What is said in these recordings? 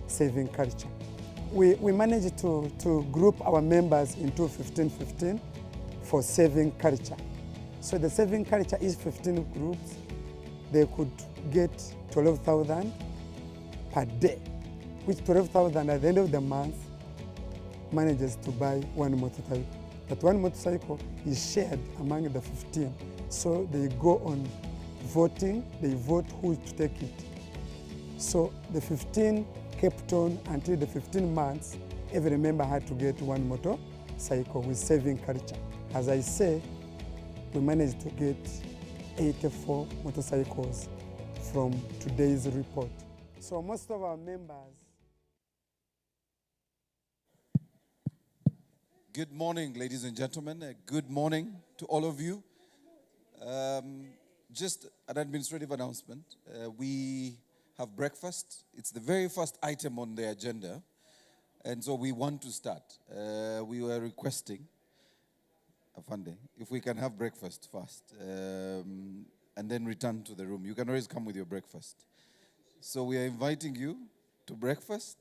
saving culture. We managed to group our members into 15-15 for saving culture. So the saving culture is 15 groups. They could get 12,000 per day, which 12,000 at the end of the month manages to buy one motorcycle. That one motorcycle is shared among the 15. So they go on voting, they vote who to take it. So the 15 kept on until the 15 months, every member had to get one motorcycle with saving culture. As I say, we managed to get 84 motorcycles from today's report. So most of our members. Good morning, ladies and gentlemen. Good morning to all of you. Just an administrative announcement. We have breakfast. It's the very first item on the agenda. And so we want to start. We were requesting, Afande, if we can have breakfast first and then return to the room. You can always come with your breakfast. So we are inviting you to breakfast.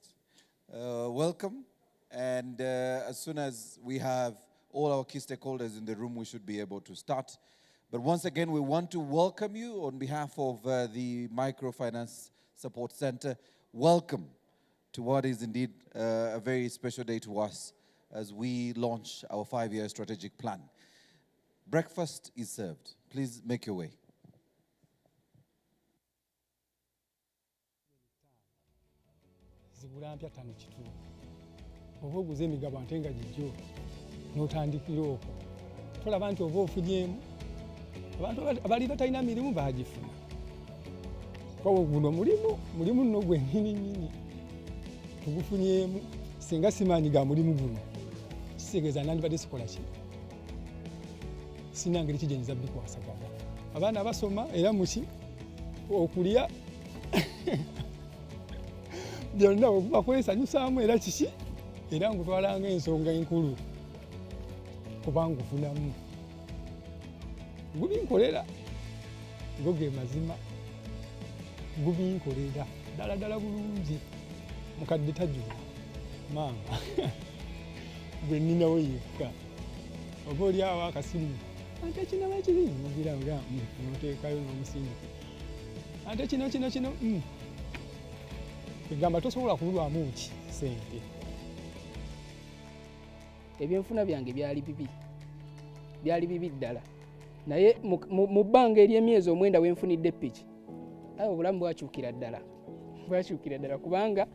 Welcome. And as soon as we have all our key stakeholders in the room, we should be able to start. But once again, we want to welcome you on behalf of the Microfinance Support Center. Welcome to what is indeed a very special day to us as we launch our 5-year strategic plan. Breakfast is served. Please make your way. Oba oguze emigabo ate nga gijjo n'otandikira okwo tolaba nti oba ofunyemu abantu abali batalina mirimu baagifuna kwawo guno mulimu nno gwennyini tugufunyemu singa simaanyi ga mulimu guno kitegeeza nandibadde sikola ki sina ngeri ki gye nyiza bikwasaganya abaana basoma era muki okulya byonna okuba kwesanyusaamu era kiki era ngutwalanga ensonga enkulu kubanga ufunamu gubinkolera go ge mazima gubinkolera ddala bulungi mukadde tajjula maama gwe nninawo yekka oba oli awo akasimu ate kino bakiri mugira nga noteekayo n'omusindika ate kino egamba tosobola kubulwamu ki sente. Ebyenfuna byange byali bibi ddala naye mu bbanga ery'emyezi omwenda wenfunidde ppiki aye obulamu bwakyukira ddala kubanga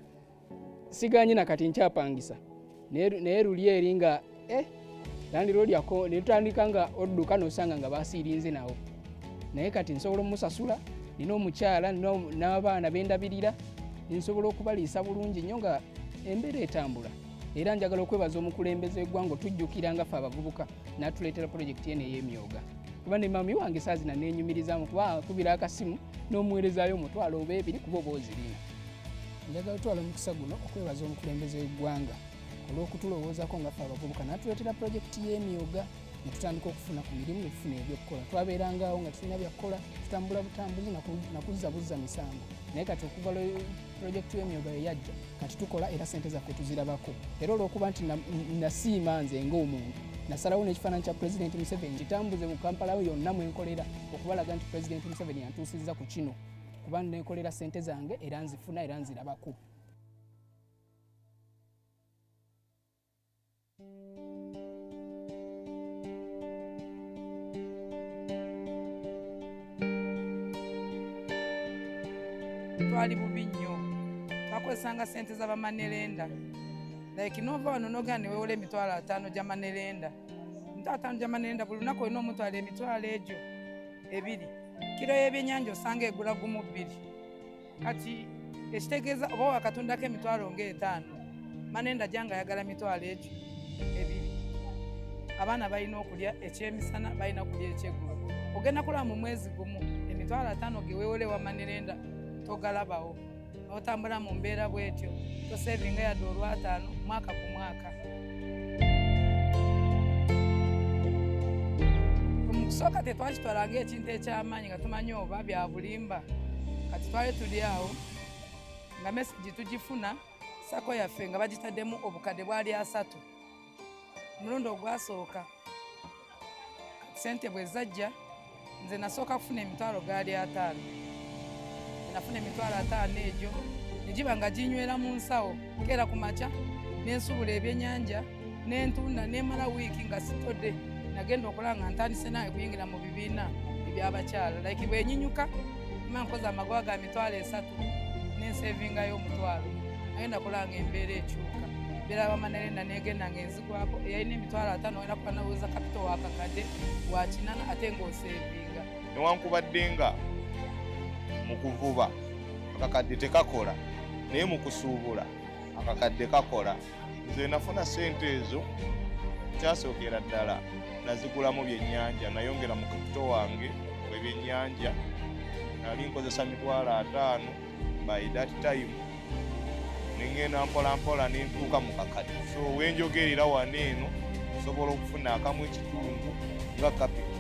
siganye nakati nkyapangisa naye luli eri nga landirodyako ne tutandika nga odduka n'osanga nga basiirinze nawo naye kati nsobola omusasula nina omukyala n'abaana bendabirira nsobola okubaliisa bulungi nnyo nga embeera etambula. Era njagala okwebaza omukulembeze w'eggwanga tujjukira nga ffe abavubuka n'atuleetera pulojekiti eno ey'emyoga kuba ne mami wange saazina neenyumirizaamu kuba akubira akasimu n'omuweerezaayo omutwalo oba ebiri kuba oba ozirina. Njagala otwala omukisa guno okwebaza omukulembeze w'eggwanga olw'okutulowoozaako nga ffe abavubuka n'atuleetera pulojekiti y'emyoga ne tutandika okufuna ku mirimu ne tufuna ebyokkola. Twabeerangawo nga tulina byakkola tutambula butambuzi nakuzzabuza misango naye kati okuva pulojekiti y'emyoga eyajja kati tukola era ssente zaffe tuzirabako. Era olw'okuba nti nasiima nze ng'omuntu nasalawo n'ekifaananyi kya Pulezidenti Museveni kitambuze mu Kampala yonna mwenkolera okubalaga nti Pulezidenti Museveni yantuusizza ku kino kuba nenkolera ssente zange era nzifuna era nzirabako. Twali bubi nnyo twakozesanga ssente z'abamanerenda like nova wano nogaa ne weewola emitwalo 5 gy'amanerenda emitwalo 5 gy'amanerenda buli lunaku olina omutwala emitwalo egyo 2 kiro y'ebyennyanja osanga egula gumu 2 kati ekitegeeza oba wakatundako emitwalo nga 5 manerenda gyanga ayagala mitwalo egyo 2 abaana balina okulya ekyemisana balina kulya ekyeggulo ogenda kulaba mu mwezi gumu emitwalo 5 ge weewole wamanerenda togalabawo otambula mu mbeera bwetyo tosevinga yadde olw'5 mwaka ku mwaka. Mu kusooka tetwakitwalanga ekintu eky'amaanyi nga tumanyi oba bya bulimba kati twali tuli awo nga message tugifuna sako yaffe nga bagitaddemu obukadde bwali 3 mulundi ogwasooka sente bwe zajja nze nasooka kufuna emitwalo gaali 5 nafuna emitwalo 5 egyo negiba nga ginywera mu nsawo keera ku makya nensubula ebyennyanja nentunda nemala wiiki nga sitodde nagenda okulaba nga ntandise nawe kuyingira mu bibiina ebyabakyala like bwenyinyuka ma nkoza amagwa ga mitwalo 3 nensevingayo omutwalo nagenda kulaba nga embeera ekyuka mbeera bamanerenda negenda ngenzigwako eyalina emitwalo 5 wena kuba naweza kapito wakakadde wakinana ate ng'osevinga newankubadde nga mu kuvuba akakadde tekakola naye mu kusuubula akakadde kakola nze nafuna sente ezo kyasookera ddala nazigulamu byennyanja nayongera mu kapito wange w'ebyennyanja nali nkozesa mitwalo 5 by that time nengenda mpolampola nentuuka mu kakadde so wenjogerera wano eno nsobola okufuna akamu ekitundu nga kapito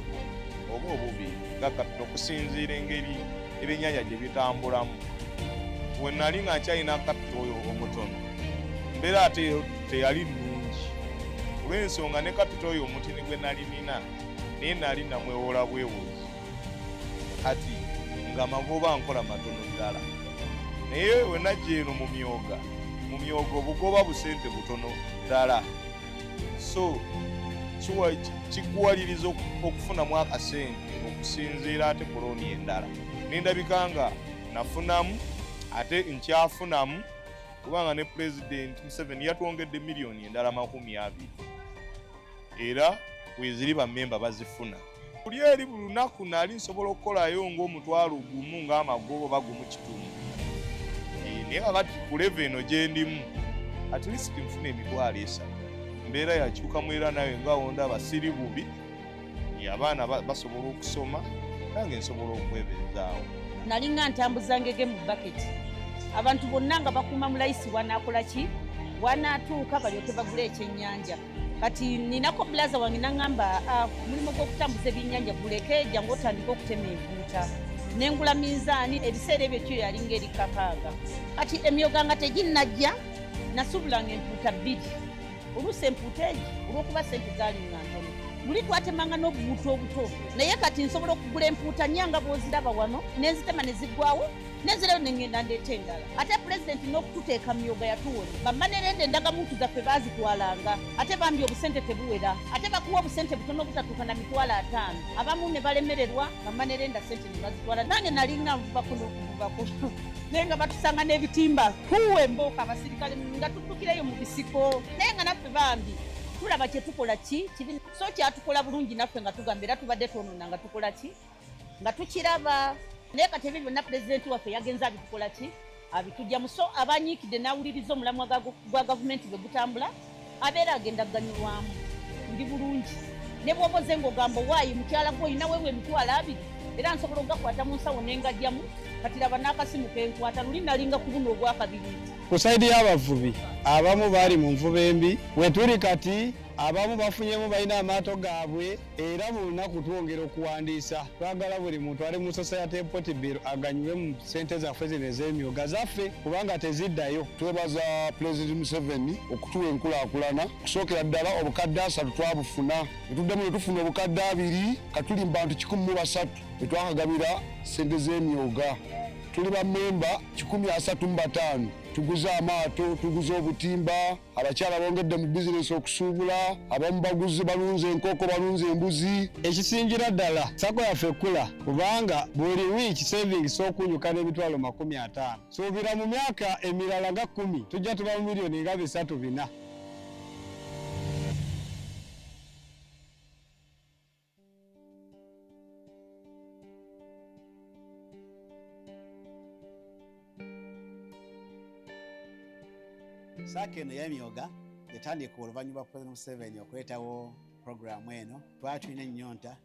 oba obubiri nga kapito okusinziira engeri ebyennyanja gye bitambulamu we nali nga nkyalina kapito oyo omutono mbeera ate teyali nnungi olw'ensonga ne kapito oyo omutini gwe nali nina naye nali namwewola bwewozi kati nga magoba nkola matono ddala naye we najja eno mu myoga obugoba busente butono ddala so kikuwaliriza okufunamu akasente okusinziira ate ku looni endala nendabika nga nafunamu ate nkyafunamu kubanga ne President Museveni yatwongedde miliyoni endala 20 era weziri bammemba bazifuna kuli eri buli lunaku nali nsobola okukolayo ng'omutwalo gumu ng'amagobo bagumu kitundu naye kakati ku leve eno gye ndimu at least nfuna emitwalo 3 mbeera yakyukamu era nawe ngawonda abasiri bubi abaana basobola okusoma nange nsobola okweberezaawo nali nga ntambuza ngege mu baketi abantu bonna nga bakuuma mulayisi wanaakola ki wanaatuuka balyoke bagula ekyennyanja kati ninako bulaza wange naŋŋamba mulimu gw'okutambuza ebyennyanja guleke jangu otandika okutema empuuta nengula minzaani ebiseera ebyo kyo yalinga eri 6 kati emyoga nga teginnajja nasubulanga empuuta 2 oluusi empuuta egi olw'okuba sente zaali nga ntono luli twatemanga n'obubuuto obuto naye kati nsobola okugula empuuta nyanga bw'oziraba wano nenzitema ne ziggwawo nenzirayo nengenda ndeeta endala ate pulezidenti n'okututeeka myoga yatuwonya bamanerenda endagamuntu zaffe baazitwalanga ate bambi obusente tebuwera ate bakuwa obusente butono obutatuuka na mitwalo 5 abamu ne balemererwa bamanerenda sente ne bazitwala nange nalinga nvubako n'okuvubako naye nga batusanga n'ebitimba kuwa embooka abasirikale nga tuddukireyo mu bisiko naye nga naffe bambi tulaba kyetukola ki kibi so kyatukola bulungi naffe nga tugamba era tubadde twonona nga tukola ki nga tukiraba naye kati ebyo byonna pulezidenti waffe yagenza abitukola ki abitujjamu so abanyiikidde n'awuliriza omulamwa gwa gavumenti bwe gutambula abeera agenda ganyulwamu ndi bulungi ne bw'oboze ng'ogamba waayi mukyala gwe olinaweewo emitwalo 2 era nsobola okugakwata mu nsawo n'engajjamu kati laba n'akasimu kenkwata luli nalinga ku buno obwakabiri ku sayidi y'abavubi abamu baali mu nvuba embi wetuli kati abamu bafunyemu balina amaato gaabwe era mu lunaku twongera okuwandiisa twagala buli muntu ali mu society port bill aganyulwe mu ssente zaffe zino ez'emyoga zaffe kubanga teziddayo. Twebaza President Museveni okutuwa enkulaakulana okusookera ddala obukadde 3 twabufuna netuddemu ne tufuna obukadde 2 katuli mu bantu 103 etwakagabira ssente z'emyoga tuli bammemba 135 tuguze amaato tuguze obutimba abakyala bongedde mu bizinesi okusuubula abamu baguze balunze enkoko balunze embuzi. Ekisingira ddala sako yaffe ekkula kubanga buli wiiki savings okunyuka n'emitwalo 50 suubira mu myaka emirala nga 10 tujja tuba mu miliyoni nga 3-4. Saako eno y'emyoga yatandika oluvannyuma President Museveni okuleetawo puroguramu eno twali tulina ennyonta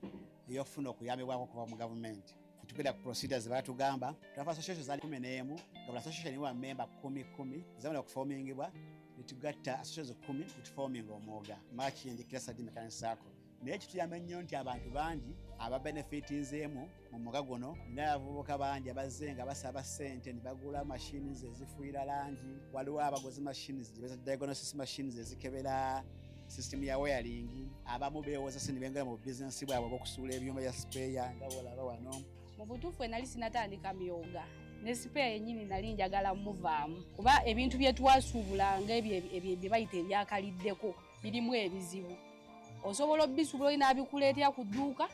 ey'okufuna okuyambibwako okuva mu gavumenti. Tugenda ku procedures baatugamba twafa association zaali 11 nga buli association wa member 10 zamala okufoomingibwa netugatta associations 10 netufominga omwoga March and Crescent Mechanics Sacco. Naye kituyamba nnyo nti abantu bangi ababenefitinzeemu mu muga guno n'abavubuka bangi abazze nga basaba ssente ne bagula machines ezifuuyira langi. Waliwo abaguzi machines diagnosis machines ezikebera system ya wiring. Abamu beewoza se ne bengera mu bizinesi bwabwe bw'okusuula ebyuma bya speya nga bw'olaba wano. Mu butuufu nali sinatandika myoga ne sipeya yennyini nali njagala muvaamu kuba ebintu bye twasuubulanga ebyo bye bayita ebyakaliddeko birimu ebizibu. Osobola obisuubula olina abikuleetera ku dduuka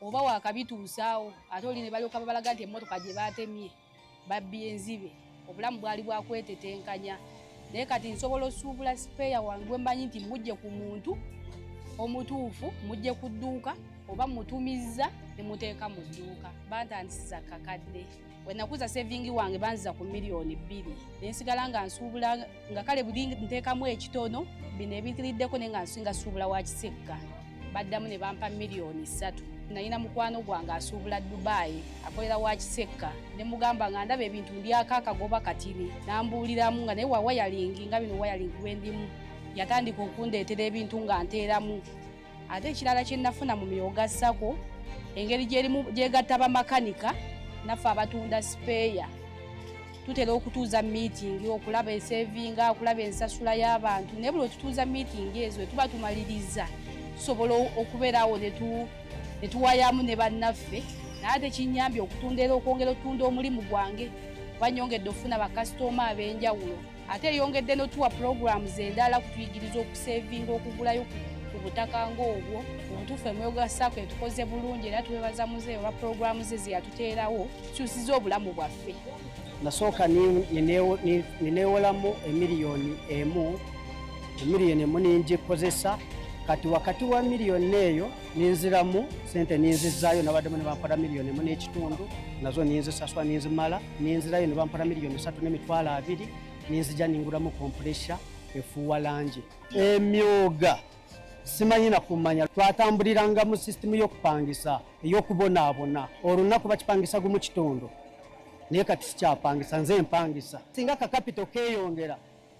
oba wakabituusaawo ate oli ne balyoka babalaga nti emmotoka gye baatemye babbye enzibe. Obulamu bwali bwakwetetenkanya. Naye kati nsobola osuubula sipeya wange mmanyi nti mujje ku muntu omutuufu, mujje ku dduuka oba mutumizza ne muteeka mu dduuka. Bantandisiza kakadde. Bwe nakuza sevingi wange banziza ku miliyoni 2. Ne nsigala nga nsuubula nga kale buli nteekamu ekitono bino ebitiriddeko ne nga nsinga suubula wa kisekka. Baddamu ne bampa miliyoni 3. Nalina mukwano gwange asuubula Dubai akolera wa kisekka. Ne mugamba nga ndaba ebintu ndyako akagoba katini. Nambuuliramu nga naye wa wayalingi nga bino wayalingi wendimu. Yatandika okundeetera ebintu nga nteeramu. Ate ekirala kye nafuna mu myoga sako engeri gyegatta bamakanika naffe abatunda sipeya. Tutera okutuuza meeting okulaba esevinga okulaba ensasula y'abantu. Naye buli tutuuza meeting ezo tuba tumaliriza tusobola okubeerawo ne tuwayamu ne bannaffe. Naye ate kinyambye okutunda okwongera otunda omulimu gwange. Banyongedde ofuna bakasitoma ab'enjawulo. Ate eyongedde n'otuwa programs endala kutuyigiriza okusevinga okugulayo ku butaka ng'obwo. Obutuufu emyoga sako etukoze bulungi era twebaza muzeeyi olwa programs ze yatuteerawo tukyusiza obulamu bwaffe. Nasooka nineewolamu emiliyoni emu ningikozesa. Kati wakati wa miliyoni eyo ninziramu sente ninzizaayo nabaddemu ne bampala miliyoni 1.5 nazo ninzisaswa ninzimala. Ninzirayo ne bampala miliyoni 3.2 ninzija ningulamu kompuresha efuuwa langi. Emyoga simanyi na kumanya twatambuliranga mu system y'okupangisa ey'okubonaabona olunaku bakipangisa gumu kitundu naye kati sikyapangisa nze mpangisa. Singa kakapito keeyongera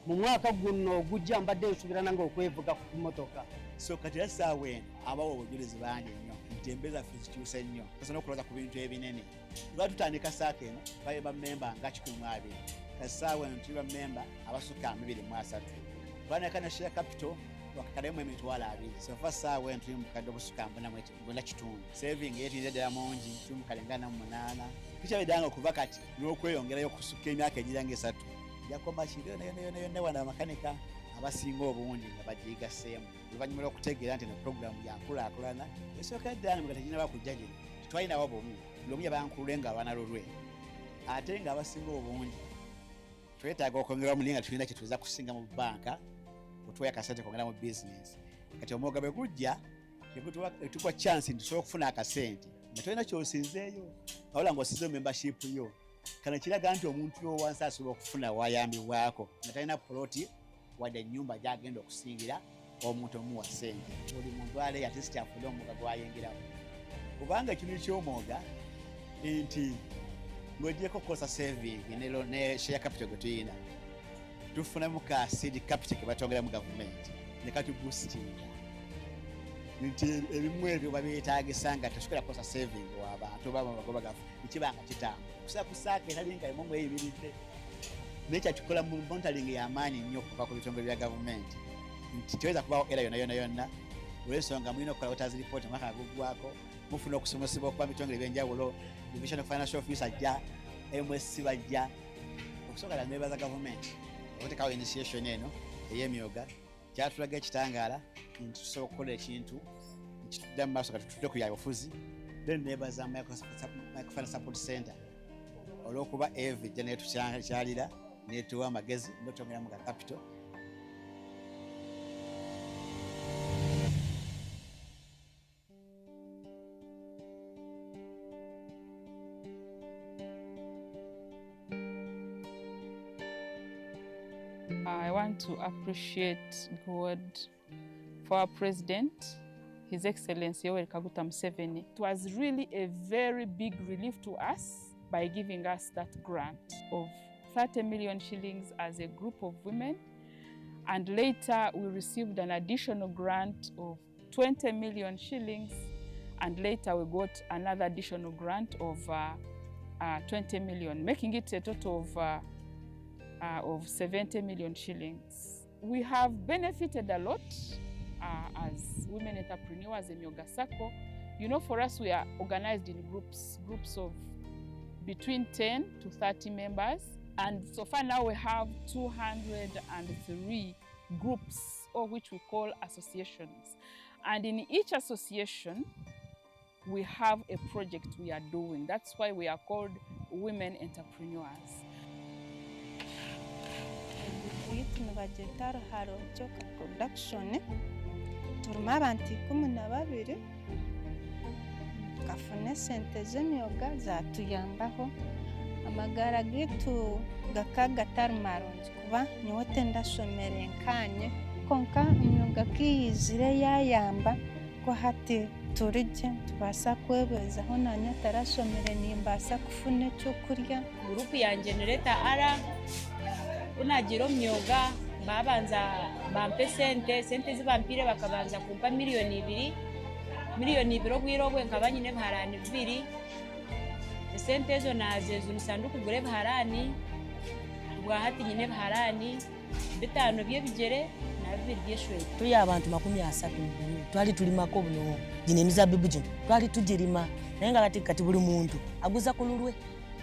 mu mwaka guno ogujja mbadde nsubira nange okwevuga ku mmotoka. So kati era ssaawa eno abawo obujulizi bangi nnyo nti embeera zaffe zikyuse nnyo tusobola okuloza ku bintu ebinene. Lwa tutandika saako eno twali bammemba nga 120. Kati ssaawa eno tuli bammemba abasukka 23. Twaneka ne share capital wakakademu emitwalo 2. So fa ssaawa eno tuli mu bukadde obusukka 40 saving yeetinze ddala mungi tuli mu kalengana mu 8. Tukyabedanga okuva kati n'okweyongerayo okusukka emyaka egiranga 3. Yakoma kiro yonna wana amakanika abasinga obungi nga bagigaseemu. Oluvannyuma lw'okutegeera nti ne puroguramu yankulaakulana esooka ddala nga tegirina bakujja gino tetwalinawo bumu lumu yabankulule nga abaana lulwe ate nga abasinga obungi twetaaga okwongera omuli nga tulina kye tuweza kusinga mu banka otuwa akasente kwongera mu bizinesi. Kati omwoga bwe gujja etukuwa chance nti tusobola okufuna akasente nga tolina kyosinzeeyo wabula ng'osinzeeyo membership yo. Kano kiraga nti omuntu y'owansi asobola okufuna wayambibwako nga talina poloti wadde ennyumba gy'agenda okusingira omuntu omuwa ssente. Buli muntu aleeyo ate sikyafuna omwoga gwayingiramu kubanga ekintu ky'omwoga nti ng'ogyeko kukosa saving ne share capital gwe tuyina tufunamu ka seed capital ke batongera mu gavumenti ne katuboostinga nti ebimu ebyo babyetaagisa nga tetusobola kukosa saving w'abantu oba amagoba gaffe ekibanga kitambula okusa kusaaka etalinga emumu eyibiridde naye kyakikola mu monitoring y'amaanyi nnyo okuva ku bitongole bya gavumenti nti teweza kubawo era yonna olw'ensonga mulina okukola wotazi report omwaka guggwako mufuna okusomesebwa okuba mu bitongole by'enjawulo division of financial office ajja MSC bajja okusooka ddala neebaza gavumenti okutekawo initiation eno ey'emyoga kyatulaga ekitangaala nti tusobola okukola ekintu nkitudda mu maaso kati tutudde ku byabufuzi then neebaza Microfinance Support Center olw'okuba evijja naye tukyalira netuwa amagezi notongeramu ga capital. I want to appreciate God for our President, His Excellency Yoweri Kaguta Museveni. It was really a very big relief to us by giving us that grant of 30 million shillings as a group of women. And later we received an additional grant of 20 million shillings and later we got another additional grant of 20 million, making it a total of 70 million shillings. We have benefited a lot as women entrepreneurs in Myoga Sacco. You know, for us, we are organized in groups of between 10 to 30 members. And so far now we have 203 groups, or which we call associations. And in each association, we have a project we are doing. That's why we are called women entrepreneurs. Production turimo abantu 12 kafune sente z'emyoga zatuyambaho amagara gitu gakagatari marungi kuba nyowe tendasomere nkanye konka emyoga kiyizire yayamba ko hati turije tubasa kwebezaho nanya tarasomere nimbasa kufuna ekyokurya. Gurupu ya generator ara unagira omyoga babanza bampe sente zibampire bakabanza kumpa miliyoni 2 obwire obwe nkaba nyine biharani 2 esente ezo nazezo nisanduku gure biharani bwa hati nyine biharani 5 byebigere na 2 byeshwe. Tuli abantu 30 twali tulimako buno gine emizabibu gino twali tugirima naye nga kati buli muntu aguza ku lulwe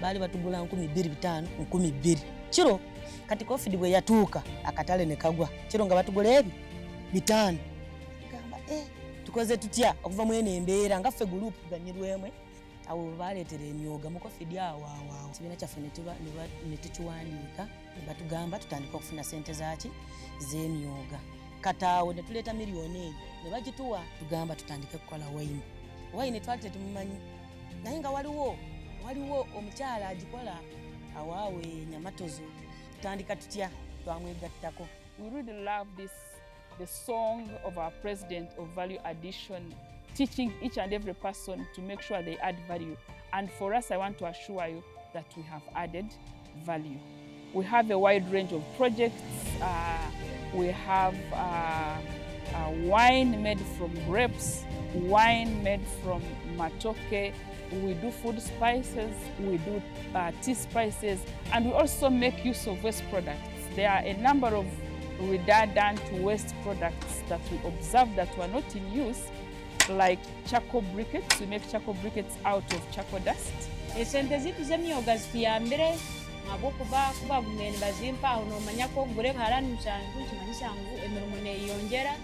bali batugula 2,500 1,200 kiro. Kati COVID bwe yatuuka akatale ne kagwa kiro nga batugula ebi 5 gamba tukoze tutya okuva mu ene embeera nga ffe group ganyirwemwe awo baleetera emyoga mu COVID awo kibiina kyaffe ne tukiwandiika ne batugamba tutandika okufuna sente z'emyoga. Kati awo ne tuleeta miliyoni ne bagituwa tugamba tutandike kukola wayini twali tetumumanyi naye nga waliwo omukyala agikola awaawe Nyamatozo tutandika tutya twamwegattako. We really love the song of our president of value addition, teaching each and every person to make sure they add value. And for us, I want to assure you that we have added value. We have a wide range of projects. We have wine made from grapes, wine made from matoke. We do food spices, we do tea spices, and we also make use of waste products. There are a number of redundant waste products that we observe that were not in use, like charcoal briquettes. We make charcoal briquettes out of charcoal dust. Esente zitu z'emyoga zituyambire habwokuba gumene bazimpa aho nomanya ko gure biharani musanju kimanyisa ngu emirimo neyongera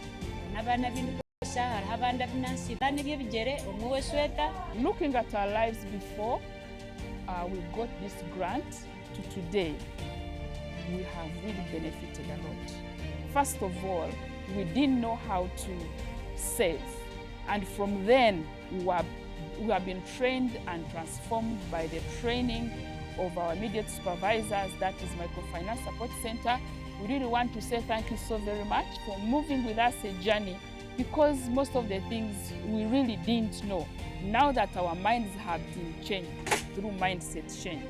n'abana bindi. Looking at our lives before we got this grant to today, we have really benefited a lot. First of all, we didn't know how to save, and from then we have been trained and transformed by the training of our immediate supervisors, that is Microfinance Support Center. We really want to say thank you so very much for moving with us a journey, because most of the things we really didn't know. Now that our minds have been changed through mindset change,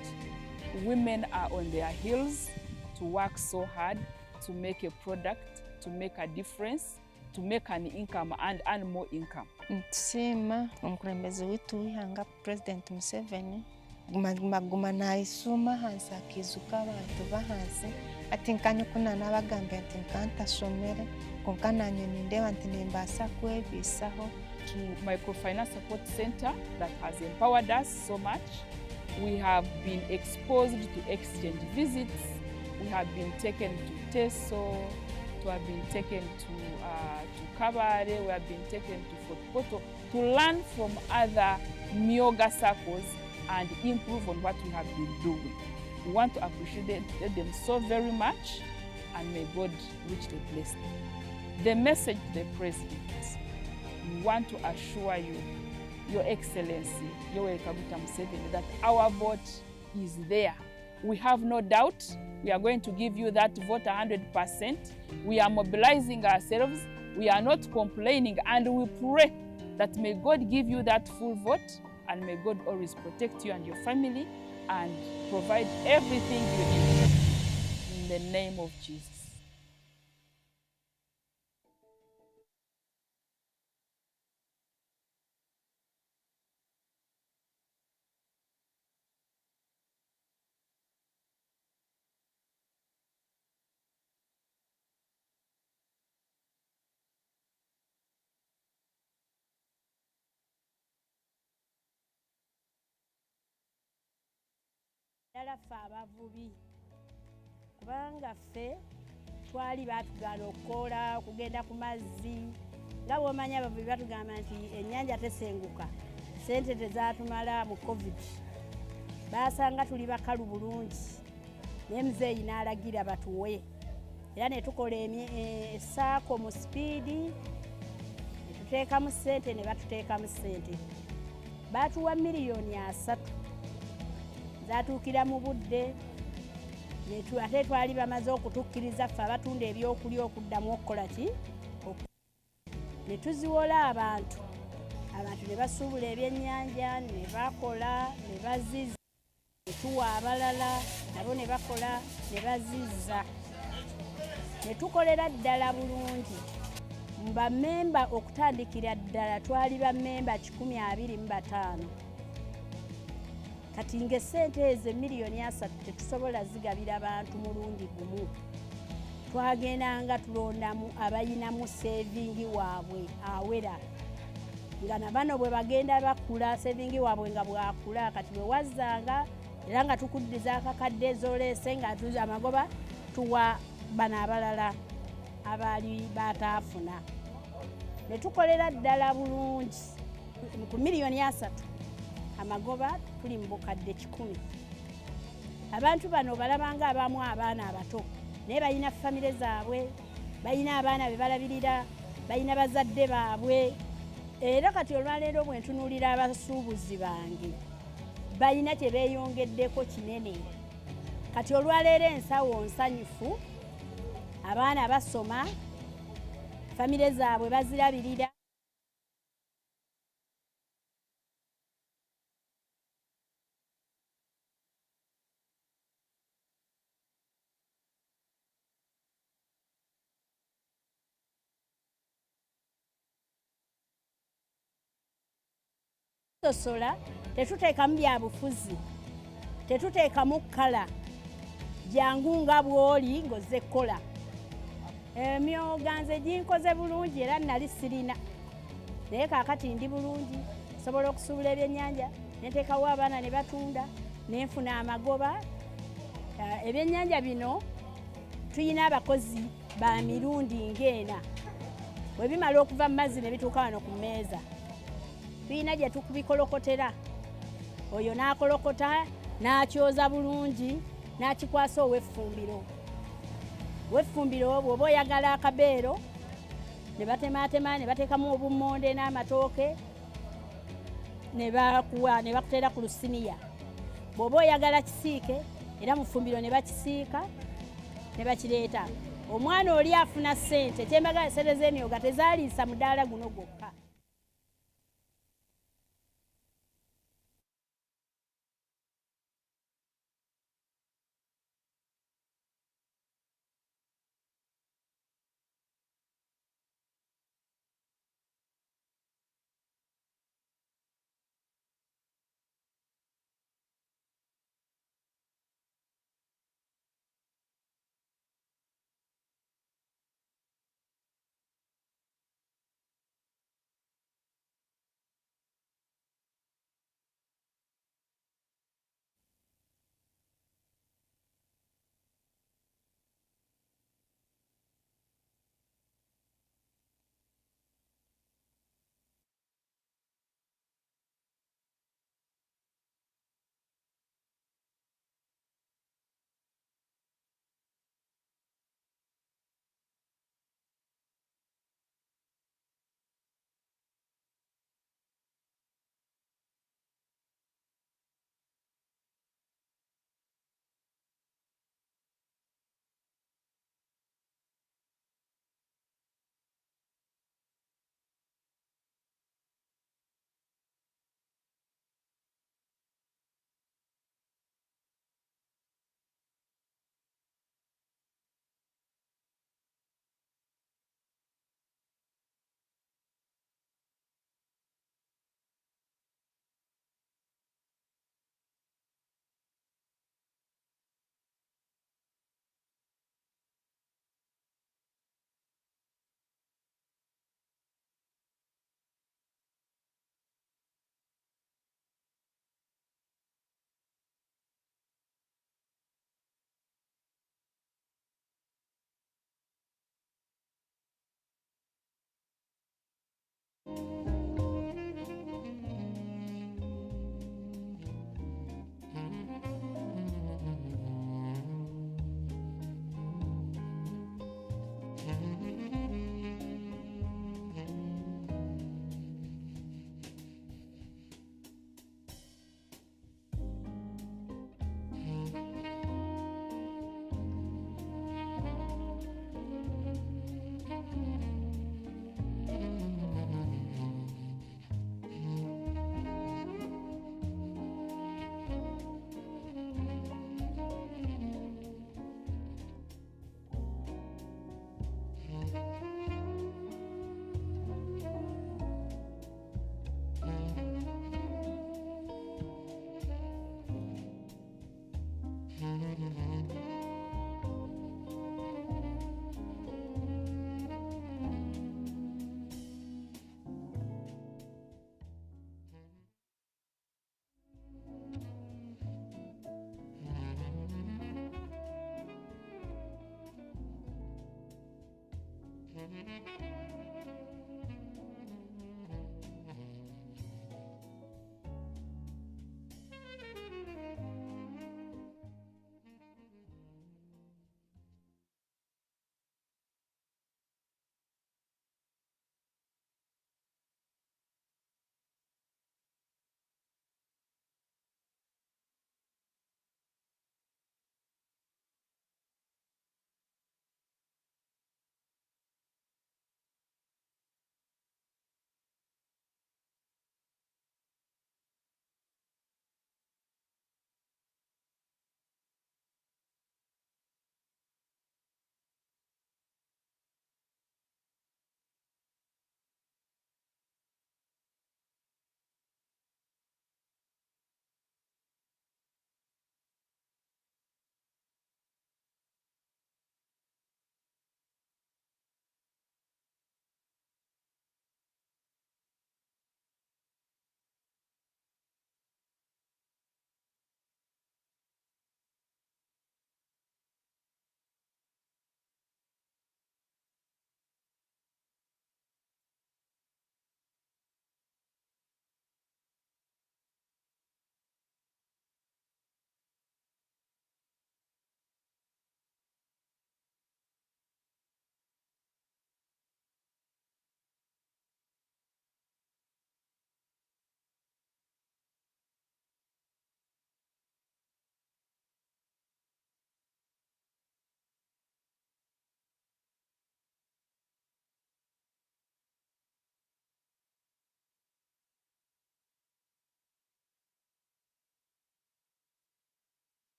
women are on their heels to work so hard to make a product, to make a difference, to make an income and earn more income. Ntusima omukulembeze witu wihanga President Museveni guma naisuma hansi akizuka abantu bahansi ati nkanye kuna nabagambe ati nkantasomere konka nanye nindeba nti nimbasa kwebisaho. To Microfinance Support Center that has empowered us so much. We have been exposed to exchange visits. We have been taken to Teso, we have been taken to Kabare, we have been taken to Fort Poto to learn from other Myoga circles and improve on what we have been doing. We want to appreciate them so very much, and may God richly bless them. The message to the President, we want to assure you, Your Excellency, Yoweri Kaguta Museveni, that our vote is there. We have no doubt we are going to give you that vote 100%. We are mobilizing ourselves. We are not complaining, and we pray that may God give you that full vote, and may God always protect you and your family and provide everything you need. In the name of Jesus. ddala ffe abavubi kubanga ffe twali baatugaana okukoola okugenda ku mazzi nga bw'omanya abavubi batugamba nti ennyanja tesenguka sente tezatumala mu covid baasanga tuli bakalu bulungi naye muzeeyi n'alagira batuwe era ne tukola essaako mu sipiidi ne tuteekamu ssente ne batuteekamu ssente baatuwa miliyoni 3 zaatuukira mu budde ate twali bamaze okutukkiriza ffe abatunda ebyokulya okuddamu okukola ki ne tuziwola abantu ne basuubula ebyennyanja ne bakola ne baziza ne tuwa abalala nabo ne bakola ne baziza ne tukolera ddala bulungi mu bammemba okutandikira ddala twali bammemba 125 kati ng'essente ezo miliyoni 3 tetusobola zigabira bantu mulundi gumu twagendanga tulondamu abayinamu sevingi waabwe awera nga nabano bwe bagenda bakula sevingi waabwe nga bwakula kati bwe wazzanga era nga tukuddiza akakadde ezoleese nga tuza amagoba tuwa bano abalala abaali bataafuna ne tukolera ddala bulungi ku miliyoni 3 amagoba tuli mu bukadde 10 abantu bano balabanga abamu abaana abato naye balina famire zaabwe balina abaana be balabirira balina bazadde baabwe era kati olwaleero bwe ntunuulira abasuubuzi bange balina kye beeyongeddeko kinene kati olwaleero ensawo nsanyufu abaana basoma famire zaabwe bazirabirira sosola tetuteekamu byabufuzi tetuteekamu kkala jangu nga bw'oli ng'ozze kkola emyoga nze ginkoze bulungi era nali sirina naye kaakati ndi bulungi nsobola okusuubula ebyennyanja nenteekawo abaana ne batunda nenfuna amagoba ebyennyanja bino tuyina abakozi ba mirundi ng'ena bwe bimala okuva mu mazzi ne bituuka wano ku mmeeza tuyina gye tukubikolokotera oyo n'akolokota n'akyoza bulungi n'akikwasa ow'effumbiro weffumbiro bw'oba oyagala akabeero ne batematema ne bateekamu obummonde n'amatooke ne bakuteera ku lusiniya bw'oba oyagala kisiike era mu ffumbiro ne bakisiika ne bakireeta omwana oli afuna ssente kyembagala sente z'emyoga tezaaliisa mudaala guno gwokka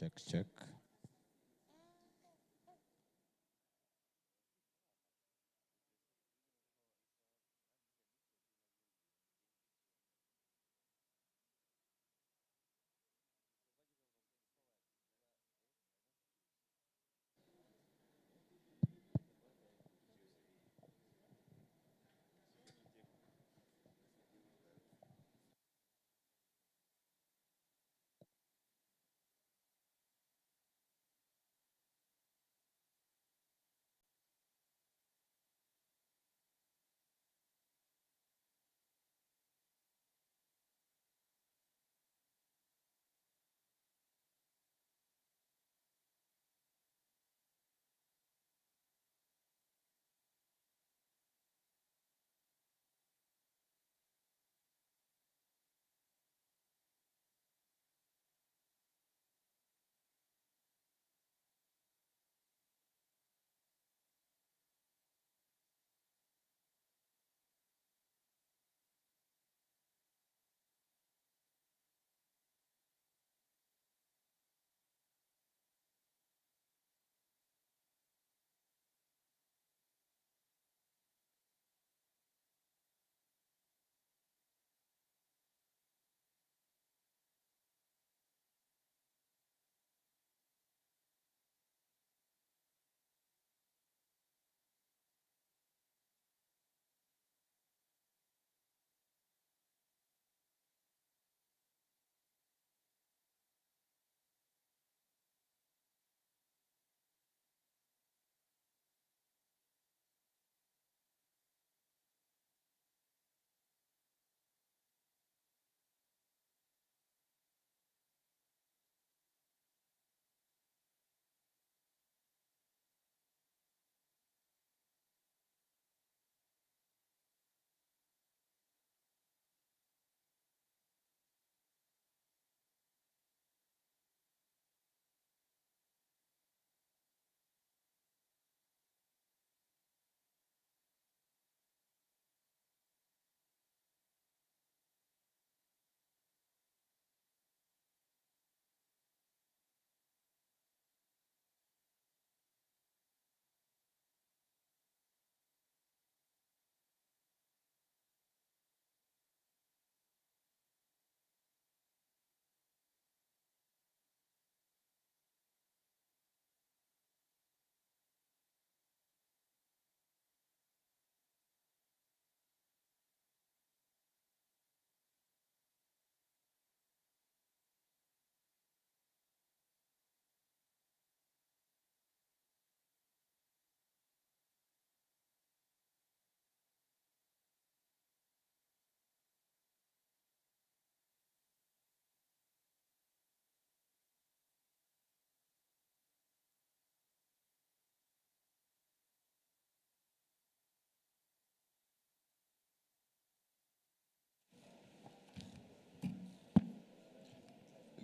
Check.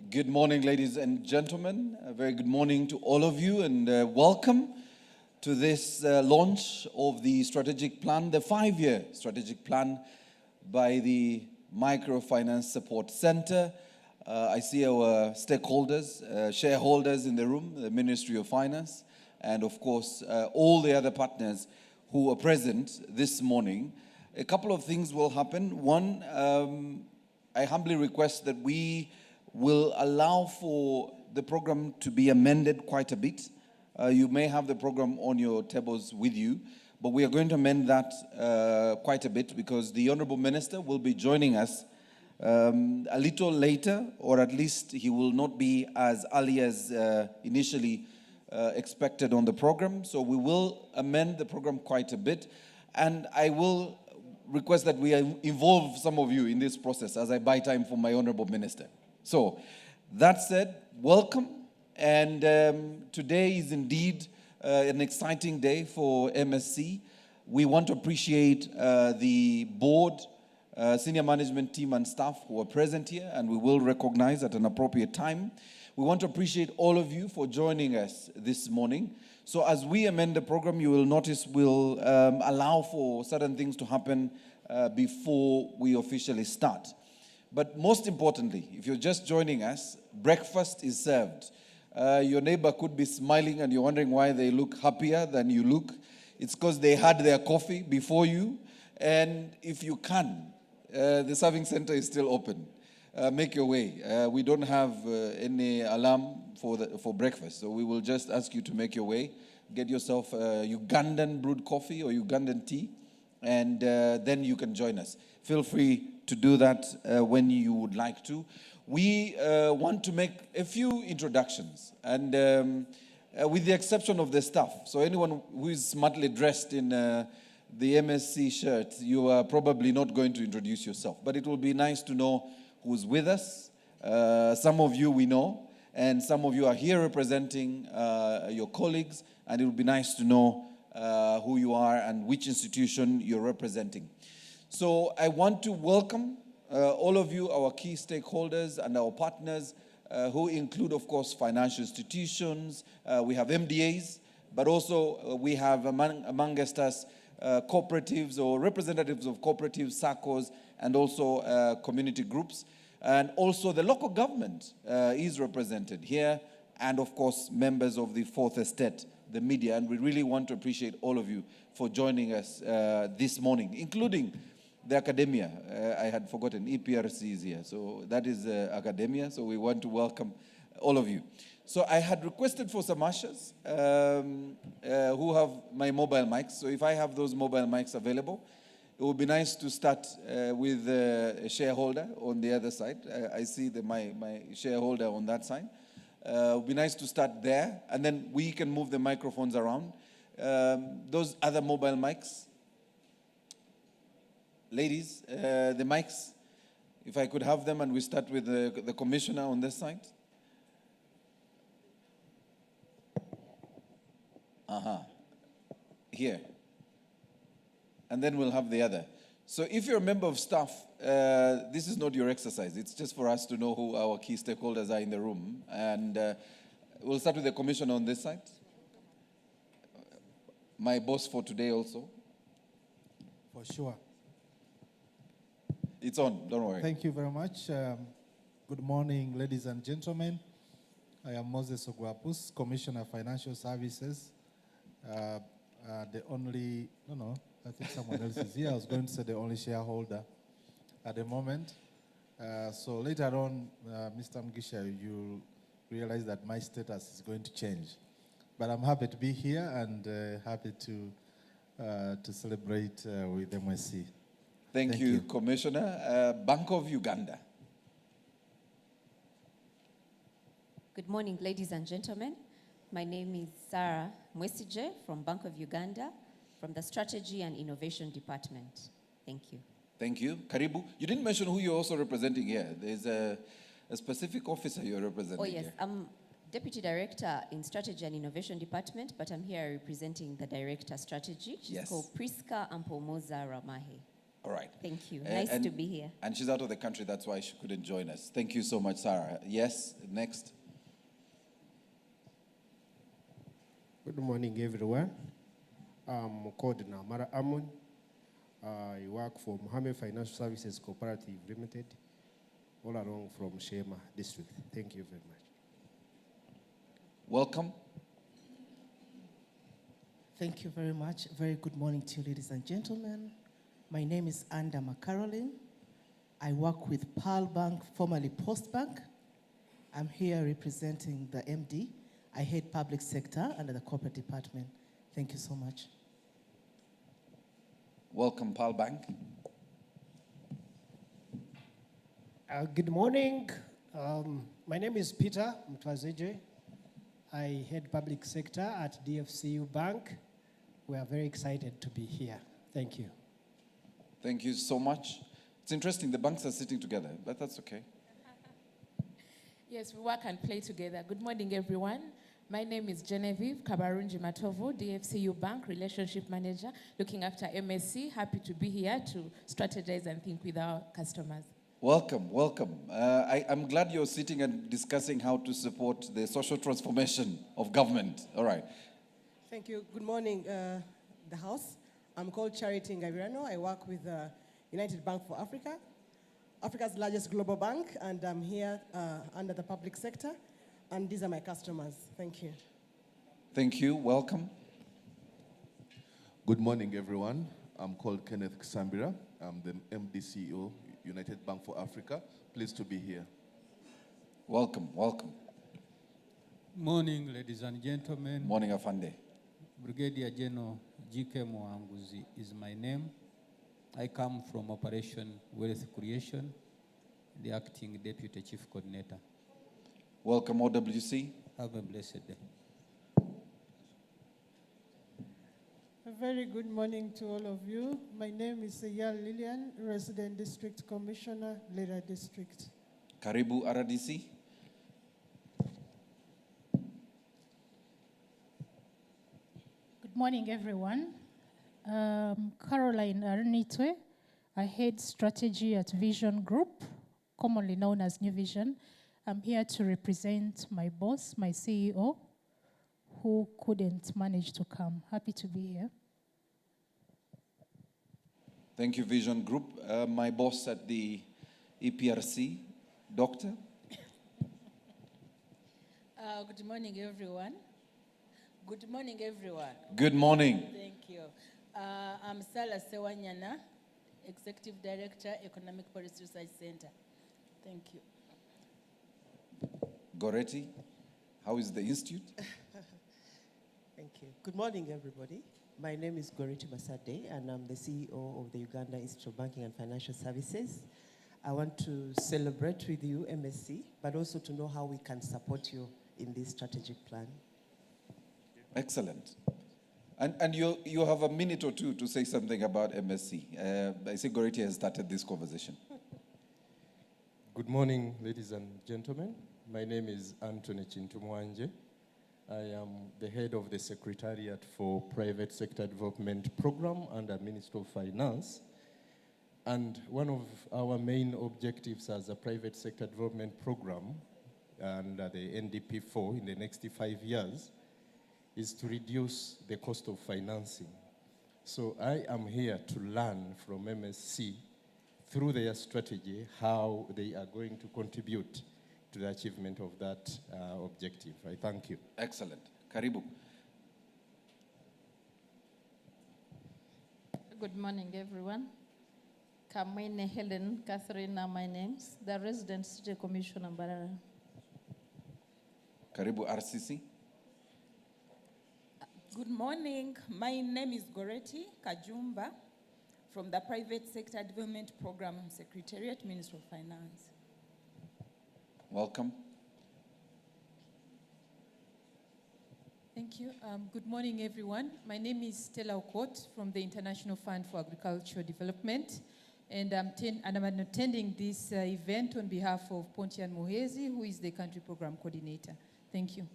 Good morning, ladies and gentlemen. A very good morning to all of you, and welcome to this launch of the strategic plan, the 5-year strategic plan by the Microfinance Support Center. I see our stakeholders, shareholders in the room, the Ministry of Finance, and of course, all the other partners who are present this morning. A couple of things will happen. One, I humbly request that we will allow for the program to be amended quite a bit. You may have the program on your tables with you, but we are going to amend that quite a bit because the Honourable Minister will be joining us a little later, or at least he will not be as early as initially expected on the program. So we will amend the program quite a bit, and I will request that we involve some of you in this process as I buy time for my Honourable Minister. So, that said, welcome, and today is indeed an exciting day for MSC. We want to appreciate the board, senior management team and staff who are present here, and we will recognize at an appropriate time. We want to appreciate all of you for joining us this morning. So as we amend the program, you will notice we'll allow for certain things to happen before we officially start. But most importantly, if you're just joining us, breakfast is served Your neighbor could be smiling and you're wondering why they look happier than you look. It's because they had their coffee before you. And if you can, the serving center is still open. Make your way. We don't have any alarm for breakfast, so we will just ask you to make your way. Get yourself Ugandan brewed coffee or Ugandan tea, and then you can join us. Feel free to do that when you would like to. We want to make a few introductions, and with the exception of the staff. So anyone who is smartly dressed in the MSC shirt, you are probably not going to introduce yourself, but it will be nice to know who's with us. Some of you we know, and some of you are here representing your colleagues, and it would be nice to know who you are and which institution you're representing. So I want to welcome all of you, our key stakeholders and our partners, who include, of course, financial institutions. We have MDAs, but also we have amongst us cooperatives or representatives of cooperatives, SACCOs, and also community groups. And also the local government is represented here, and of course members of the Fourth Estate, the media. And we really want to appreciate all of you for joining us this morning, including the academia. I had forgotten, EPRC is here. So that is academia, so we want to welcome all of you. So I had requested for some ushers who have my mobile mics. So if I have those mobile mics available, it would be nice to start with a shareholder on the other side. I see my shareholder on that side. It would be nice to start there, and then we can move the microphones around. Those other mobile mics. Ladies, the mics, if I could have them, and we start with the commissioner on this side. Here. And then we'll have the other. So if you're a member of staff, this is not your exercise. It's just for us to know who our key stakeholders are in the room. And we'll start with the commissioner on this side. My boss for today also. For sure. It's on, don't worry. Thank you very much. Good morning, ladies and gentlemen. I am Moses Ogwapus, Commissioner of Financial Services. The only, I think someone else is here. I was going to say the only shareholder at the moment. So later on, Mr. Mgisha, you'll realize that my status is going to change. But I'm happy to be here and happy to celebrate with MSC. Thank you, Commissioner. Bank of Uganda. Good morning, ladies and gentlemen. My name is Sarah Mwesije from Bank of Uganda, from the Strategy and Innovation Department. Thank you. Thank you. Karibu. You didn't mention who you're also representing here. There's a specific officer you're representing here. Oh, yes. I'm Deputy Director in Strategy and Innovation Department, but I'm here representing the Director Strategy. She's called Priska Ampomoza Ramahe. All right. Thank you. Nice to be here. And she's out of the country. That's why she couldn't join us. Thank you so much, Sarah. Yes, next. Good morning, everyone. I'm called Namara Amon. I work for Mohammed Financial Services Cooperative Limited, all along from Shema District. Thank you very much. Welcome. Thank you very much. Very good morning to you, ladies and gentlemen. My name is Anda Macaroline. I work with Pearl Bank, formerly Post Bank. I'm here representing the MD. I head public sector under the corporate department. Thank you so much. Welcome, Pearl Bank. Good morning. My name is Peter Mtwazeje. I head public sector at DFCU Bank. We are very excited to be here. Thank you. Thank you so much. It's interesting, the banks are sitting together, but that's okay. Yes, we work and play together. Good morning, everyone. My name is Genevieve Kabarunji Matovo, DFCU Bank Relationship Manager, looking after MSC. Happy to be here to strategize and think with our customers. Welcome, welcome. I'm glad you're sitting and discussing how to support the social transformation of government. All right. Thank you. Good morning, the House. I'm called Charity Ngavirano. I work with United Bank for Africa, Africa's largest global bank, and I'm here under the public sector. and these are my customers. Thank you. Thank you. Welcome. Good morning, everyone. I'm called Kenneth Ksambira. I'm the MD CEO, United Bank for Africa. Pleased to be here. Welcome, welcome. Morning, ladies and gentlemen. Morning, Afande. Brigadier General G.K. Mwanguzi is my name. I come from Operation Wealth Creation, the acting Deputy Chief Coordinator. Welcome, OWC. Have a blessed day. A very good morning to all of you. My name is Eyal Lillian, Resident District Commissioner, Leda District. Karibu RDC. Good morning, everyone. Caroline Arnitwe. I head strategy at Vision Group, commonly known as New Vision. I'm here to represent my boss, my CEO, who couldn't manage to come. Happy to be here. Thank you, Vision Group. My boss at the EPRC, Doctor. Good morning, everyone. Good morning, everyone. Good morning. Thank you. I'm Sala Sewanyana, Executive Director, Economic Policy Research Center. Thank you. Goretti, how is the institute? Thank you. Good morning, everybody. My name is Goretti Masade, and I'm the CEO of the Uganda Institute of Banking and Financial Services. I want to celebrate with you MSC, but also to know how we can support you in this strategic plan. Excellent. And you have a minute or two to say something about MSC. I see Goretti has started this conversation. Good morning, ladies and gentlemen. My name is Anthony Chintumwanje. I am the head of the Secretariat for Private Sector Development Program under Ministry of Finance. And one of our main objectives as a private sector development program under the NDP4 in the next 5 years is to reduce the cost of financing. So I am here to learn from MSC through their strategy how they are going to contribute to the achievement of that objective. I thank you. Excellent. Karibu. Good morning, everyone. Kamwene Helen Catherine are my names, the Resident City Commissioner Mbarara. Karibu RCC. Good morning. My name is Goretti Kajumba from the Private Sector Development Program Secretariat, Ministry of Finance. Welcome. Thank you. Good morning, everyone. My name is Stella Okot from the International Fund for Agricultural Development, and I'm attending this event on behalf of Pontian Muhezi, who is the country program coordinator. Thank you.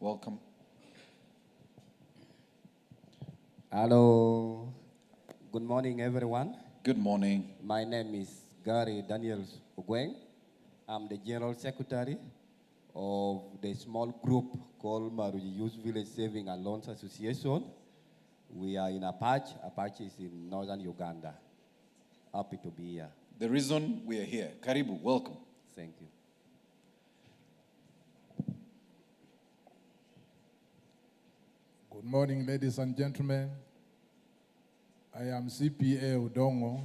Welcome. Hello. Good morning, everyone. Good morning. My name is Gary Daniels Ogweng. I'm the General Secretary of the small group called Maruji Youth Village Saving and Loans Association. We are in Apache. Apache is in northern Uganda. Happy to be here. The reason we are here. Karibu, welcome. Thank you. Good morning, ladies and gentlemen. I am CPA Udongo,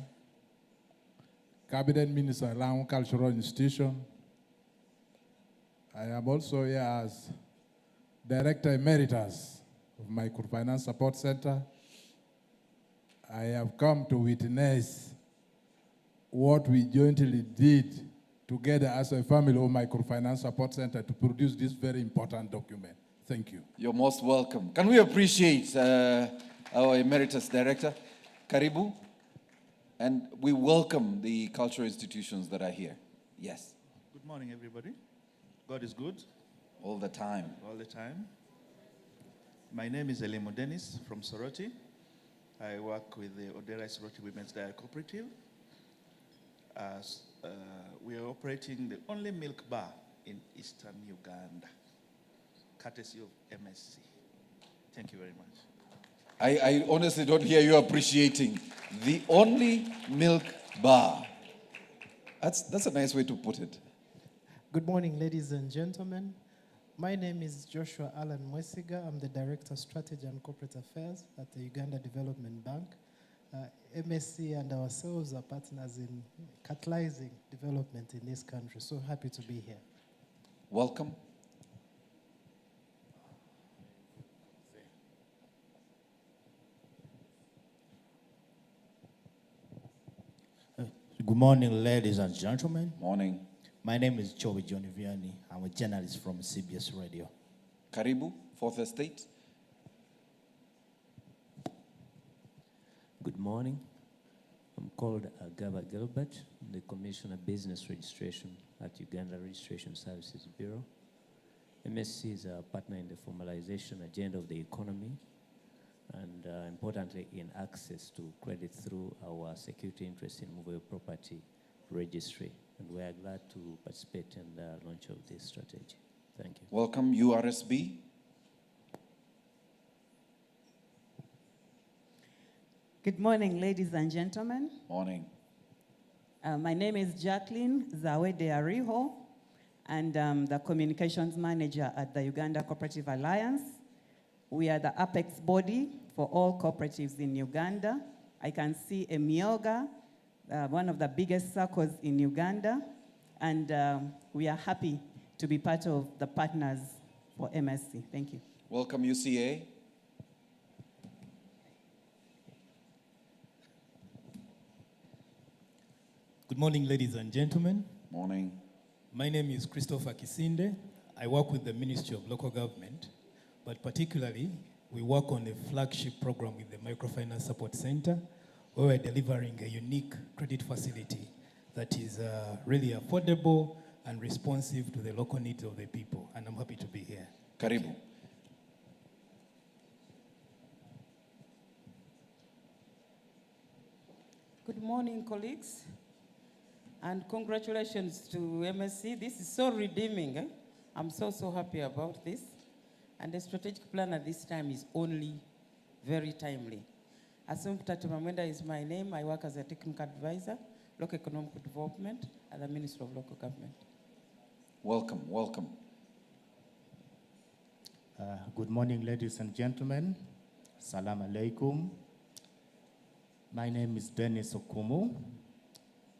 Cabinet Minister, Lamu Cultural Institution. I am also here as Director Emeritus of Microfinance Support Center. I have come to witness what we jointly did together as a family of Microfinance Support Center to produce this very important document. Thank you. You're most welcome. Can we appreciate our Emeritus Director, Karibu? And we welcome the cultural institutions that are here. Yes. Good morning, everybody. God is good. All the time. All the time. My name is Elimo Dennis from Soroti. I work with the Odera Soroti Women's Dairy Cooperative. We are operating the only milk bar in Eastern Uganda, courtesy of MSC. Thank you very much. I honestly don't hear you appreciating the only milk bar. That's a nice way to put it. Good morning, ladies and gentlemen. My name is Joshua Alan Mwesiga. I'm the Director of Strategy and Corporate Affairs at the Uganda Development Bank. MSC and ourselves are partners in catalyzing development in this country. So happy to be here. Welcome. Good morning, ladies and gentlemen. Morning. My name is Chobi Joniviani. I'm a journalist from CBS Radio. Karibu, Fourth Estate. Good morning. I'm called Agaba Gilbert, the Commissioner of Business Registration at Uganda Registration Services Bureau. MSC is a partner in the formalization agenda of the economy and importantly in access to credit through our security interest in movable property registry. And we are glad to participate in the launch of this strategy. Thank you. Welcome, URSB. Good morning, ladies and gentlemen. Morning. My name is Jacqueline Zawede Ariho, and I'm the communications manager at the Uganda Cooperative Alliance. We are the apex body for all cooperatives in Uganda. I can see Emyoga, one of the biggest circles in Uganda, and we are happy to be part of the partners for MSC. Thank you. Welcome, UCA. Good morning, ladies and gentlemen. Morning. My name is Christopher Kisinde. I work with the Ministry of Local Government, but particularly, we work on a flagship program with the Microfinance Support Center, where we're delivering a unique credit facility that is really affordable and responsive to the local needs of the people. And I'm happy to be here. Karibu. Good morning, colleagues. And congratulations to MSC. This is so redeeming. I'm so happy about this. And the strategic plan at this time is only very timely. Assumpta Tumamwenda is my name. I work as a technical advisor, local economic development at the Ministry of Local Government. Welcome, welcome. Good morning, ladies and gentlemen. Salam alaikum. My name is Dennis Okumu.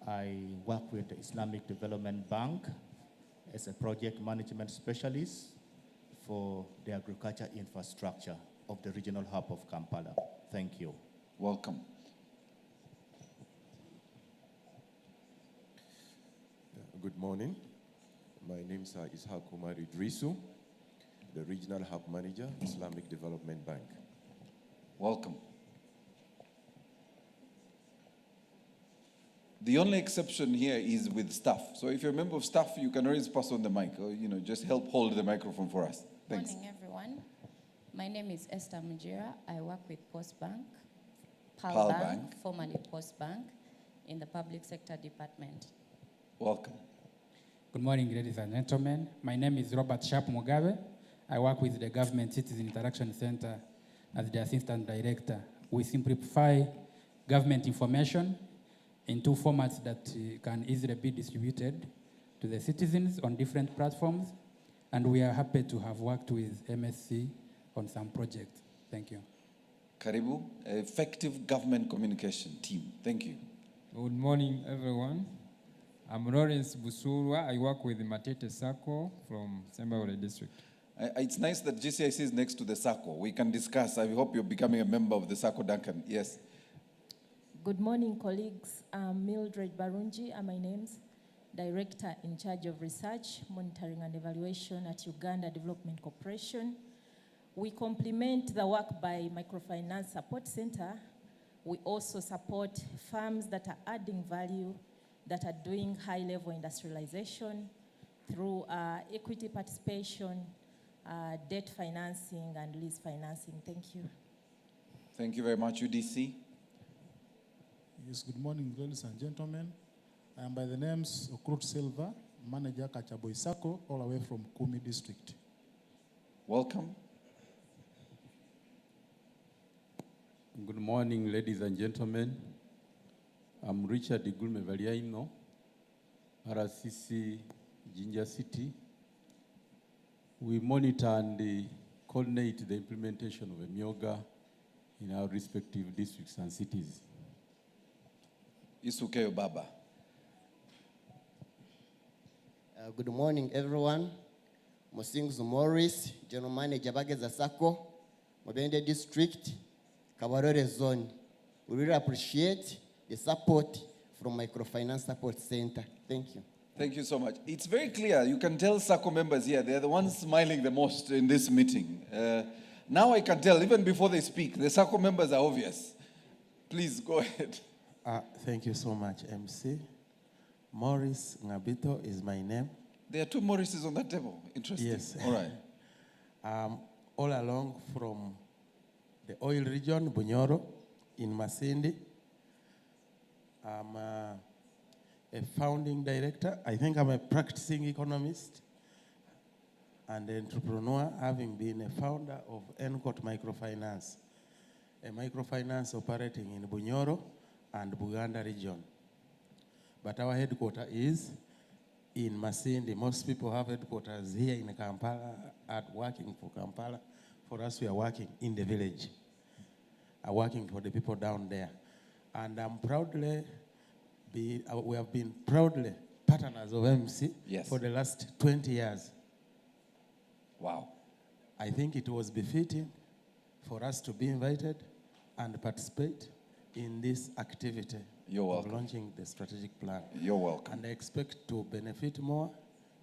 I work with the Islamic Development Bank as a project management specialist for the agriculture infrastructure of the regional hub of Kampala. Thank you. Welcome. Good morning. My name is Ishaq Kumar Idrisu, the Regional Hub Manager, Islamic Development Bank. Welcome. The only exception here is with staff. So if you're a member of staff, you can always pass on the mic or just help hold the microphone for us. Thanks. Morning, everyone. My name is Esther Mujira. I work with Postbank, PAL Bank, formerly Postbank, in the Public Sector Department. Welcome. Good morning, ladies and gentlemen. My name is Robert Sharp Mugabe. I work with the Government Citizen Interaction Center as the Assistant Director. We simplify government information in two formats that can easily be distributed to the citizens on different platforms. And we are happy to have worked with MSC on some projects. Thank you. Karibu, effective government communication team. Thank you. Good morning, everyone. I'm Lawrence Busurwa. I work with the Matete Sacco from Sembabule District. It's nice that GCIC is next to the Sacco. We can discuss. I hope you're becoming a member of the Sacco, Duncan. Yes. Good morning, colleagues. I'm Mildred Barunji, and my name's Director in charge of Research, Monitoring and Evaluation at Uganda Development Corporation. We complement the work by Microfinance Support Center. We also support firms that are adding value, that are doing high-level industrialization through equity participation, debt financing, and lease financing. Thank you. Thank you very much, UDC. Yes, good morning, ladies and gentlemen. I am by the names Okrut Silva, Manager Kachaboy Sacco, all the way from Kumi District. Welcome. Good morning, ladies and gentlemen. I'm Richard Igulme Valiaino, RCC Ginger City. We monitor and coordinate the implementation of EMIOGA in our respective districts and cities. Isukeo Baba. Good morning, everyone. Musings Morris, General Manager Bageza Sako, Mobende District, Kabarore Zone. We really appreciate the support from Microfinance Support Center. Thank you. Thank you so much. It's very clear. You can tell SACCO members here, they're the ones smiling the most in this meeting. Now I can tell, even before they speak, the SACCO members are obvious. Please go ahead. Thank you so much, MC. Morris Ngabito is my name. There are two Morrises on that table. Interesting. Yes. All right. All along from the oil region, Bunyoro, in Masindi. I'm a founding director. I think I'm a practicing economist and entrepreneur, having been a founder of Encot Microfinance, a microfinance operating in Bunyoro and Buganda region. But our headquarters is in Masindi. Most people have headquarters here in Kampala, at working for Kampala. For us, we are working in the village, working for the people down there. And I'm proudly, we have been proudly partners of MC for the last 20 years. Wow. I think it was befitting for us to be invited and participate in this activity. You're welcome. Of launching the strategic plan. You're welcome. And I expect to benefit more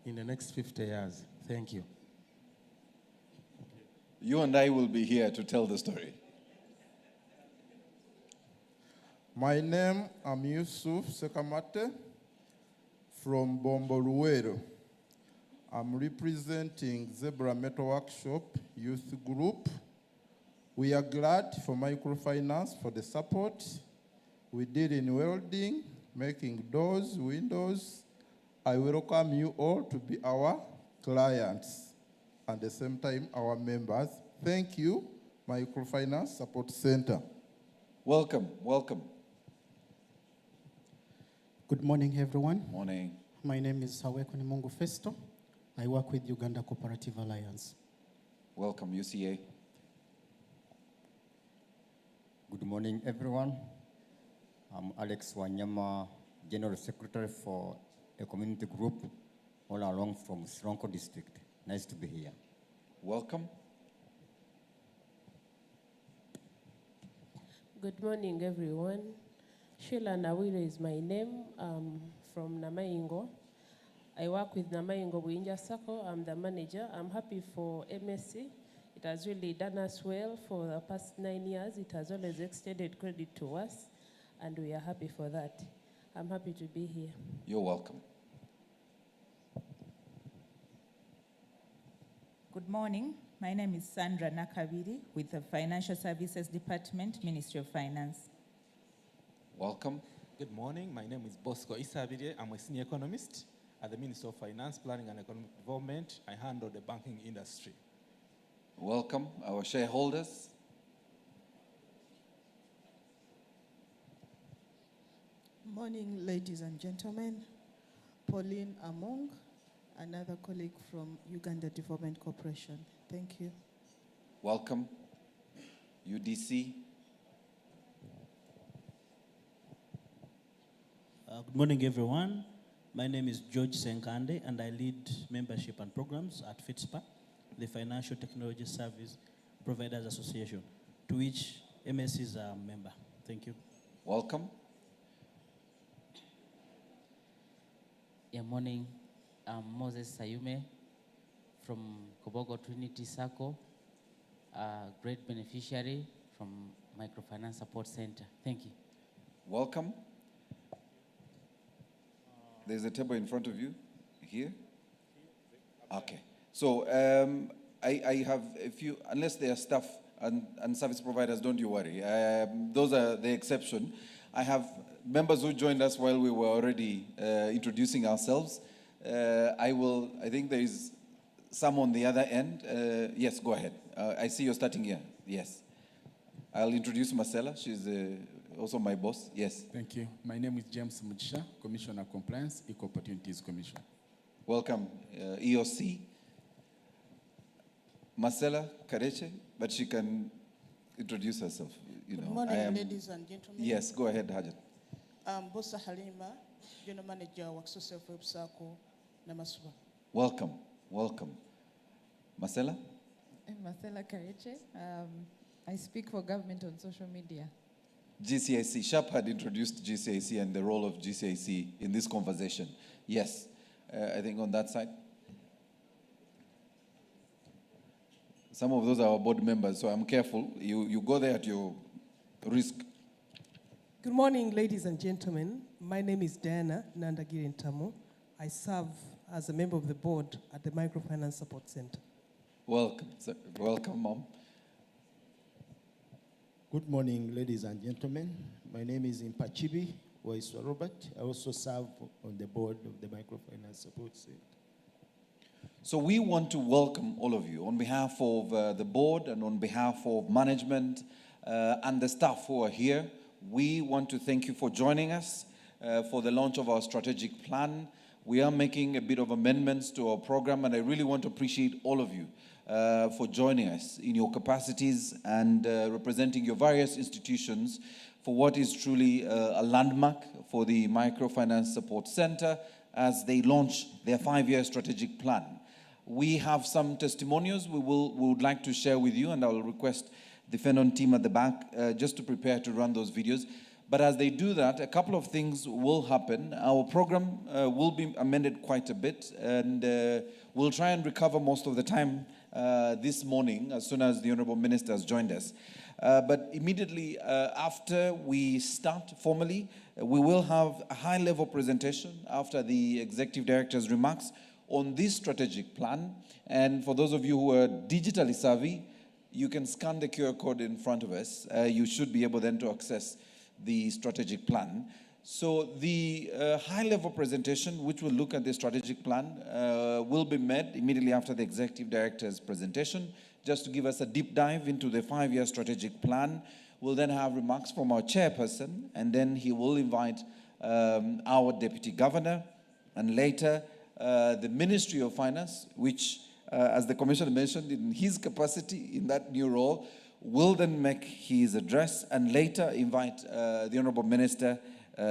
in the next 50 years. Thank you. You and I will be here to tell the story. My name is Yusuf Sekamate from Bomboruero. I'm representing Zebra Metal Workshop Youth Group. We are glad for Microfinance for the support. We did in welding, making doors, windows. I welcome you all to be our clients and at the same time our members. Thank you, Microfinance Support Center. Welcome, welcome. Good morning, everyone. Morning. My name is Saweko Nimungu Festo. I work with Uganda Cooperative Alliance. Welcome, UCA. Good morning, everyone. I'm Alex Wanyama, General Secretary for a community group all along from Sronko District. Nice to be here. Welcome. Good morning, everyone. Sheila Nawire is my name. I'm from Namaingo. I work with Namaingo Buinja Sako. I'm the manager. I'm happy for MSC. It has really done us well for the past 9 years. It has always extended credit to us, and we are happy for that. I'm happy to be here. You're welcome. Good morning. My name is Sandra Nakabiri with the Financial Services Department, Ministry of Finance. Welcome. Good morning. My name is Bosco Isabide. I'm a senior economist at the Ministry of Finance, Planning and Economic Development. I handle the banking industry. Welcome, our shareholders. Morning, ladies and gentlemen. Pauline Among, another colleague from Uganda Development Corporation. Thank you. Welcome, UDC. Good morning, everyone. My name is George Senkande, and I lead membership and programs at FITSPA, the Financial Technology Service Providers Association, to which MSC is a member. Thank you. Welcome. Yeah, morning. I'm Moses Sayume from Kobogo Trinity Sacco, a great beneficiary from Microfinance Support Center. Thank you. Welcome. There's a table in front of you here. Okay. So I have a few, unless they are staff and service providers, don't you worry. Those are the exception. I have members who joined us while we were already introducing ourselves. I think there is some on the other end. Yes, go ahead. I see you're starting here. Yes. I'll introduce Marcella. She's also my boss. Yes. Thank you. My name is James Mujisha, Commissioner of Compliance, Equal Opportunities Commission. Welcome, EOC. Marcela Kareche, but she can introduce herself. You Good know, morning, ladies and gentlemen. Yes, go ahead, Hajat. Bosa Halima, General Manager, Works Web Sako, Namasuba. Welcome, welcome. Marcela? I'm Marcela Kareche. I speak for government on social media. GCIC. Sharp had introduced GCIC and the role of GCIC in this conversation. Yes, I think on that side. Some of those are our board members, so I'm careful. You go there at your risk. Good morning, ladies and gentlemen. My name is Diana Nandagiri Ntamo. I serve as a member of the board at the Microfinance Support Center. Welcome, sir. Welcome, Mom. Good morning, ladies and gentlemen. My name is Impachibi Waiswa Robert. I also serve on the board of the Microfinance Support Center. So we want to welcome all of you on behalf of the board and on behalf of management and the staff who are here. We want to thank you for joining us for the launch of our strategic plan. We are making a bit of amendments to our program, and I really want to appreciate all of you for joining us in your capacities and representing your various institutions for what is truly a landmark for the Microfinance Support Center as they launch their 5-year strategic plan. We have some testimonials we would like to share with you, and I will request the Fenon team at the back just to prepare to run those videos. But as they do that, a couple of things will happen. Our program will be amended quite a bit, and we'll try and recover most of the time this morning as soon as the Honorable Minister has joined us. But immediately after we start formally, we will have a high-level presentation after the Executive Director's remarks on this strategic plan. And for those of you who are digitally savvy, you can scan the QR code in front of us. You should be able then to access the strategic plan. So the high-level presentation, which will look at the strategic plan, will be made immediately after the Executive Director's presentation, just to give us a deep dive into the 5-year strategic plan. We'll then have remarks from our chairperson, and then he will invite our Deputy Governor, and later the Ministry of Finance, which, as the Commissioner mentioned, in his capacity in that new role, will then make his address and later invite the Honourable Minister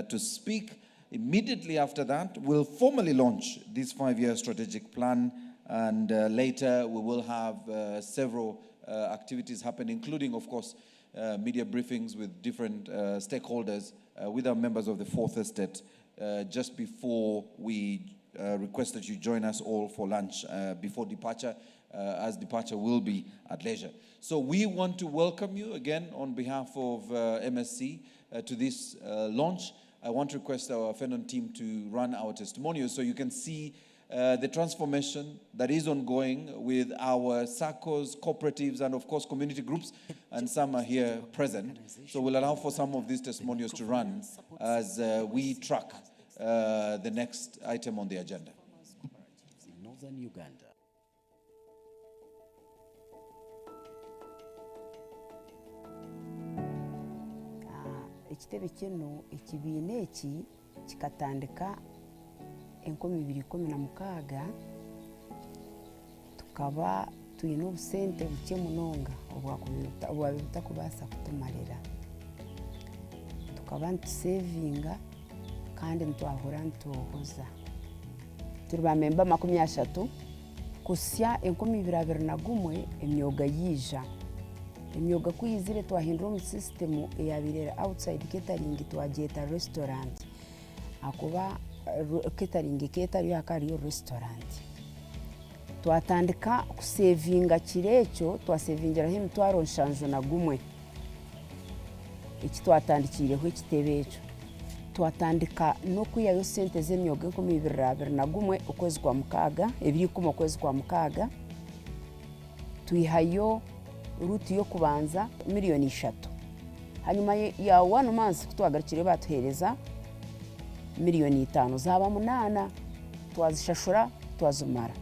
to speak. Immediately after that, we'll formally launch this 5-year strategic plan, and later we will have several activities happen, including, of course, media briefings with different stakeholders, with our members of the Fourth Estate, just before we request that you join us all for lunch before departure, as departure will be at leisure. So we want to welcome you again on behalf of MSC to this launch. I want to request our Fenon team to run our testimonials so you can see the transformation that is ongoing with our SACCOs, cooperatives, and of course community groups, and some are here present. So we'll allow for some of these testimonials to run as we track the next item on the agenda. In northern Uganda. Ekitebe kino ekibiina eki kikatandika 2016 tukaba tuyina obusente buke munonga obwabutakubaasa kutumalira tukaba ntusevinga kandi ntwahura ntuhoza turi bamemba 30 kusya 2021 emyoga yija emyoga kuyizire twahindura mu system eyabirera outside catering twajeta restaurant akuba catering catering yakariyo restaurant twatandika kusevinga kirecho twasevingira him twaro nshanjo na gumwe iki twatandikireho ekitebe echo twatandika no kuyayo sente z'emyoga 2021 ukwezi kwa mukaga ebiri kuma ukwezi kwa mukaga tuihayo ruti yo kubanza miliyoni 3 hanyuma ya 1 month kutwagarikire batuhereza miliyoni 5 zaba 8 twazishashura twazumara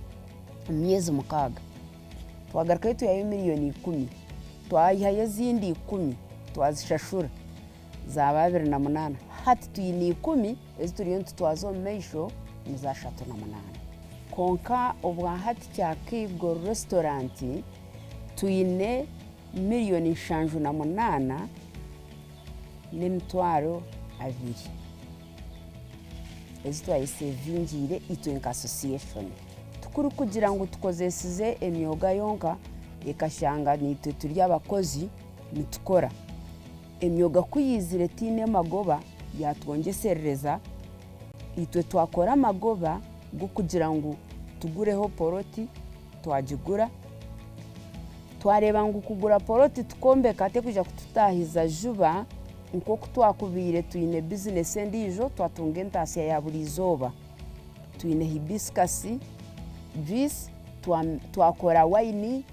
myezi mukaga twagarikayo tuyayo miliyoni 10 twayihaye zindi 10 twazishashura zaba 28 hati tuyini 10 ezituriyo ntitwazo meisho muzashatu na 8 konka obwa hati kyakigwa restaurant tuyine miliyoni 58 n'emitwaro 2 ezi twayisevingire itwe nka association tukuru kugira ngo tukozesize emyoga yonka ekashanga nitwe turi abakozi nitukora emyoga kuyizire tine magoba yatwongeserereza itwe twakora magoba go kugira ngo tugureho poroti twagigura twareba ngo kugura poroti tukombeka ate kuja kututahiza juba nko kutwakubire tuyine business endijo twatunga entasiya ya buri zoba tuyine hibiscus juice twakora wine.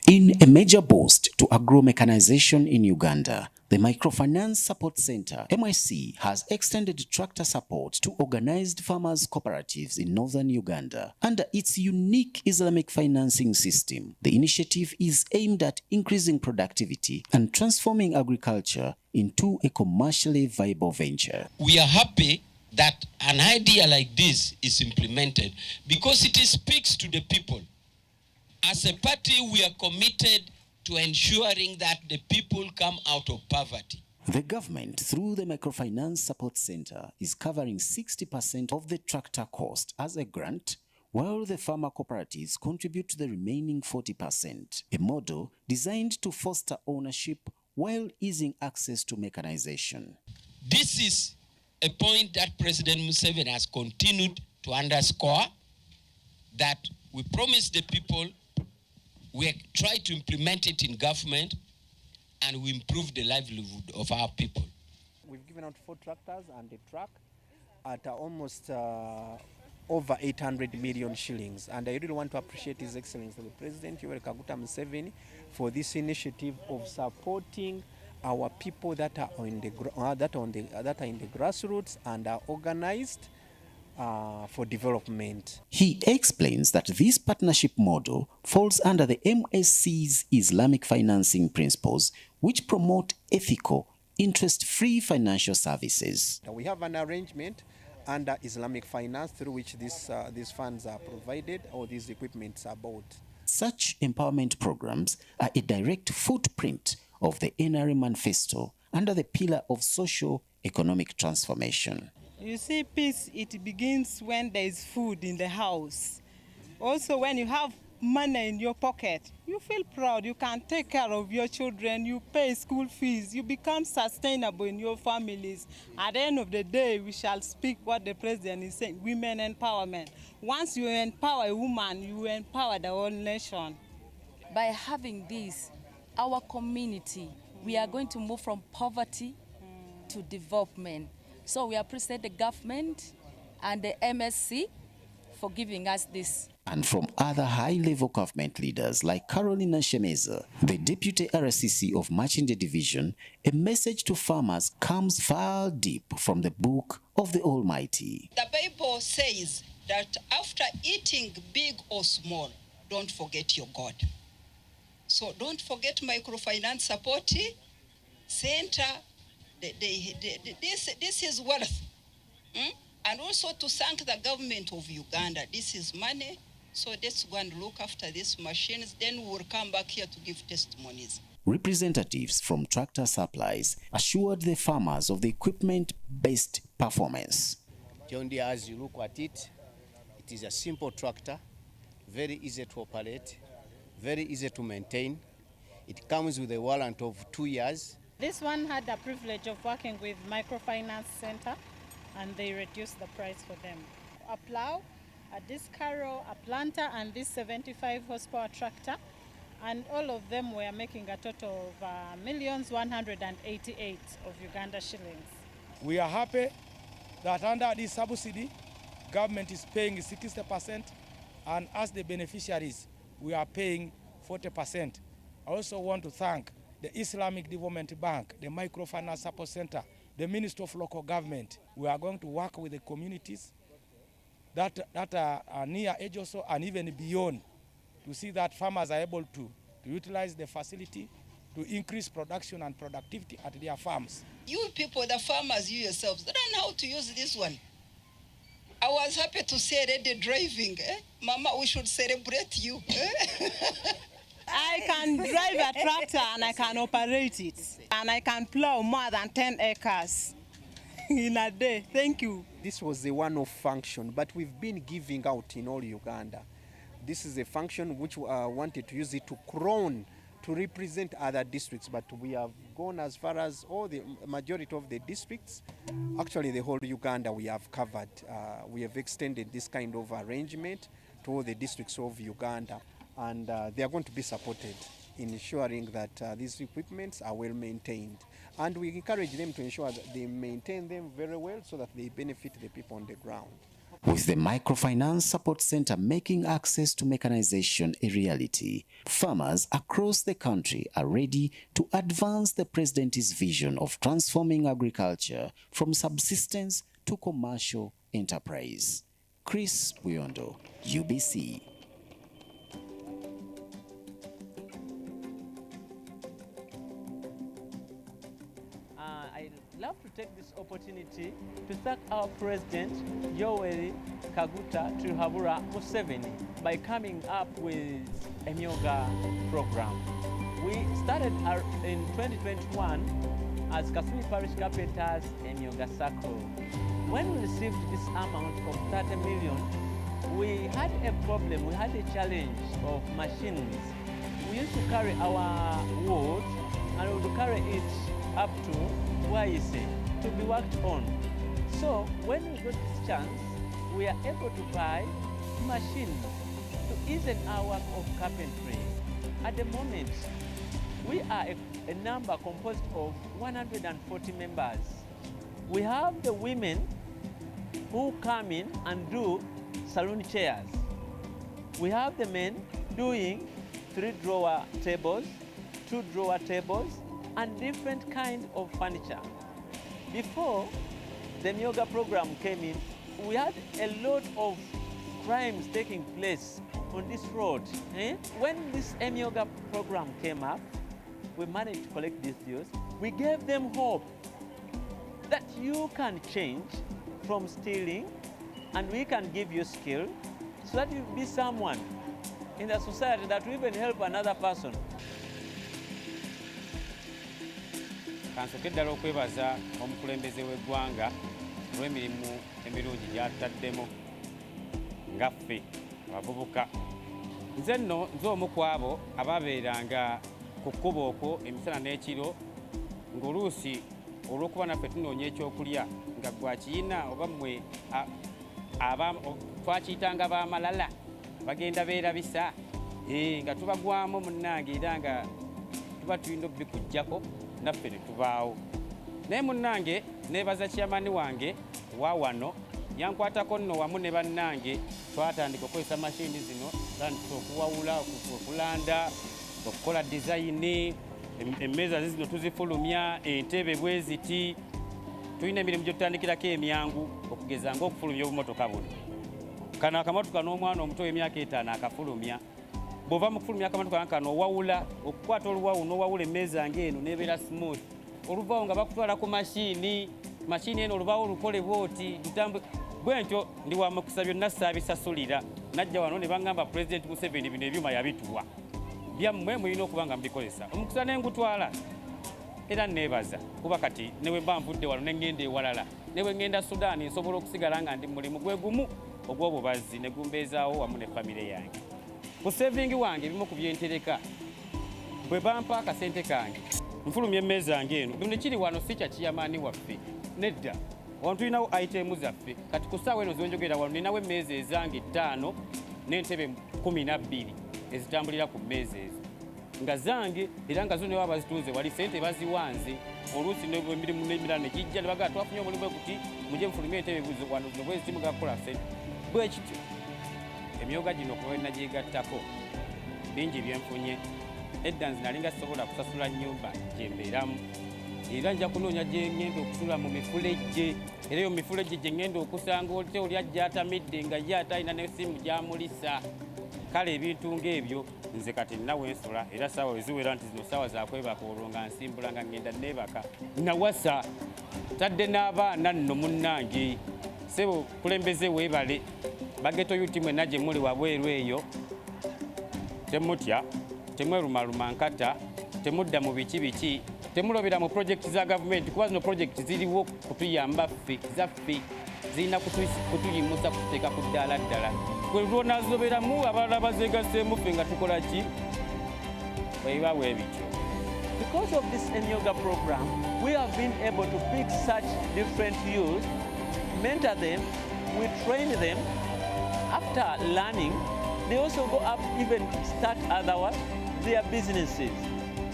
In a major boost to agro-mechanization in Uganda, the Microfinance Support Center, MSC, has extended tractor support to organized farmers' cooperatives in northern Uganda. Under its unique Islamic financing system, the initiative is aimed at increasing productivity and transforming agriculture into a commercially viable venture. We are happy that an idea like this is implemented because it speaks to the people. As a party, we are committed to ensuring that the people come out of poverty. The government, through the Microfinance Support Center, is covering 60% of the tractor cost as a grant, while the farmer cooperatives contribute to the remaining 40%, a model designed to foster ownership while easing access to mechanization. This is a point that President Museveni has continued to underscore, that we promise the people, we try to implement it in government, and we improve the livelihood of our people. We've given out 4 tractors and a truck at almost over 800 million shillings. And I really want to appreciate His Excellency the President, Yoweri Kaguta Museveni, for this initiative of supporting our people that are in the grassroots and are organized for development. He explains that this partnership model falls under the MSC's Islamic financing principles, which promote ethical, interest-free financial services. We have an arrangement under Islamic finance through which these funds are provided or these equipments are bought. Such empowerment programs are a direct footprint of the NRA manifesto under the pillar of socio-economic transformation. You see, peace, it begins when there is food in the house. Also, when you have money in your pocket, you feel proud. You can take care of your children, you pay school fees, you become sustainable in your families. At the end of the day, we shall speak what the president is saying, women empowerment. Once you empower a woman, you empower the whole nation. By having this, our community, we are going to move from poverty to development. So we appreciate the government and the MSC for giving us this. And from other high-level government leaders like Carolina Shemeza, the Deputy RCC of Machinde Division, a message to farmers comes far deep from the Book of the Almighty. The Bible says that after eating big or small, don't forget your God. So don't forget Microfinance Support Center. This is wealth. And also to thank the government of Uganda. This is money. So let's go and look after these machines. Then we will come back here to give testimonies. Representatives from Tractor Supplies assured the farmers of the equipment-based performance. John Deere, as you look at it, it is a simple tractor, very easy to operate, very easy to maintain. It comes with a warranty of 2 years. This one had the privilege of working with Microfinance Center, and they reduced the price for them. A plow, a disc harrow, a planter, and this 75 horsepower tractor, and all of them were making a total of 1,188,000 of Uganda shillings. We are happy that under this subsidy, government is paying 60%, and as the beneficiaries, we are paying 40%. I also want to thank the Islamic Development Bank, the Microfinance Support Center, the Ministry of Local Government. We are going to work with the communities that are near edge also and even beyond to see that farmers are able to utilize the facility to increase production and productivity at their farms. You people, the farmers, you yourselves, they don't know how to use this one. I was happy to see already driving. Mama, we should celebrate you. I can drive a tractor and I can operate it. And I can plow more than 10 acres in a day. Thank you. This was a one-off function, but we've been giving out in all Uganda. This is a function which wanted to use it to crown, to represent other districts, but we have gone as far as all the majority of the districts. Actually, the whole Uganda we have covered. We have extended this kind of arrangement to all the districts of Uganda, and they are going to be supported in ensuring that these equipments are well maintained. And we encourage them to ensure that they maintain them very well so that they benefit the people on the ground. With the Microfinance Support Center making access to mechanization a reality, farmers across the country are ready to advance the President's vision of transforming agriculture from subsistence to commercial enterprise. Chris Buyondo, UBC. I'd love to take this opportunity to thank our President, Yoweri Kaguta Turihabura Museveni, by coming up with a Myoga program. We started in 2021 as Kasui Parish Carpenters and Myoga Circle. When we received this amount of 30 million, we had a problem, we had a challenge of machines. We used to carry our wood and we would carry it up to YEC to be worked on. So when we got this chance, we are able to buy machines to ease our work of carpentry. At the moment, we are a number composed of 140 members. We have the women who come in and do saloon chairs. We have the men doing 3-drawer tables, 2-drawer tables, and different kind of furniture. Before the Myoga program came in, we had a lot of crimes taking place on this road. When this Myoga program came up, we managed to collect these dues. We gave them hope that you can change from stealing, and we can give you skill so that you be someone in the society that will even help another person. Kansoke ddala okwebaza omukulembeze w'eggwanga olw'emirimu emirungi gy'ataddemu ngaffe abavubuka. Nze nno nze omu ku abo abaabeeranga ku kkubo okwo emisana n'ekiro ng'oluusi olw'okuba naffe tunoonya ekyokulya nga gwakiyina oba mmwe twakiyitanga b'amalala bagenda beerabisa nga tubagwamu munnange era nga tuba tulina okubikuggyako naffe ne tubaawo. Naye munnange neebaza kyamaani wange wa wano yankwatako nno wamu ne bannange twatandika okukozesa mashini zino tandika okuwawula okulanda okukola dizayini emmeeza zino tuzifulumya entebe bwe ziti tulina emirimu gy'otutandikirako emyangu okugeza ng'okufulumya obumotoka buno. Kano akamotoka n'omwana omuto w'emyaka 5 akafulumya. Bw'ova mu kufulumya akamotoka kano owawula okukwata oluwawu n'owawula emmeeza ng'eno n'ebeera smooth. Oluvaawo nga bakutwala ku mashini eno olubaawo olukole bwoti lutambu bwentyo ndi wa mukisa byonna saabisasulira. Najja wano ne baŋŋamba President Museveni bino ebyuma yabituwa. Byammwe mulina okuba nga mubikozesa. Omukisa ne ngutwala era neebaza kuba kati ne bwe mba nvudde wano ne ŋŋenda ewalala ne bwe ŋŋenda Sudan nsobola okusigala nga ndi mulimu gwe gumu ogw'obubazzi ne gumbeezaawo wamu ne famire yange. Ku sevingi wange ebimu ku byentereka bwe bampa akasente kange nfulumya emmeeza yange eno bino kiri wano si kyakiyamaani waffe nedda wano tulinawo itemu zaffe kati ku ssaawa eno zonjogera wano ninawo emmeeza ezange 5 n'entebe 12 ezitambulira ku mmeeza ezo nga zange era nga zo ne baba bazituuze wali sente baziwanze oluusi emirimu n'emirala ne kijja ne bagala twafunye omulimu bwe kuti mujje mufulumye entebe wano bwe zimugakola sente bwe kityo. Emyoga gino kuba nagyegattako bingi byenfunye. Edda nze nalinga sisobola kusasula nnyumba gye mbeeramu era nja kunoonya gye ŋŋenda okusula mu mifulejje era eyo mifulejje gye ŋŋenda okusanga ote oli ajja atamidde nga ye ate alina n'essimu gy'amulisa. Kale ebintu ng'ebyo nze kati nnawe nsula era saawa weziwera nti zino saawa zakwebaka olwo nga nsimbula nga ŋŋenda neebaka nawasa tadde n'abaana nno munnange sebo kulembeze weebale bageto yuti mwe naje muli wabweru eyo temutya temwerumaluma nkata temudda mu biki temulobera mu project za government kuba zino project ziriwo kutuyamba ffe zaffe zirina kutuyimusa kuteeka ku ddala ddala kwe lwonazoberamu abalala bazeegaseemu ffe nga tukola ki bweiba bwe bityo. Because of this Emyoga program, we have been able to pick such different youth, mentor them, we train them. After learning, they also go up, even start their businesses.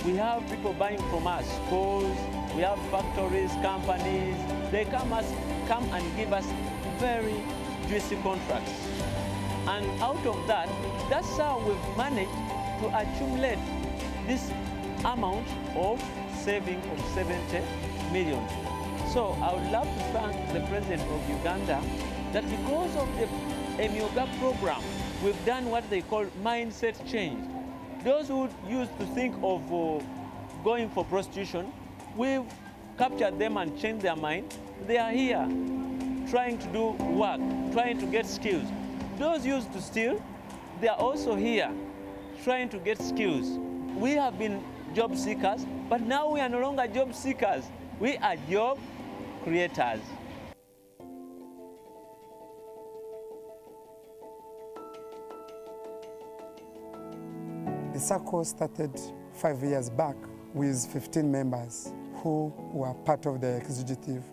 We have people buying from us, schools, we have factories, companies. They come and give us very juicy contracts. And out of that, that's how we've managed to accumulate this amount of saving of 70 million. So I would love to thank the President of Uganda that because of the Emyoga program, we've done what they call mindset change. Those who used to think of going for prostitution, we've captured them and changed their mind. They are here trying to do work, trying to get skills. Those who used to steal, they are also here trying to get skills. We have been job seekers, but now we are no longer job seekers. We are job creators. The circle started 5 years back with 15 members who were part of the executive,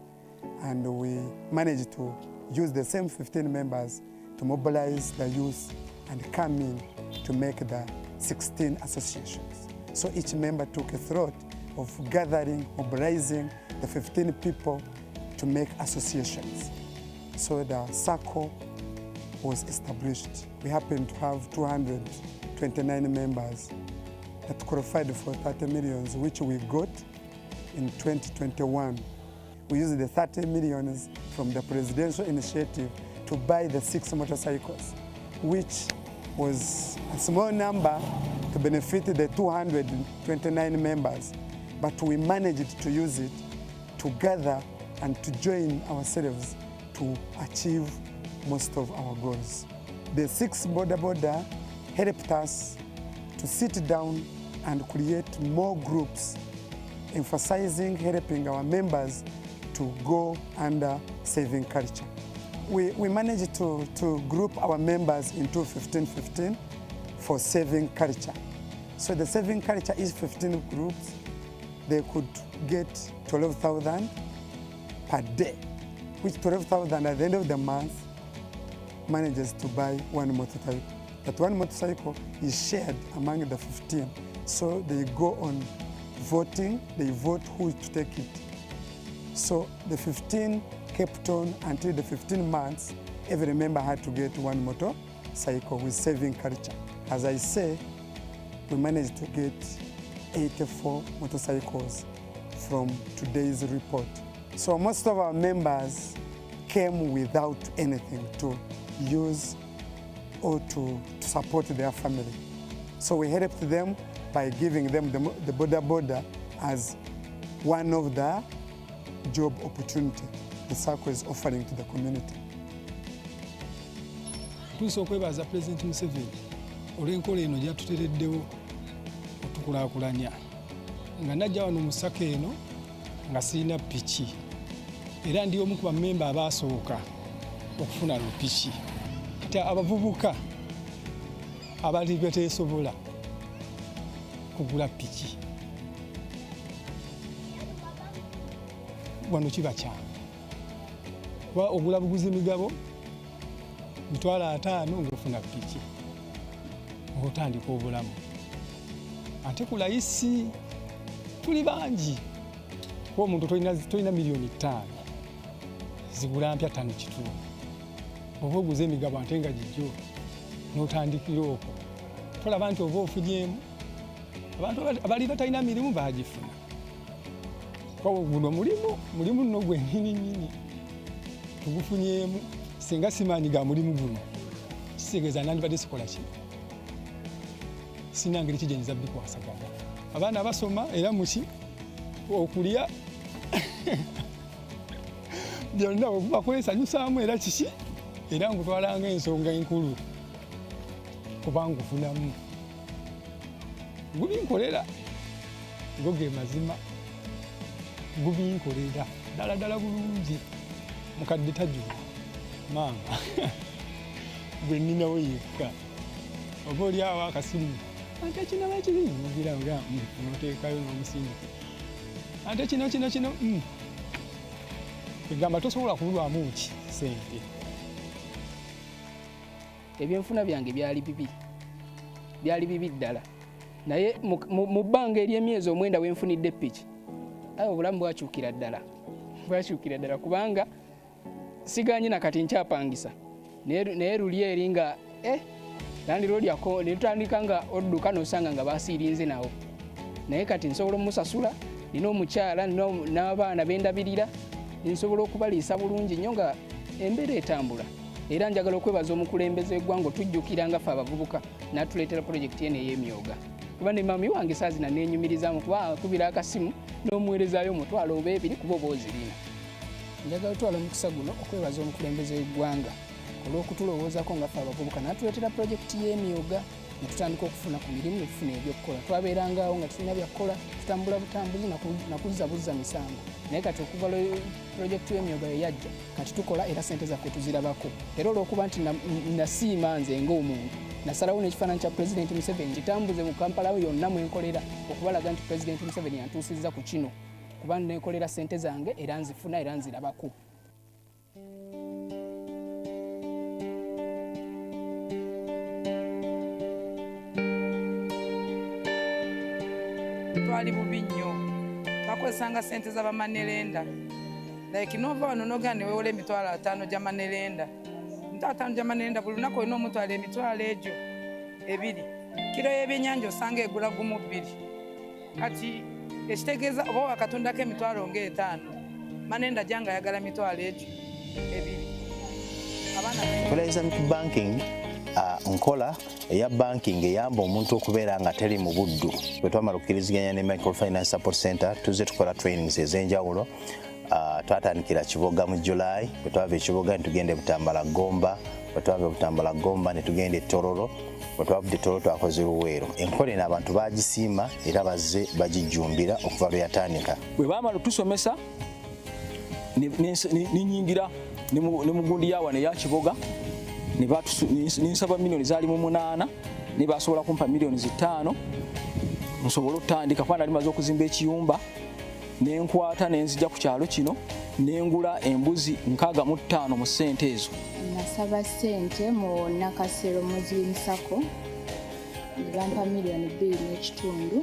and we managed to use the same 15 members to mobilize the youth and come in to make the 16 associations. So each member took a thought of gathering, mobilizing the 15 people to make associations. So the circle was established. We happened to have 229 members that qualified for 30 millions, which we got in 2021. We used the 30 millions from the presidential initiative to buy the 6 motorcycles, which was a small number to benefit the 229 members. But we managed to use it to gather and to join ourselves to achieve most of our goals. The 6 border helped us to sit down and create more groups, emphasizing helping our members to go under saving culture. We managed to group our members into 15-15 for saving culture. So the saving culture is 15 groups. They could get 12,000 per day, which 12,000 at the end of the month manages to buy 1 motorcycle. That 1 motorcycle is shared among the 15. So they go on voting, they vote who to take it. So the 15 kept on until the 15 months, every member had to get 1 motorcycle with saving culture. As I say, we managed to get 84 motorcycles from today's report. So most of our members came without anything to use or to support their family. So we helped them by giving them the border as one of the job opportunity the circle is offering to the community. Tuso okwebaza President Museveni olw'enkola eno gyatutereddewo otukulaakulanya nga najja wano mu ssaka eno nga sirina piki era ndi omu ku bammemba abaasooka okufuna lupiki. Kati abavubuka abali beteesobola kugula piki wano kiba kyangu. Kuba ogula buguzi migabo $5,000 ng'ofuna piki ng'otandika obulamu. Ate ku layisi tuli bangi. Kuba omuntu tolina $5 million zigula mpya ttano kitundu. Oba oguze emigabo ate nga gijjo n'otandikira okwo. Tolaba nti oba ofunyemu. Abantu abali batalina mirimu baagifuna. Kuba guno mulimu nno gwennyini tugufunyemu singa simaanyi ga mulimu guno. Kitegeeza nandibadde sikola ki? Sina ngeri ki gye nyiza bikwasaganya. Abaana abasoma era muki okulya byonna bakwesanyusaamu era kiki era ngutwalanga ensonga enkulu kuba ngufunamu gubinkolera goge mazima gubinkolera ddala bulungi mukadde tajula maama bwe nninawo yekka oba oliawo akasimu ate kino bakiri mugira nga noteekayo n'omusindika ate kino egamba tosobola kulwamu ki sente. Ebyenfuna byange byali bibi ddala naye mu bbanga ery'emyezi omwenda wenfunidde ppiki aye obulamu bwakyukira ddala kubanga siganye na kati nkyapangisa naye luli eri nga landirodyako netutandika nga odduka nosanga nga basiirinze nawo naye kati nsobola omusasula nina omukyala n'abaana bendabirira nsobola okubaliisa bulungi nnyo nga embeera etambula era njagala okwebaza omukulembeze w'eggwanga tujjukira nga ffe abavubuka n'atuleetera pulojekiti eno ey'emyoga kuba ne mami wange saazina neenyumirizaamu kuba akubira akasimu n'omuweerezaayo omutwalo oba ebiri kuba oba ozirina. Njagala otwala omukisa guno okwebaza omukulembeze w'eggwanga olw'okutulowoozaako nga ffe abavubuka n'atuleetera pulojekiti y'emyoga ne tutandika okufuna ku mirimu ne tufuna ebyokukola twabeerangawo nga tulina byakukola tutambula butambuzi nakuzzabuza misango naye kati okuva pulojekiti y'emyoga yeyajja kati tukola era sente zaffe tuzirabako era olw'okuba nti nasiima nze ng'omuntu nasalawo n'ekifaananyi kya pulezidenti Museveni kitambuze mu Kampala yonna mwenkolera okubalaga nti pulezidenti Museveni yantuusizza ku kino kuba nekolera sente zange era nzifuna era nzirabako. Twali bubi nnyo bakozesanga sente z'abamanerenda like nova wano nogaa ne weewola emitwalo 5 gy'amanerenda ntataano gy'amanerenda buli lunaku olina omutwalo emitwalo egyo 2 kiro y'ebyennyanja osanga egula gumu 2 kati ekitegeeza oba wakatundako emitwalo nga 5 manenda gyange ayagala emitwalo egyo 2 Islamic banking nkola eya banking eyamba omuntu okubeera nga teri mu buddu bwe twamala okukkiriziganya ne Microfinance Support Center tuze tukola trainings ez'enjawulo twatandikira Kiboga mu July bwe twava ekiboga ne tugenda Butambala Gomba bwe twava Butambala Gomba ne tugenda Tororo bwe twavudde Tororo twakoze Luweero enkola eno abantu bagisiima era bazze bagijjumbira okuva lwe yatandika bwe baamala otusomesa ninyingira ne mu gundi yawana eya Kiboga ninsaba milioni zaali mu 8 ne basobola kumpa milioni 5 nsobola okutandika kuba nali maze okuzimba ekiyumba nenkwata nenzija ku kyalo kino nengula embuzi 65 mu ssente ezo. Nasaba ssente mu Nakasero Muslim Sacco ne bampa milioni 2.5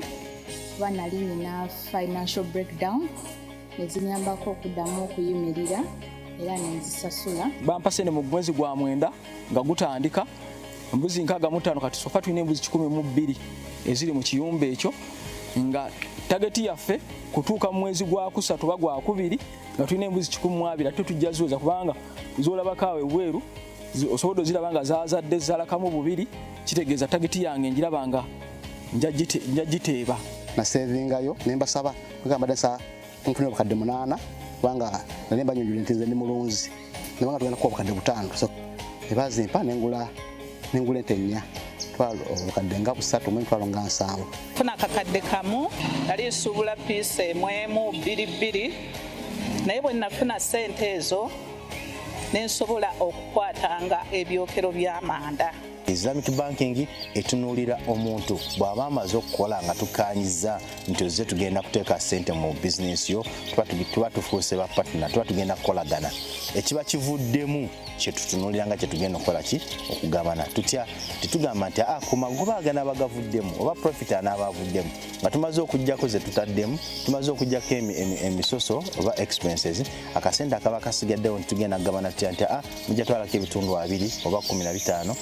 kuba nali nina financial breakdown nezinyambako okuddamu okuyimirira era nenzisasula. Bampa sente mu mwezi gwa 9 nga gutandika embuzi 65 kati sofa tulina embuzi 12 eziri mu kiyumba ekyo nga tageti yaffe kutuuka mu mwezi gwa 3 oba gwa 2 nga tulina embuzi 12 ate tujja ziweza kubanga zolabakaawe bweru osobola oziraba nga zaazadde zaalakamu 2 kitegeeza tageti yange njirabanga nja giteeba. Nasevingayo nembasaba kugamba dasa nfune obukadde 8 kubanga nali mbanyonjula nti nze ndi mulunzi nebanga tugenda kuba obukadde 5 so ebazimpa nengula ente 4 twalo obukadde nga 3 mu twalo nga 7 funa akakadde kamu nali nsuubula piisa emwemu 2 naye bwe nafuna ssente ezo nensobola okukwatanga ebyokero by'amanda. Islamic banking etunuulira omuntu bw'aba amaze okukola nga tukanyiza nti ozze tugenda kuteeka ssente mu bizinesi yo tuba tufuuse ba partner tuba tugenda kukolagana ekiba kivuddemu kyetutunuulira nga kyetugenda okukola ki okugabana tutya titugamba nti ku magoba agana bagavuddemu oba profit anaaba avuddemu nga tumaze okuggyako ze tutaddemu tumaze okuggyako emisoso oba expenses akasente akaba kasigaddewo ntitugenda kugabana tutya nti mujja twalako ebitundu 2 oba 15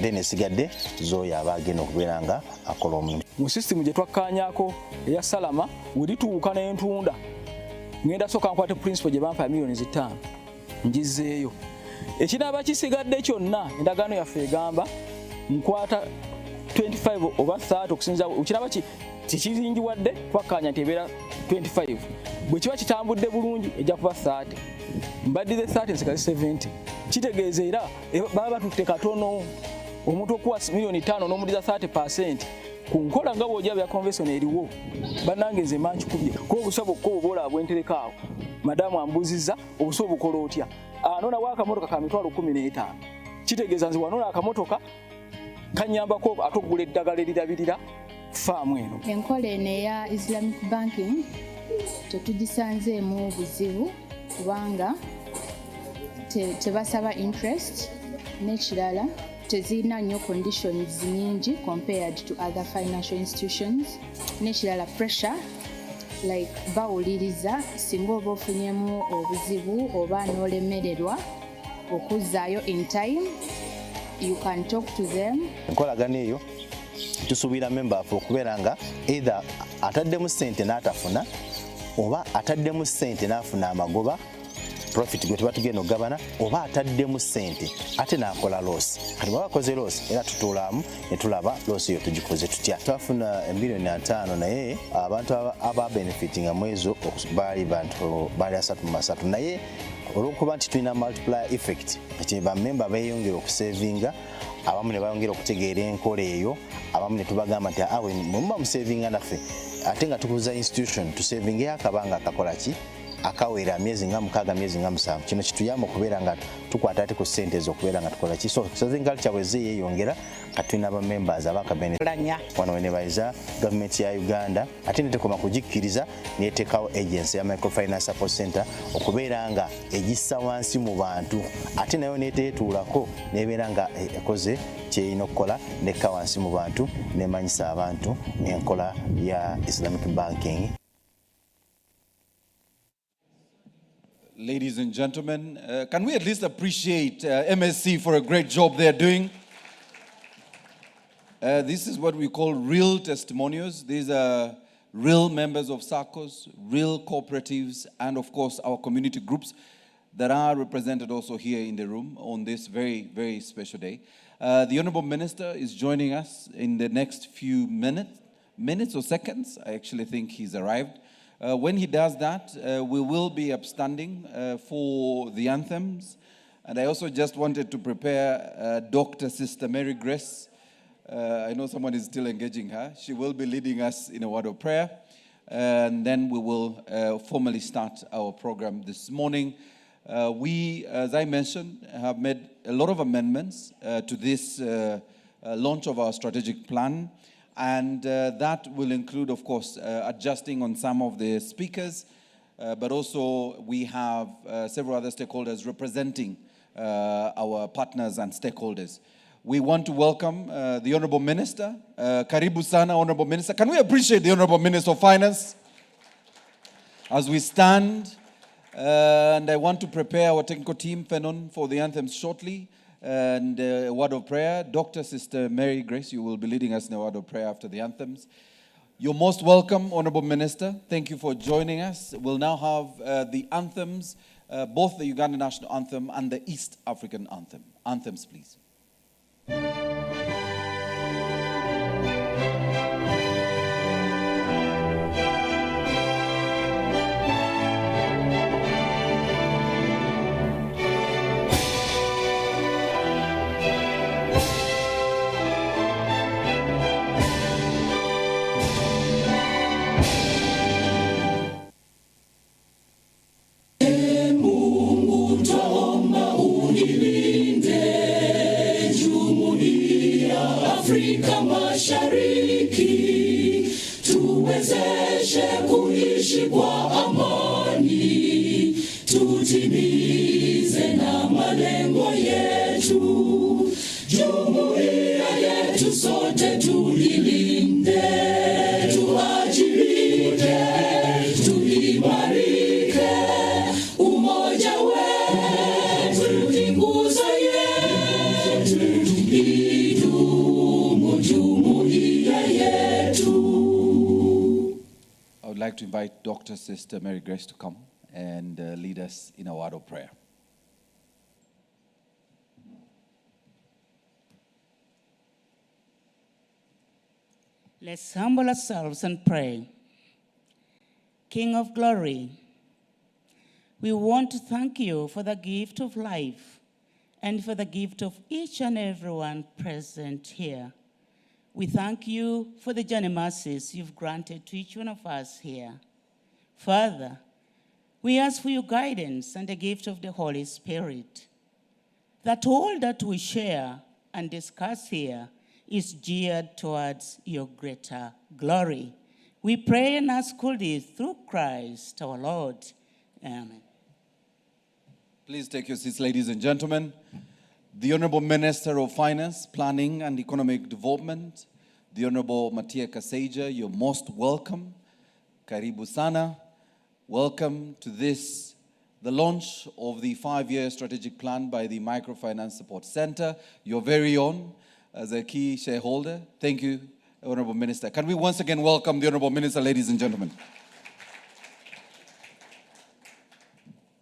then esigadde zoyo abagenda okubeera nga akola omuntu. Mu system gye twakkaanyaako eya Salama werituuka n'entunda ngenda soka nkwate principal gye bampa milioni 5 ngizeeyo ekinaaba kisigadde kyonna endagaano yaffe egamba nkwata 25 oba 30 okusinza ekinaaba tekiringiwadde twakkaanya nti ebeera 25 bwe kiba kitambudde bulungi ejja kuba 30 mbaddize 30 nsigaze 70 kitegeeza era baba batutte katono omuntu okuwa milioni 5 n'omudiza 30% ku nkola nga bw'ojja bya convention eriwo bannange nze mankikubye kuba obusabo bwo obola bwenterekaawo madamu ambuziza obusobo bukola otya anona wakamotoka ka mitwalo 15 kitegeeza nze wanona akamotoka kanyambako ate okugula eddagala erirabirira faamu eno. Enkola eno eya Islamic banking tetugisanzeemu buzibu kubanga tebasaba interest n'ekirala tezirina nnyo conditions nyingi compared to other financial institutions n'ekirala pressure like bawuliriza singa oba ofunyemu obuzibu oba n'olemererwa okuzzaayo in time you can talk to them. Enkolagana eyo tusuubira member afe okubeera nga either ataddemu ssente n'atafuna oba ataddemu ssente n'afuna amagoba profit gwe tuba tugenda okugabana oba ataddemu ssente ate n'akola loss. Kati bw'aba akoze loss era tutuulamu ne tulaba loss eyo tugikoze tutya. Twafuna emiliyoni 5 naye abantu aba benefitinga mu ezo baali 3 naye olw'okuba nti tulina multiplier effect kati bammemba beeyongera okusevinga abamu ne bayongera okutegeera enkola eyo abamu ne tubagamba nti awe muba musevinga naffe ate nga tukuza institution tusevingeyo akabanga akakola ki akawera myezi nga 6 myezi nga 7 kino kituyamba okubeera nga tukwata ate ku ssente ez'okubeera nga tukola ki so saving culture bweze yeeyongera kati tulina ba members abakabenefit wano wene bayiza gavumenti ya Uganda ate netekoma kugikkiriza neetekawo agency ya Microfinance Support Center okubeera nga egissa wansi mu bantu ate nayo neeteetuulako neebeera nga ekoze kyeyina okukola nekka wansi mu bantu nemanyisa abantu enkola ya Islamic banking. Ladies and gentlemen, can we at least appreciate MSC for a great job they're doing? This is what we call real testimonials. These are real members of SACCOs, real cooperatives, and of course our community groups that are represented also here in the room on this very, very special day. The Honourable Minister is joining us in the next few minutes or seconds. I actually think he's arrived. When he does that, we will be upstanding for the anthems. And I also just wanted to prepare Dr. Sister Mary Grace. I know someone is still engaging her. She will be leading us in a word of prayer. And then we will formally start our program this morning. We, as I mentioned, have made a lot of amendments to this launch of our strategic plan. And that will include, of course, adjusting on some of the speakers, but also we have several other stakeholders representing our partners and stakeholders. We want to welcome the Honourable Minister. Karibu sana, Honourable Minister. Can we appreciate the Honourable Minister of Finance as we stand? And I want to prepare our technical team, Fenon, for the anthems shortly. And a word of prayer. Dr. Sister Mary Grace, you will be leading us in a word of prayer after the anthems. You're most welcome, Honourable Minister. Thank you for joining us. We'll now have the anthems, both the Ugandan National Anthem and the East African Anthem. Anthems, please. Afrika Mashariki tuwezeshe kuishi kwa amani, tutimize na malengo yetu, jumuiya yetu sote tuilinde, tuajirike, tuimarike, umoja wetu ni nguzo yetu, I would like to invite Dr. Sister Mary Grace to come and lead us in a word of prayer. Let's humble ourselves and pray. King of glory, we want to thank you for the gift of life and for the gift of each and everyone present here. We thank you for the journey mercies you've granted to each one of us here. Father, we ask for your guidance and the gift of the Holy Spirit, that all that we share and discuss here is geared towards your greater glory. We pray and ask all this through Christ our Lord. Amen. Please take your seats, ladies and gentlemen. The Honorable Minister of Finance, Planning and Economic Development, the Honorable Matia Kaseja, you're most welcome. Karibu sana. Welcome to this, the launch of the 5-year strategic plan by the Microfinance Support Center, your very own, as a key shareholder. Thank you, Honorable Minister. Can we once again welcome the Honorable Minister, ladies and gentlemen?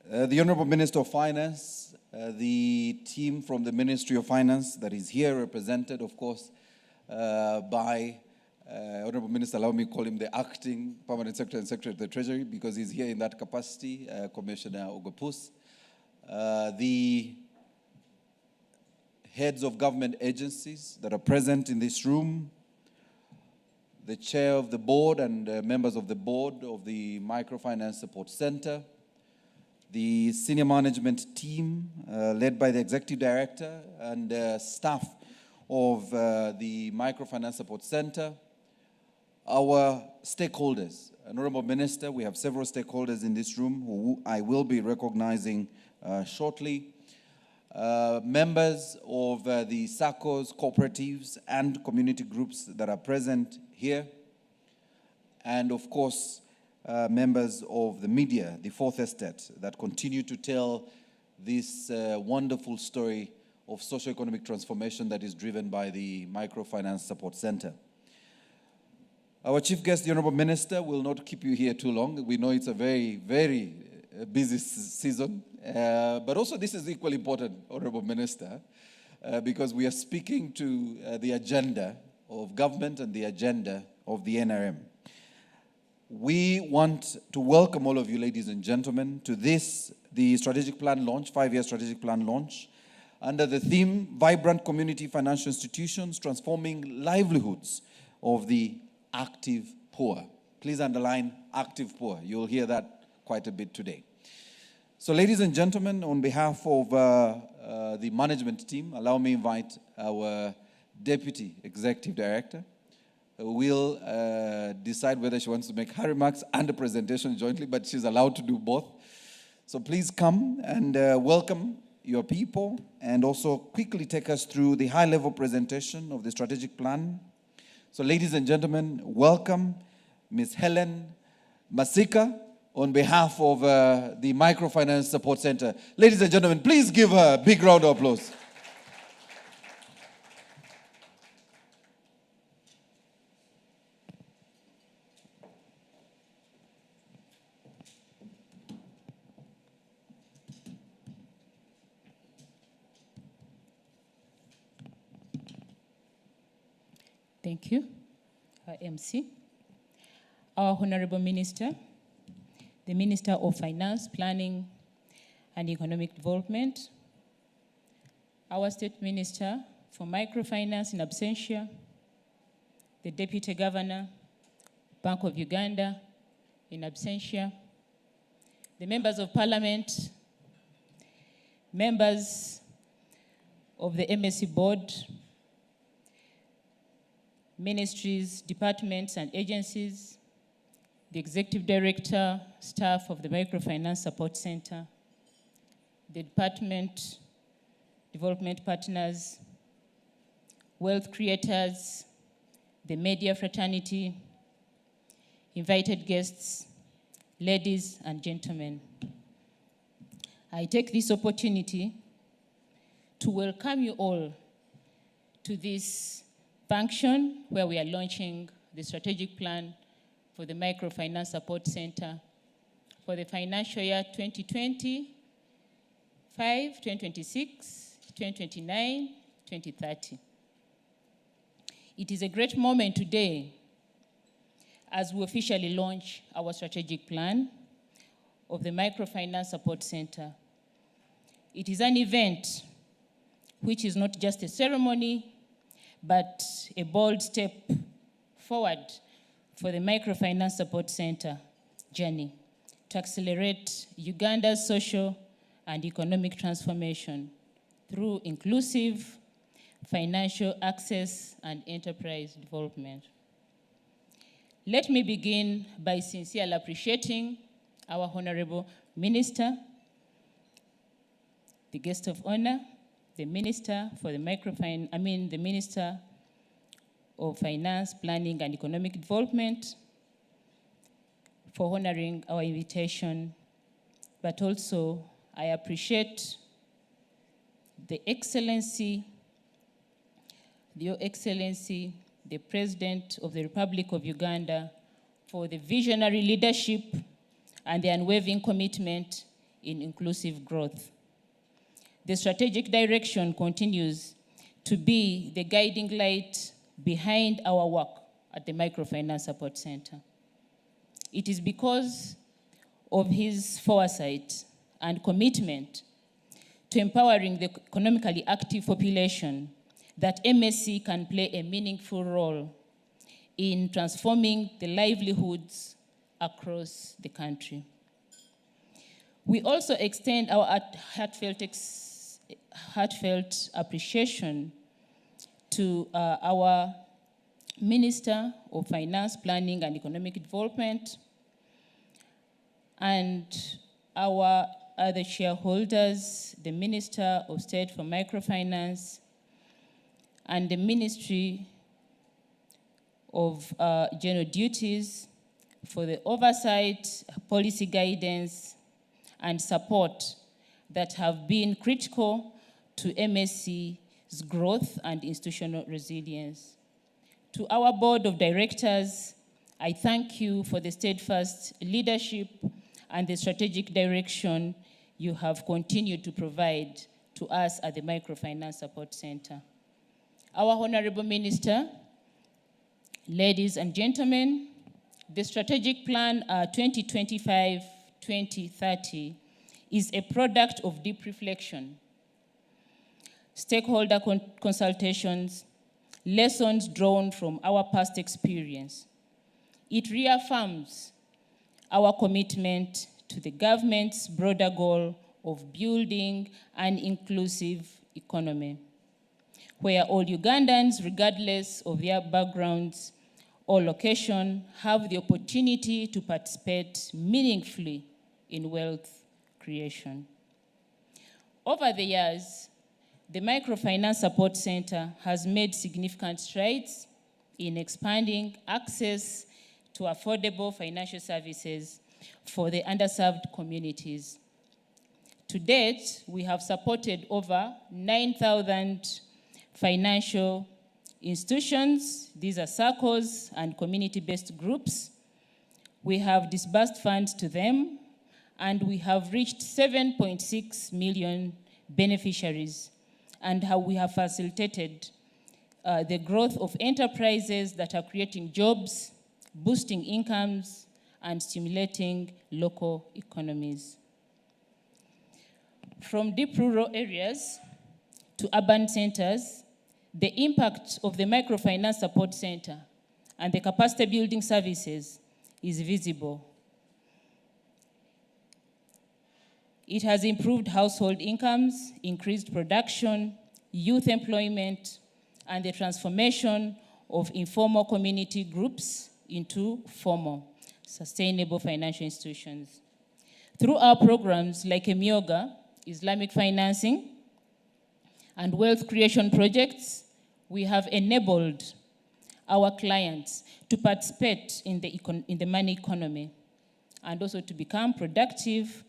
The Honorable Minister of Finance, the team from the Ministry of Finance that is here represented, of course, by Honorable Minister, allow me to call him the Acting Permanent Secretary and Secretary of the Treasury because he's here in that capacity, Commissioner Ogopus. The heads of government agencies that are present in this room, the chair of the board and members of the board of the Microfinance Support Center, the senior management team led by the executive director and staff of the Microfinance Support Center, our stakeholders. Honorable Minister, we have several stakeholders in this room who I will be recognizing shortly. Members of the SACCOs, cooperatives, and community groups that are present here. And of course, members of the media, the Fourth Estate, that continue to tell this wonderful story of socio-economic transformation that is driven by the Microfinance Support Center. Our chief guest, the Honorable Minister, will not keep you here too long. We know it's a very, very busy season. But also this is equally important, Honorable Minister, because we are speaking to the agenda of government and the agenda of the NRM. We want to welcome all of you, ladies and gentlemen, to this, the strategic plan launch, 5-year strategic plan launch, under the theme, Vibrant Community Financial Institutions, Transforming Livelihoods of the Active Poor. Please underline active poor. You'll hear that quite a bit today. So ladies and gentlemen, on behalf of the management team, allow me to invite our Deputy Executive Director, who will decide whether she wants to make her remarks and the presentation jointly, but she's allowed to do both. So please come and welcome your people and also quickly take us through the high-level presentation of the strategic plan. So ladies and gentlemen, welcome Ms. Helen Masika on behalf of the Microfinance Support Center. Ladies and gentlemen, please give her a big round of applause. Thank you, MC. Our Honorable Minister, the Minister of Finance, Planning and Economic Development, our State Minister for Microfinance in absentia, the Deputy Governor, Bank of Uganda in absentia, the members of Parliament, members of the MSC board, ministries, departments, and agencies, the Executive Director, staff of the Microfinance Support Center, the department, development partners, wealth creators, the media fraternity, invited guests, ladies and gentlemen. I take this opportunity to welcome you all to this function where we are launching the strategic plan for the Microfinance Support Center for the financial year 2025, 2026, 2029, 2030. It is a great moment today as we officially launch our strategic plan of the Microfinance Support Center. It is an event which is not just a ceremony, but a bold step forward for the Microfinance Support Center journey to accelerate Uganda's social and economic transformation through inclusive financial access and enterprise development. Let me begin by sincerely appreciating our Honorable Minister, the guest of honor, the Minister for the the Minister of Finance, Planning and Economic Development, for honoring our invitation, but also I appreciate Your Excellency, the President of the Republic of Uganda, for the visionary leadership and the unwavering commitment in inclusive growth. The strategic direction continues to be the guiding light behind our work at the Microfinance Support Center. It is because of his foresight and commitment to empowering the economically active population that MSC can play a meaningful role in transforming the livelihoods across the country. We also extend our heartfelt appreciation to our Minister of Finance, Planning and Economic Development, and our other shareholders, the Minister of State for Microfinance, and the Ministry of General Duties for the oversight, policy guidance, and support that have been critical to MSC's growth and institutional resilience. To our board of directors, I thank you for the steadfast leadership and the strategic direction you have continued to provide to us at the Microfinance Support Center. Our Honorable Minister, ladies and gentlemen, the strategic plan 2025-2030 is a product of deep reflection, stakeholder consultations, lessons drawn from our past experience. It reaffirms our commitment to the government's broader goal of building an inclusive economy, where all Ugandans, regardless of their backgrounds or location, have the opportunity to participate meaningfully in wealth creation. Over the years, the Microfinance Support Center has made significant strides in expanding access to affordable financial services for the underserved communities. To date, we have supported over 9,000 financial institutions. These are circles and community-based groups. We have disbursed funds to them, and we have reached 7.6 million beneficiaries, and how we have facilitated the growth of enterprises that are creating jobs, boosting incomes, and stimulating local economies. From deep rural areas to urban centers, the impact of the Microfinance Support Center and the capacity building services is visible. It has improved household incomes, increased production, youth employment, and the transformation of informal community groups into formal, sustainable financial institutions. Through our programs like Emyoga, Islamic financing, and wealth creation projects, we have enabled our clients to participate in the money economy and also to become productive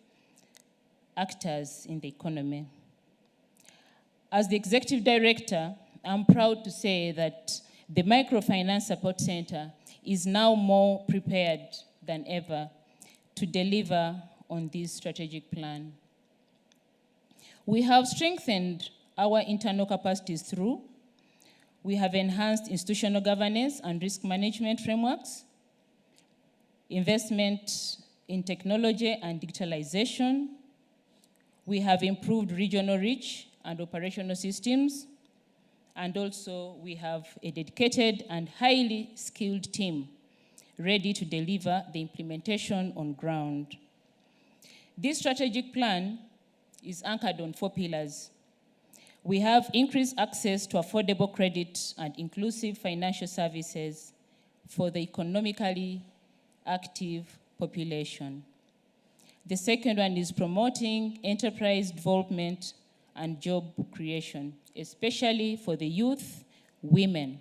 actors in the economy. As the Executive Director, I'm proud to say that the Microfinance Support Center is now more prepared than ever to deliver on this strategic plan. We have strengthened our internal capacities through, we have enhanced institutional governance and risk management frameworks. investment in technology and digitalization. We have improved regional reach and operational systems. And also we have a dedicated and highly skilled team ready to deliver the implementation on ground. This strategic plan is anchored on 4 pillars. We have increased access to affordable credit and inclusive financial services for the economically active population. The second one is promoting enterprise development and job creation, especially for the youth, women,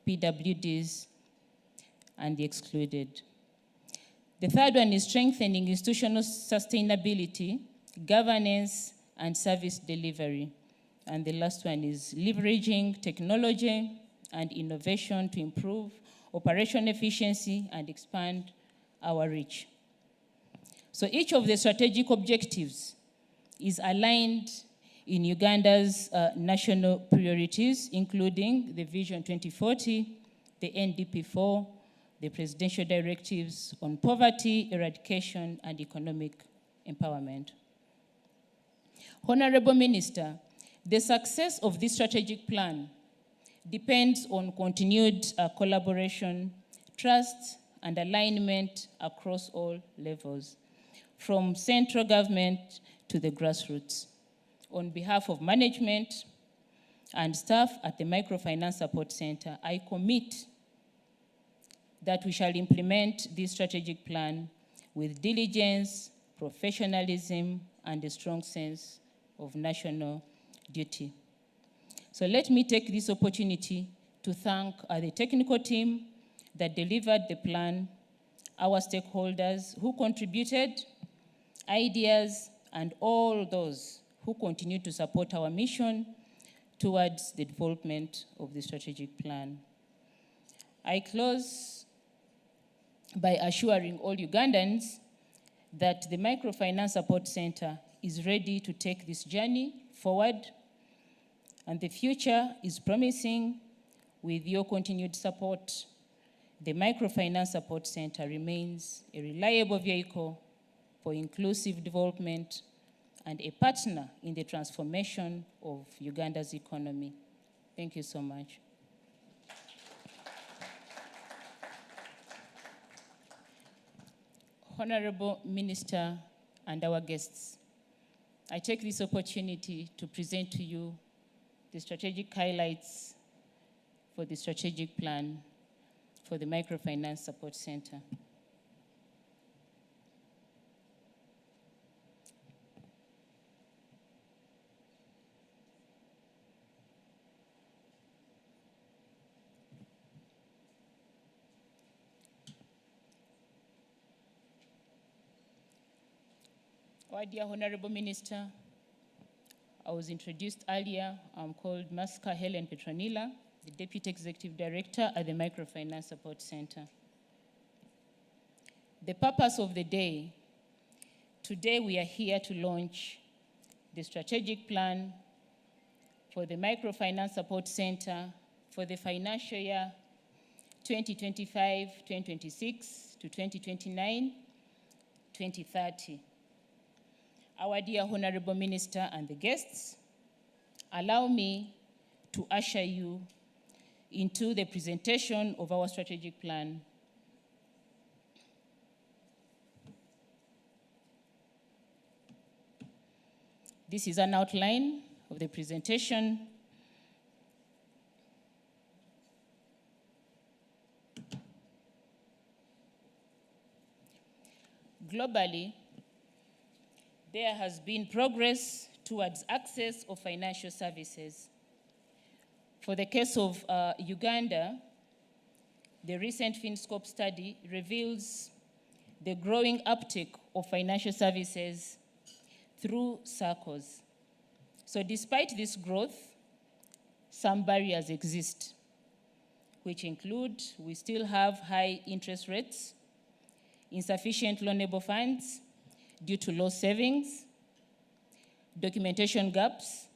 PWDs, and the excluded. The third one is strengthening institutional sustainability, governance, and service delivery. And the last one is leveraging technology and innovation to improve operation efficiency and expand our reach. So each of the strategic objectives is aligned in Uganda's national priorities, including the Vision 2040, the NDP4, the presidential directives on poverty, eradication, and economic empowerment. Honorable Minister, the success of this strategic plan depends on continued collaboration, trust, and alignment across all levels, from central government to the grassroots. On behalf of management and staff at the Microfinance Support Center, I commit that we shall implement this strategic plan with diligence, professionalism, and a strong sense of national duty. So let me take this opportunity to thank the technical team that delivered the plan, our stakeholders who contributed ideas, and all those who continue to support our mission towards the development of the strategic plan. I close by assuring all Ugandans that the Microfinance Support Center is ready to take this journey forward, and the future is promising. With your continued support, the Microfinance Support Center remains a reliable vehicle for inclusive development and a partner in the transformation of Uganda's economy. Thank you so much. Honorable Minister and our guests, I take this opportunity to present to you the strategic highlights for the strategic plan for the Microfinance Support Center. Our dear Honorable Minister, I was introduced earlier. I'm called Maska Helen Petronila, the Deputy Executive Director at the Microfinance Support Center. The purpose of the day, today we are here to launch the strategic plan for the Microfinance Support Center for the financial year 2025-2026 to 2029-2030. Our dear Honorable Minister and the guests, allow me to usher you into the presentation of our strategic plan. This is an outline of the presentation. Globally, there has been progress towards access of financial services. For the case of Uganda, the recent FinScope study reveals the growing uptake of financial services through SACCOs. So despite this growth, some barriers exist, which include we still have high interest rates, insufficient loanable funds due to low savings, documentation gaps,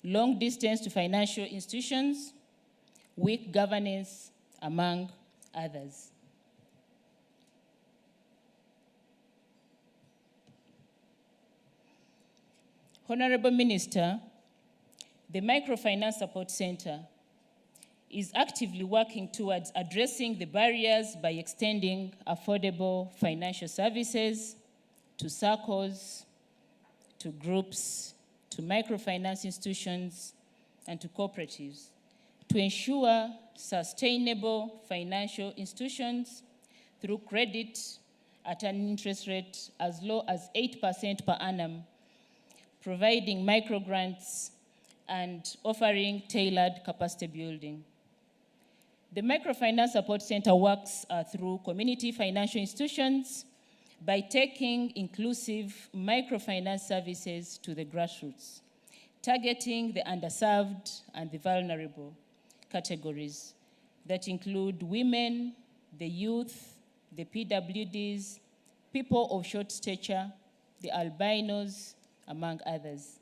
long distance to financial institutions, weak governance, among others. Honorable Minister, the Microfinance Support Center is actively working towards addressing the barriers by extending affordable financial services to circles, to groups, to microfinance institutions, and to cooperatives to ensure sustainable financial institutions through credit at an interest rate as low as 8% per annum, providing microgrants and offering tailored capacity building. The Microfinance Support Center works through community financial institutions by taking inclusive microfinance services to the grassroots, targeting the underserved and the vulnerable categories that include women, the youth, the PWDs, people of short stature, the albinos, among others.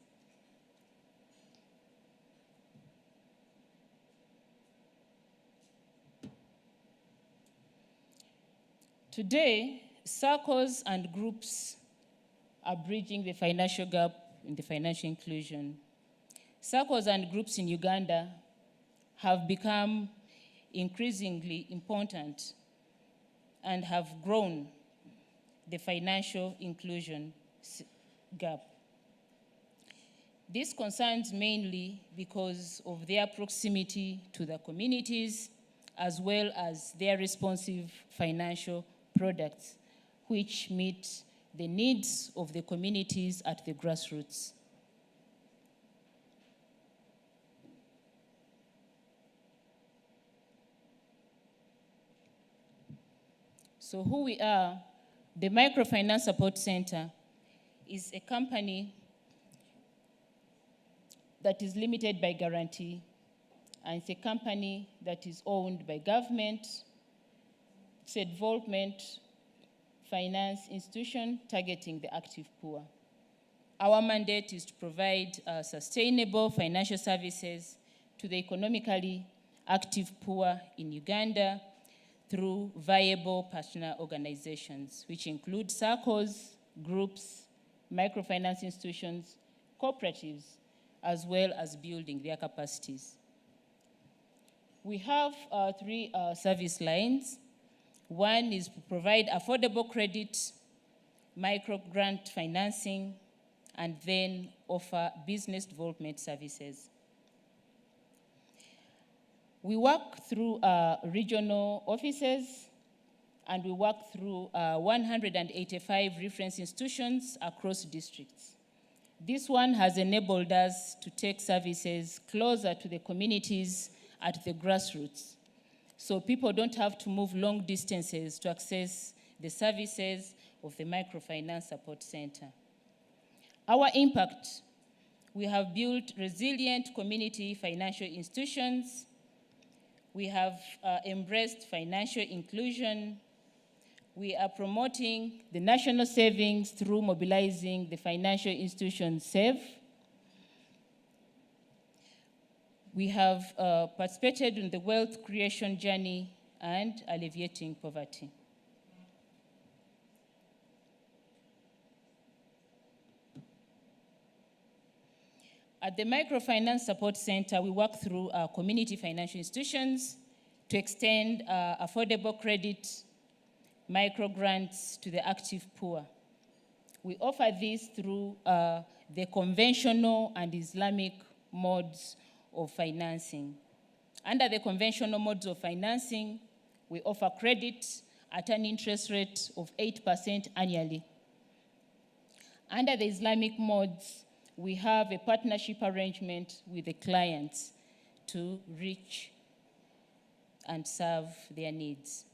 Today, circles and groups are bridging the financial gap in the financial inclusion. Circles and groups in Uganda have become increasingly important and have grown the financial inclusion gap. This concerns mainly because of their proximity to the communities as well as their responsive financial products, which meet the needs of the communities at the grassroots. So who we are, the Microfinance Support Center is a company that is limited by guarantee, and it's a company that is owned by government. It's a development finance institution targeting the active poor. Our mandate is to provide sustainable financial services to the economically active poor in Uganda through viable partner organizations, which include circles, groups, microfinance institutions, cooperatives, as well as building their capacities. We have three service lines. One is to provide affordable credit, micro-grant financing, and then offer business development services. We work through regional offices, and we work through 185 reference institutions across districts. This one has enabled us to take services closer to the communities at the grassroots, so people don't have to move long distances to access the services of the Microfinance Support Center. Our impact: we have built resilient community financial institutions. We have embraced financial inclusion. We are promoting the national savings through mobilizing the financial institution SAVE. We have participated in the wealth creation journey and alleviating poverty. At the Microfinance Support Center, we work through community financial institutions to extend affordable credit, microgrants to the active poor. We offer this through the conventional and Islamic modes of financing. Under the conventional modes of financing, we offer credit at an interest rate of 8% annually. Under the Islamic modes, we have a partnership arrangement with the clients to reach and serve their needs.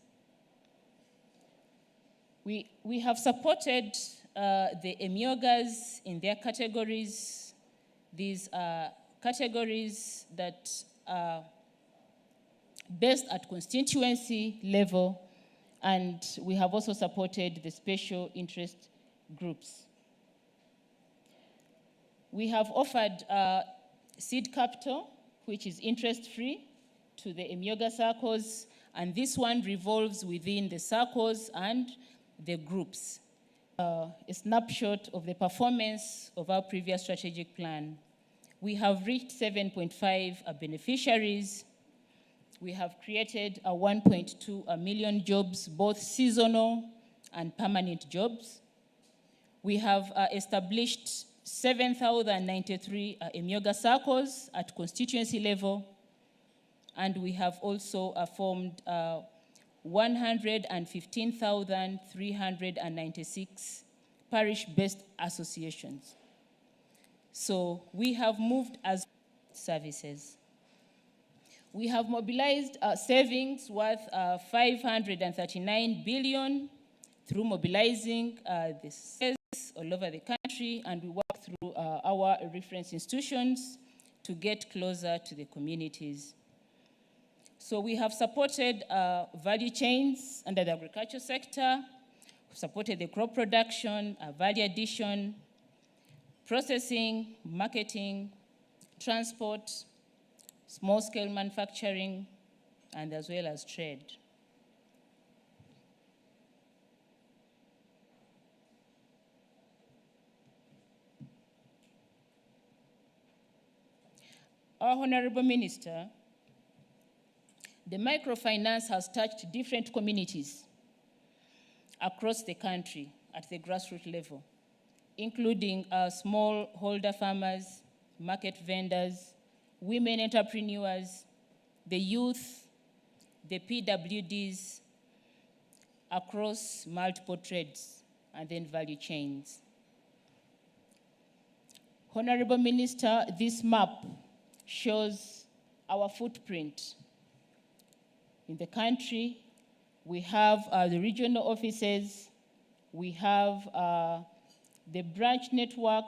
We have supported the emyogas in their categories. These are categories that are based at constituency level, and we have also supported the special interest groups. We have offered seed capital, which is interest-free, to the emyoga circles, and this one revolves within the circles and the groups. a snapshot of the performance of our previous strategic plan. We have reached 7.5 beneficiaries. We have created 1.2 million jobs, both seasonal and permanent jobs. We have established 7,093 Emyoga circles at constituency level, and we have also formed 115,396 parish-based associations. So we have moved as services. We have mobilized savings worth 539 billion through mobilizing the sales all over the country, and we work through our reference institutions to get closer to the communities. So we have supported value chains under the agriculture sector, supported the crop production, value addition, processing, marketing, transport, small-scale manufacturing, and as well as trade. Our Honorable Minister, the microfinance has touched different communities across the country at the grassroots level, including smallholder farmers, market vendors, women entrepreneurs, the youth, the PWDs, across multiple trades and then value chains. Honorable Minister, this map shows our footprint in the country. We have the regional offices, we have the branch network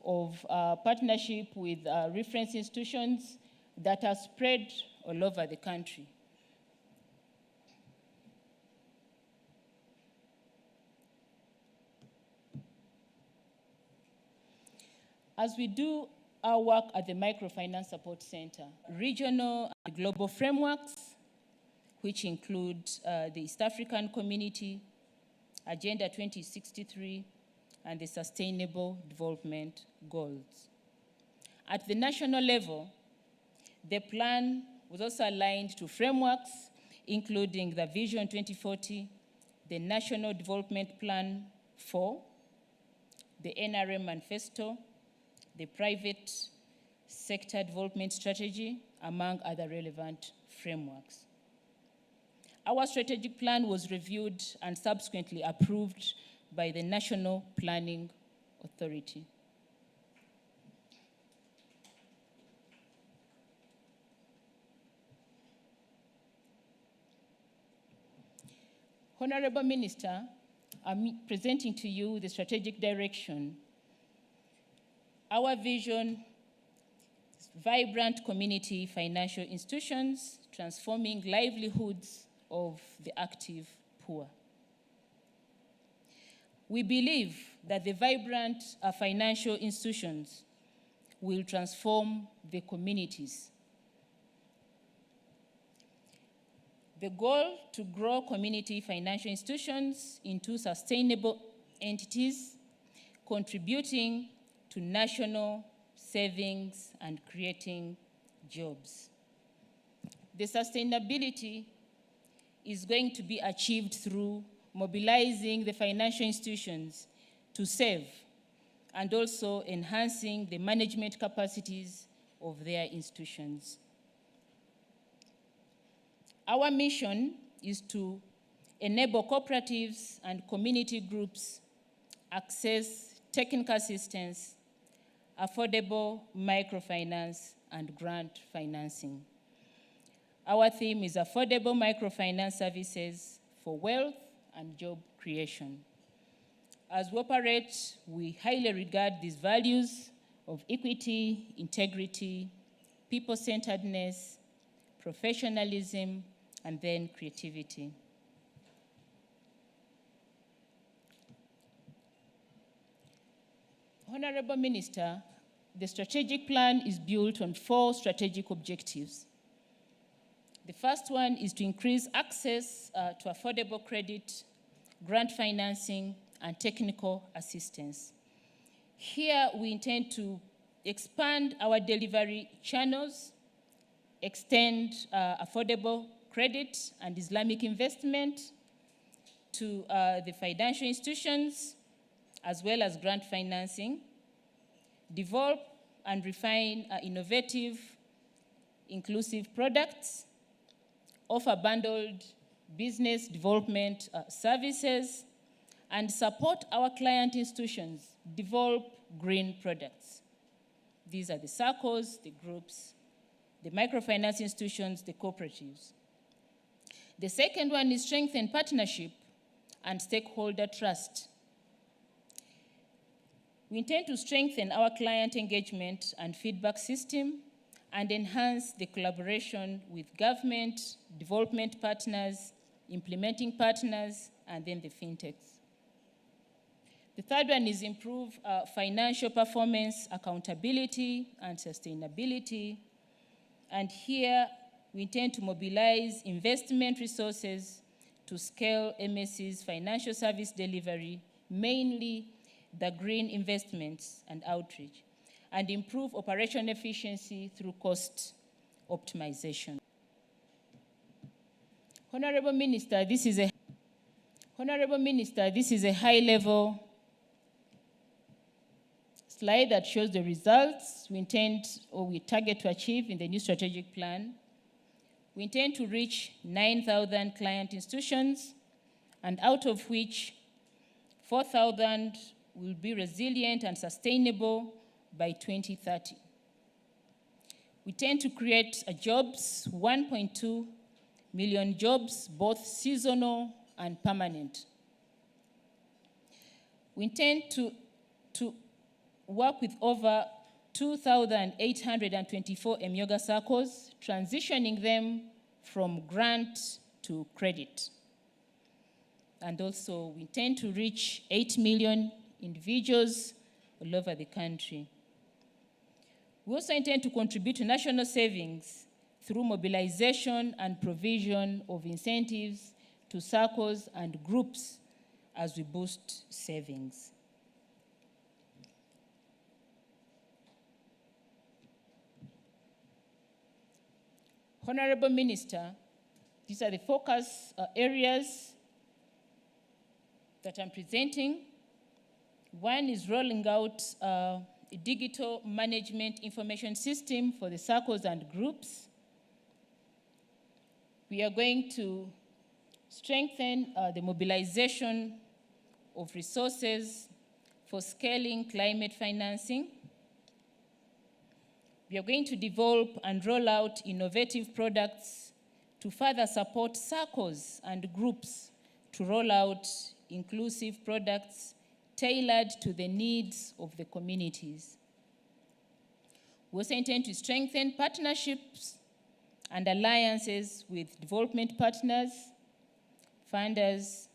of partnership with reference institutions that are spread all over the country. As we do our work at the Microfinance Support Center, regional and global frameworks, which include the East African Community, Agenda 2063, and the Sustainable Development Goals. At the national level, the plan was also aligned to frameworks, including the Vision 2040, the National Development Plan 4, the NRM Manifesto, the Private Sector Development Strategy, among other relevant frameworks. Our strategic plan was reviewed and subsequently approved by the National Planning Authority. Honorable Minister, I'm presenting to you the strategic direction. Our vision is vibrant community financial institutions transforming livelihoods of the active poor. We believe that the vibrant financial institutions will transform the communities. The goal to grow community financial institutions into sustainable entities contributing to national savings and creating jobs. The sustainability is going to be achieved through mobilizing the financial institutions to save and also enhancing the management capacities of their institutions. Our mission is to enable cooperatives and community groups access technical assistance, affordable microfinance, and grant financing. Our theme is affordable microfinance services for wealth and job creation. As we operate, we highly regard these values of equity, integrity, people-centeredness, professionalism, and then creativity. Honorable Minister, the strategic plan is built on 4 strategic objectives. The first one is to increase access to affordable credit, grant financing, and technical assistance. Here, we intend to expand our delivery channels, extend affordable credit and Islamic investment to the financial institutions, as well as grant financing, develop and refine innovative, inclusive products, offer bundled business development services, and support our client institutions develop green products. These are the SACCOs, the groups, the microfinance institutions, the cooperatives. The second one is strengthen partnership and stakeholder trust. We intend to strengthen our client engagement and feedback system and enhance the collaboration with government, development partners, implementing partners, and then the fintechs. The third one is improve financial performance, accountability, and sustainability. And here, we intend to mobilize investment resources to scale MSC's financial service delivery, mainly the green investments and outreach, and improve operational efficiency through cost optimization. Honorable Minister, this is a high-level slide that shows the results we intend or we target to achieve in the new strategic plan. We intend to reach 9,000 client institutions, and out of which 4,000 will be resilient and sustainable by 2030. We intend to create jobs, 1.2 million jobs, both seasonal and permanent. We intend to work with over 2,824 Emyoga SACCOs, transitioning them from grant to credit. And also, we intend to reach 8 million individuals all over the country. We also intend to contribute to national savings through mobilization and provision of incentives to SACCOs and groups as we boost savings. Honorable Minister, these are the focus areas that I'm presenting. One is rolling out a digital management information system for the SACCOs and groups. We are going to strengthen the mobilization of resources for scaling climate financing. We are going to develop and roll out innovative products to further support SACCOs and groups to roll out inclusive products tailored to the needs of the communities. We also intend to strengthen partnerships and alliances with development partners, funders,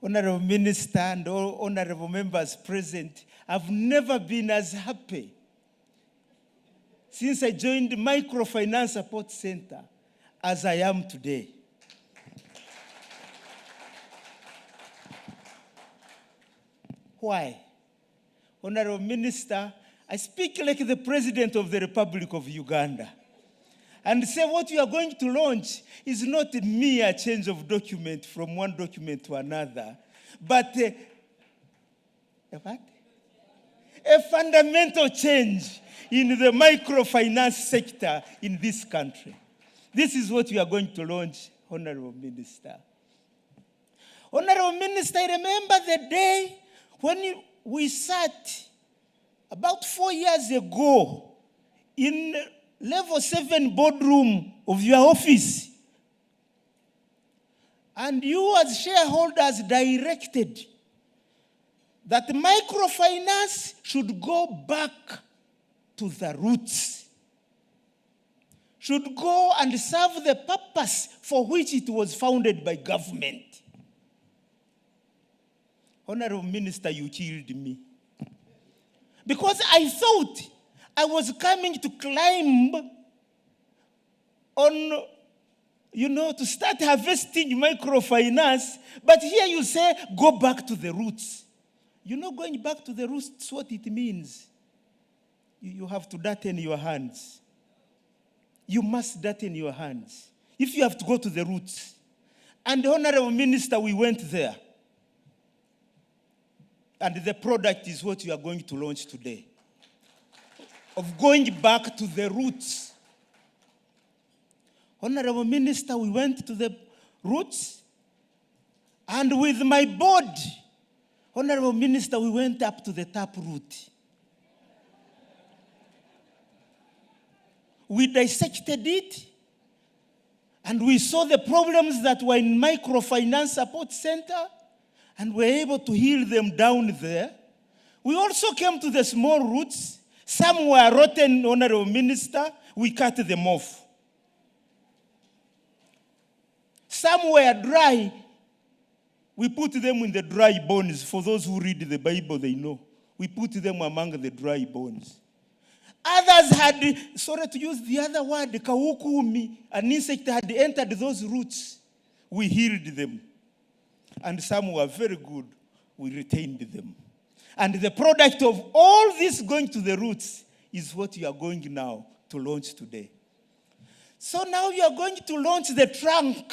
Honorable Minister and all honorable members present, I've never been as happy since I joined the Microfinance Support Center as I am today. Why? Honorable Minister, I speak like the President of the Republic of Uganda and say what you are going to launch is not a mere change of document from one document to another, but a fundamental change in the microfinance sector in this country. This is what we are going to launch, Honorable Minister. Honorable Minister, I remember the day when we sat about 4 years ago in level 7 boardroom of your office. And you as shareholders directed that microfinance should go back to the roots, should go and serve the purpose for which it was founded by government. Honorable Minister, you killed me. Because I thought I was coming to climb on to start harvesting microfinance, but here you say, go back to the roots. Going back to the roots, what it means. You have to dirten your hands. You must dirten your hands. If you have to go to the roots. And the Honorable Minister, we went there. And the product is what you are going to launch today. Of going back to the roots. Honorable Minister, we went to the roots. And with my board, Honorable Minister, we went up to the tap root. We dissected it, and we saw the problems that were in Microfinance Support Center, and were able to heal them down there. We also came to the small roots. Some were rotten, Honorable Minister. We cut them off. Some were dry. We put them in the dry bones. For those who read the Bible, they know. We put them among the dry bones. Others had, sorry to use the other word, kawukumi, an insect had entered those roots. We healed them. And some were very good. We retained them. And the product of all this going to the roots is what you are going now to launch today. So now you are going to launch the trunk,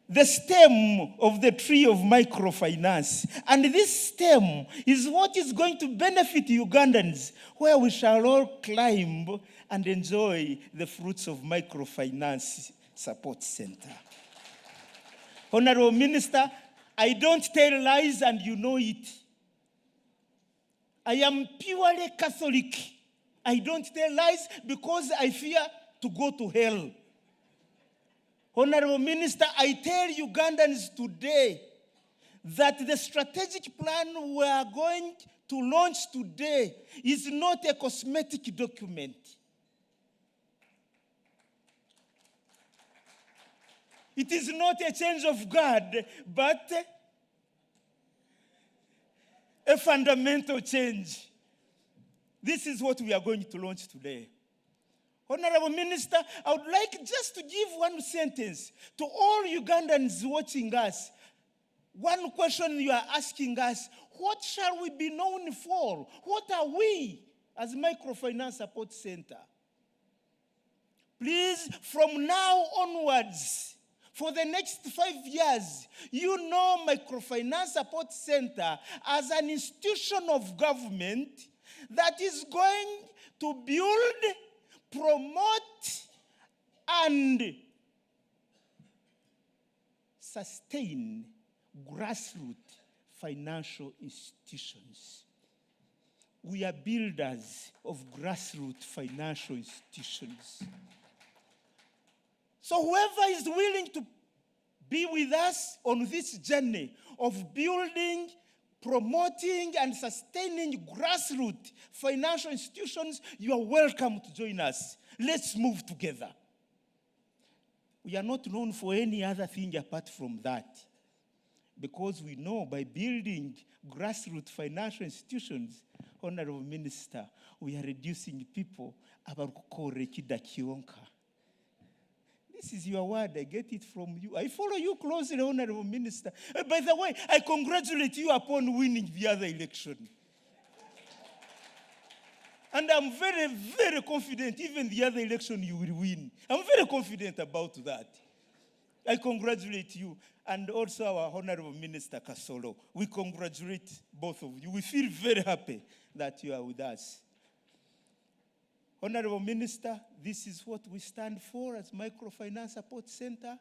the stem of the tree of microfinance. And this stem is what is going to benefit Ugandans, where we shall all climb and enjoy the fruits of Microfinance Support Center. Honorable Minister, I don't tell lies and you know it. I am purely Catholic. I don't tell lies because I fear to go to hell. Honorable Minister, I tell Ugandans today that the strategic plan we are going to launch today is not a cosmetic document. It is not a change of guard, but a fundamental change. This is what we are going to launch today. Honorable Minister, I would like just to give one sentence to all Ugandans watching us. One question you are asking us, what shall we be known for? What are we as Microfinance Support Center? Please, from now onwards, for the next 5 years, you know Microfinance Support Center as an institution of government that is going to build, promote, and sustain grassroots financial institutions. We are builders of grassroots financial institutions. So whoever is willing to be with us on this journey of building, promoting, and sustaining grassroots financial institutions, you are welcome to join us. Let's move together. We are not known for any other thing apart from that. Because we know by building grassroots financial institutions, Honorable Minister, we are reducing people abakukorekidakionka. This is your word. I get it from you. I follow you closely, Honorable Minister. By the way, I congratulate you upon winning the other election. And I'm very, very confident even the other election you will win. I'm very confident about that. I congratulate you and also our Honorable Minister Kasolo. We congratulate both of you. We feel very happy that you are with us. Honorable Minister, this is what we stand for as Microfinance Support Center,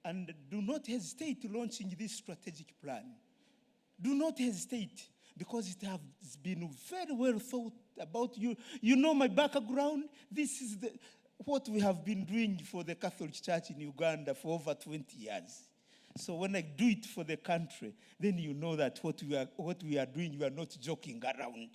and do not hesitate launching this strategic plan. Do not hesitate, because it has been very well thought about you. You know my background. This is what we have been doing for the Catholic Church in Uganda for over 20 years. So when I do it for the country, then you know that what we are doing, we are not joking around.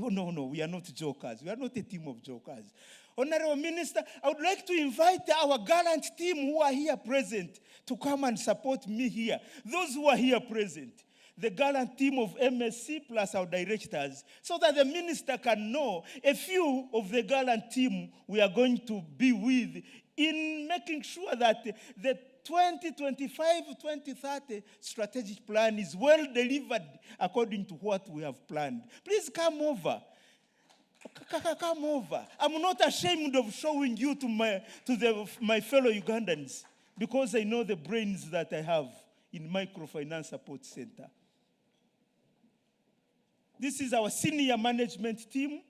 Oh, no, we are not jokers. We are not a team of jokers. Honorable Minister, I would like to invite our gallant team who are here present to come and support me here. Those who are here present. the gallant team of MSC plus our directors, so that the minister can know a few of the gallant team we are going to be with in making sure that the 2025-2030 strategic plan is well delivered according to what we have planned. Please come over. Come over. I'm not ashamed of showing you to my fellow Ugandans, because I know the brains that I have in Microfinance Support Center. This is our senior management team,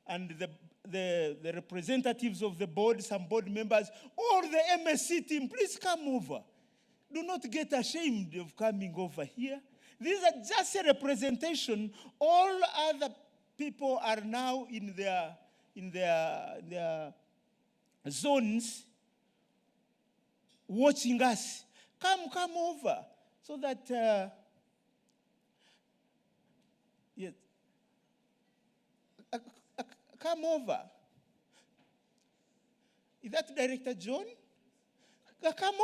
and the representatives of the board, some board members, all the MSC team. Please come over. Do not get ashamed of coming over here. These are just a representation. All other people are now in their zones watching us. Come over so that yes. Come over. Is that Director John? Come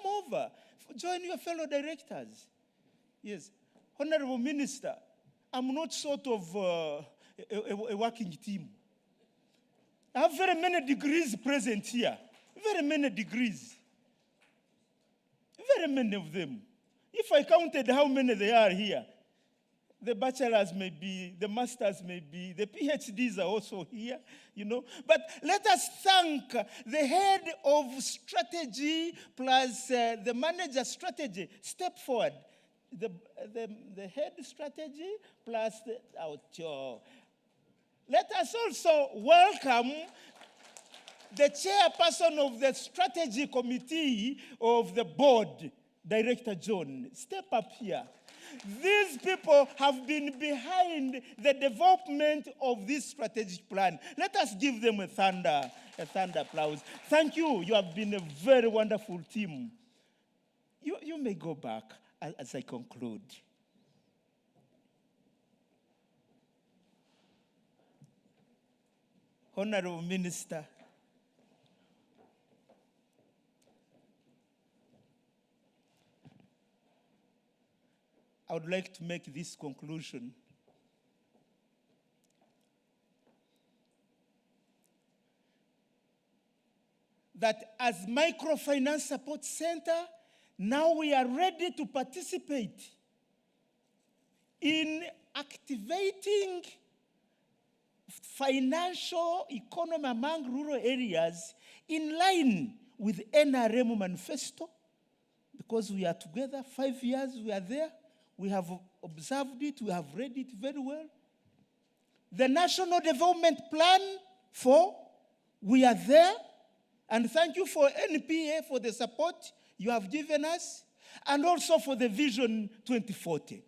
over. Join your fellow directors. Yes. Honorable Minister, I'm not sort of a working team. I have very many degrees present here. Very many degrees. Very many of them. If I counted how many they are here, the bachelors may be, the masters may be, the PhDs are also here, you know. But let us thank the head of strategy plus the manager strategy. Step forward. The head strategy plus let us also welcome the chairperson of the strategy committee of the board, Director John. Step up here. These people have been behind the development of this strategic plan. Let us give them a thunder applause. Thank you. You have been a very wonderful team. You may go back as I conclude. Honorable Minister, I would like to make this conclusion. That as Microfinance Support Center, now we are ready to participate in activating financial economy among rural areas in line with NRM manifesto, because we are together, 5 years we are there. We have observed it, we have read it very well. The National Development Plan we are there. And thank you for NPA for the support you have given us, and also for the Vision 2040.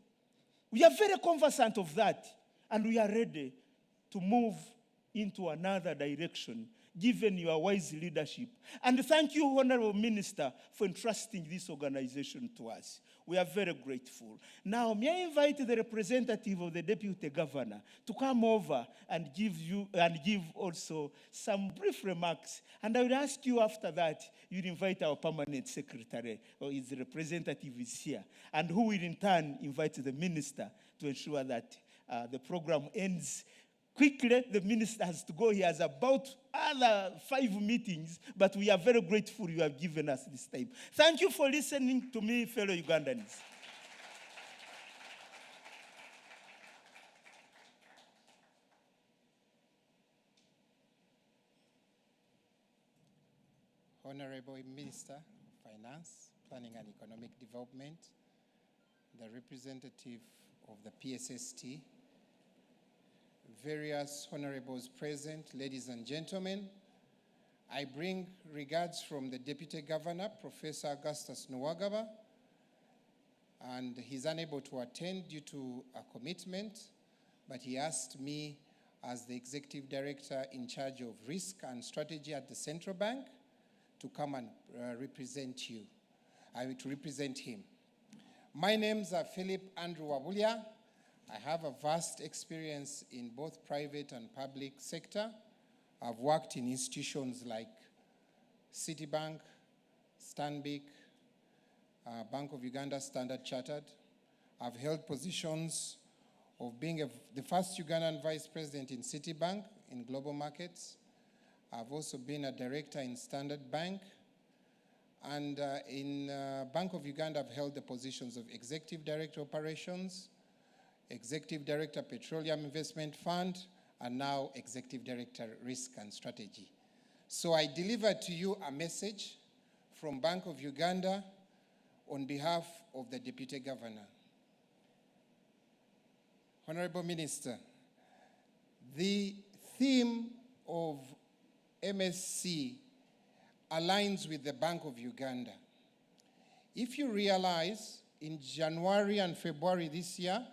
We are very conversant of that, and we are ready to move into another direction, given your wise leadership. And thank you, Honorable Minister, for entrusting this organization to us. We are very grateful. Now, may I invite the representative of the Deputy Governor to come over and give also some brief remarks. And I will ask you after that, you'll invite our permanent secretary, or his representative is here, and who will in turn invite the minister to ensure that the program ends quickly. The minister has to go. He has about other 5 meetings, but we are very grateful you have given us this time. Thank you for listening to me, fellow Ugandans. Honorable Minister of Finance, Planning and Economic Development, the representative of the PSST, various honorables present, ladies and gentlemen, I bring regards from the Deputy Governor, Professor Augustus Nwagaba, and he's unable to attend due to a commitment, but he asked me as the Executive Director in charge of risk and strategy at the Central Bank to come and represent you, to represent him. My name's Philip Andrew Wabulia. I have a vast experience in both private and public sector. I've worked in institutions like Citibank, Stanbic, Bank of Uganda Standard Chartered. I've held positions of being the first Ugandan vice president in Citibank in global markets. I've also been a director in Standard Bank. And in Bank of Uganda, I've held the positions of executive director operations, executive director petroleum investment fund, and now executive director risk and strategy. So I deliver to you a message from Bank of Uganda on behalf of the Deputy Governor. Honorable Minister, the theme of MSC aligns with the Bank of Uganda. If you realize, in January and February this year,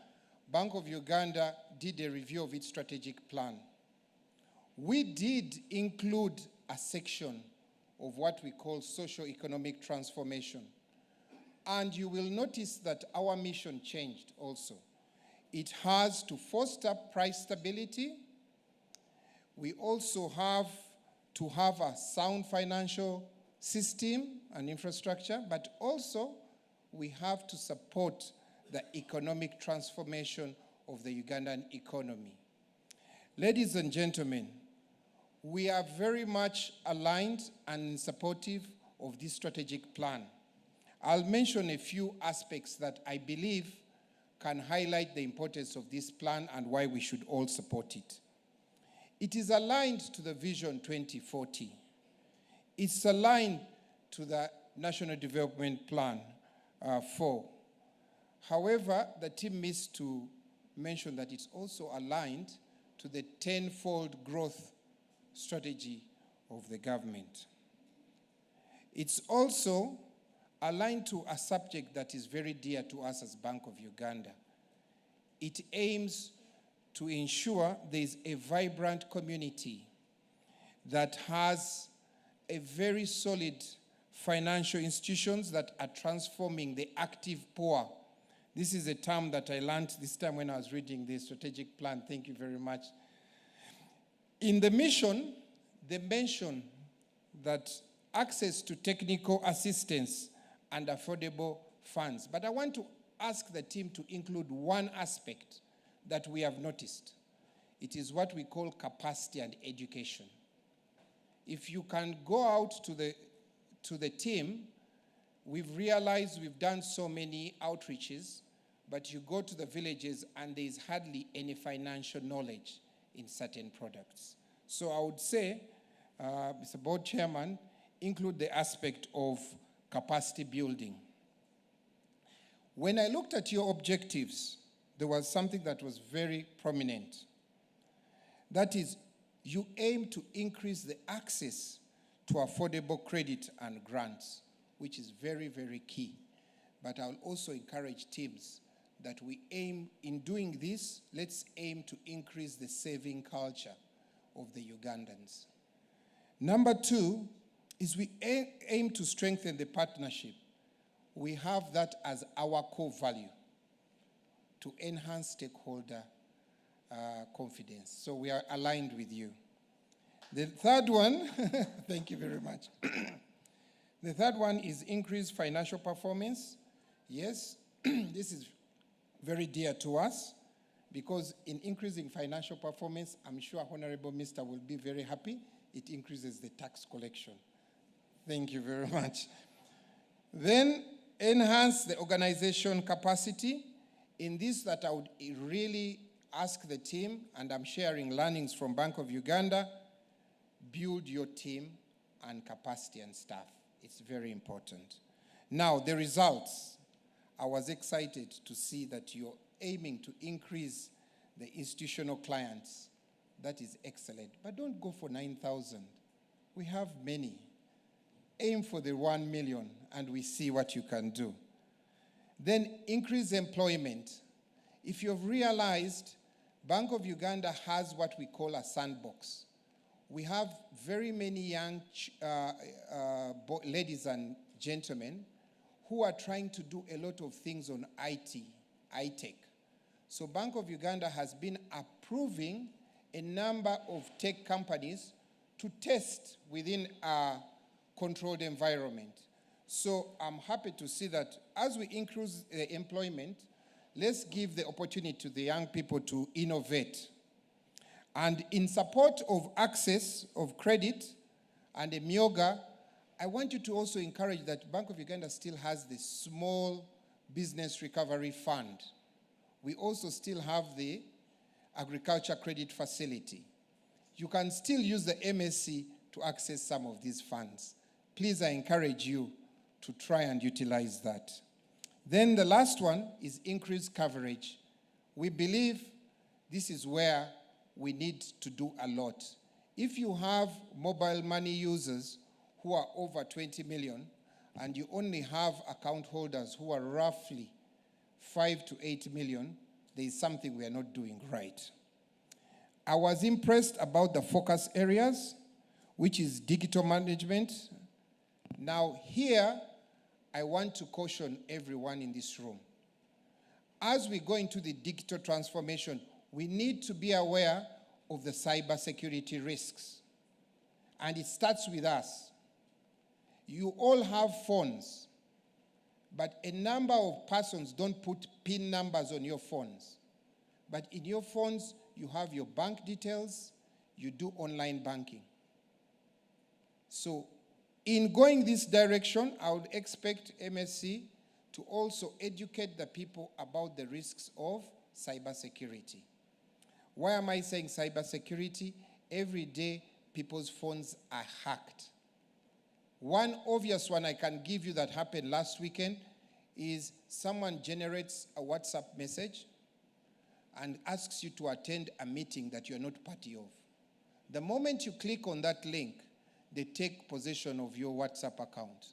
Bank of Uganda did a review of its strategic plan. We did include a section of what we call socio-economic transformation. And you will notice that our mission changed also. It has to foster price stability. We also have to have a sound financial system and infrastructure, but also we have to support the economic transformation of the Ugandan economy. Ladies and gentlemen, we are very much aligned and supportive of this strategic plan. I'll mention a few aspects that I believe can highlight the importance of this plan and why we should all support it. It is aligned to the Vision 2040. It's aligned to the National Development Plan 4. However, the team missed to mention that it's also aligned to the 10-fold growth strategy of the government. It's also aligned to a subject that is very dear to us as Bank of Uganda. It aims to ensure there is a vibrant community that has a very solid financial institutions that are transforming the active poor. This is a term that I learned this time when I was reading the strategic plan. Thank you very much. In the mission, they mention that access to technical assistance and affordable funds. But I want to ask the team to include one aspect that we have noticed. It is what we call capacity and education. If you can go out to the team, we've realized we've done so many outreaches, but you go to the villages and there's hardly any financial knowledge in certain products. So I would say, Mr. Board Chairman, include the aspect of capacity building. When I looked at your objectives, there was something that was very prominent. That is, you aim to increase the access to affordable credit and grants, which is very, very key. But I'll also encourage teams that we aim, in doing this, let's aim to increase the saving culture of the Ugandans. Number two is we aim to strengthen the partnership. We have that as our core value, to enhance stakeholder confidence. So we are aligned with you. The third one, thank you very much. The third one is increased financial performance. Yes, this is very dear to us because in increasing financial performance, I'm sure Honorable Minister will be very happy. It increases the tax collection. Thank you very much. Then enhance the organization capacity. In this that I would really ask the team, and I'm sharing learnings from Bank of Uganda, build your team and capacity and staff. It's very important. Now, the results. I was excited to see that you're aiming to increase the institutional clients. That is excellent. But don't go for 9,000. We have many. Aim for the 1 million, and we see what you can do. Then increase employment. If you've realized, Bank of Uganda has what we call a sandbox. We have very many young ladies and gentlemen who are trying to do a lot of things on iTech. So Bank of Uganda has been approving a number of tech companies to test within a controlled environment. So I'm happy to see that as we increase employment, let's give the opportunity to the young people to innovate. And in support of access of credit and a MIOGA, I want you to also encourage that Bank of Uganda still has the Small Business Recovery Fund. We also still have the Agriculture Credit Facility. You can still use the MSC to access some of these funds. Please, I encourage you to try and utilize that. Then the last one is increased coverage. We believe this is where we need to do a lot. If you have mobile money users who are over 20 million and you only have account holders who are roughly 5 to 8 million, there is something we are not doing right. I was impressed about the focus areas, which is digital management. Now here, I want to caution everyone in this room. As we go into the digital transformation, we need to be aware of the cybersecurity risks. And it starts with us. You all have phones, but a number of persons don't put PIN numbers on your phones. But in your phones, you have your bank details, you do online banking. So in going this direction, I would expect MSC to also educate the people about the risks of cybersecurity. Why am I saying cybersecurity? Every day, people's phones are hacked. One obvious one I can give you that happened last weekend is someone generates a WhatsApp message and asks you to attend a meeting that you're not party of. The moment you click on that link, they take possession of your WhatsApp account.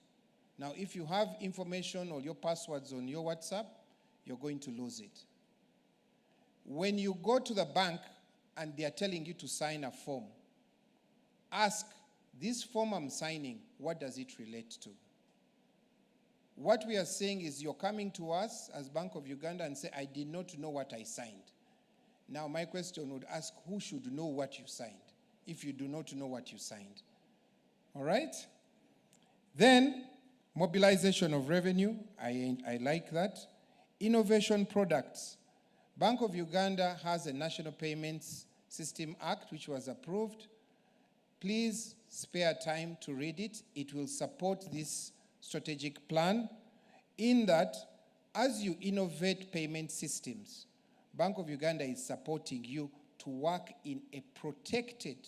Now, if you have information or your passwords on your WhatsApp, you're going to lose it. When you go to the bank and they are telling you to sign a form, ask, this form I'm signing, what does it relate to? What we are saying is you're coming to us as Bank of Uganda and say, I did not know what I signed. Now my question would ask, who should know what you signed if you do not know what you signed? All right? Then, mobilization of revenue, I like that. Innovation products. Bank of Uganda has a National Payments System Act which was approved. Please spare time to read it. It will support this strategic plan in that as you innovate payment systems, Bank of Uganda is supporting you to work in a protected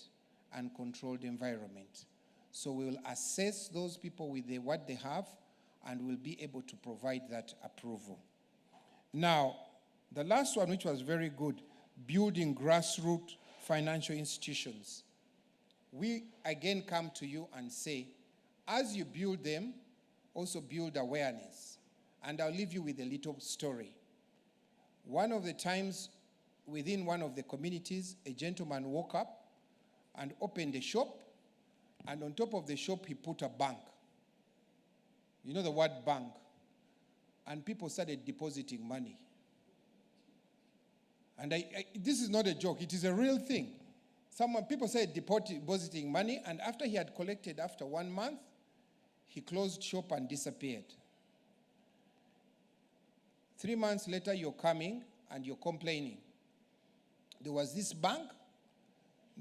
and controlled environment. So we will assess those people with what they have and will be able to provide that approval. Now, the last one, which was very good, building grassroots financial institutions. We again come to you and say, as you build them, also build awareness. And I'll leave you with a little story. One of the times within one of the communities, a gentleman woke up and opened a shop, and on top of the shop, he put a bank. You know the word bank. And people started depositing money. And this is not a joke, it is a real thing. People said depositing money, and after he had collected after 1 month, he closed shop and disappeared. 3 months later, you're coming and you're complaining. There was this bank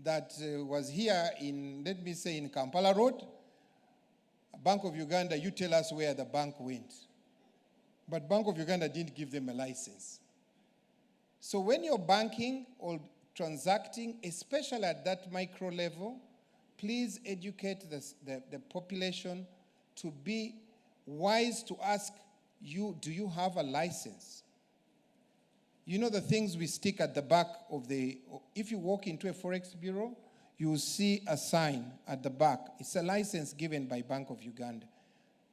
that was here in, let me say, in Kampala Road. Bank of Uganda, you tell us where the bank went. But Bank of Uganda didn't give them a license. So when you're banking or transacting, especially at that micro level, please educate the population to be wise to ask you, do you have a license? You know the things we stick at the back of if you walk into a Forex bureau, you will see a sign at the back. It's a license given by Bank of Uganda.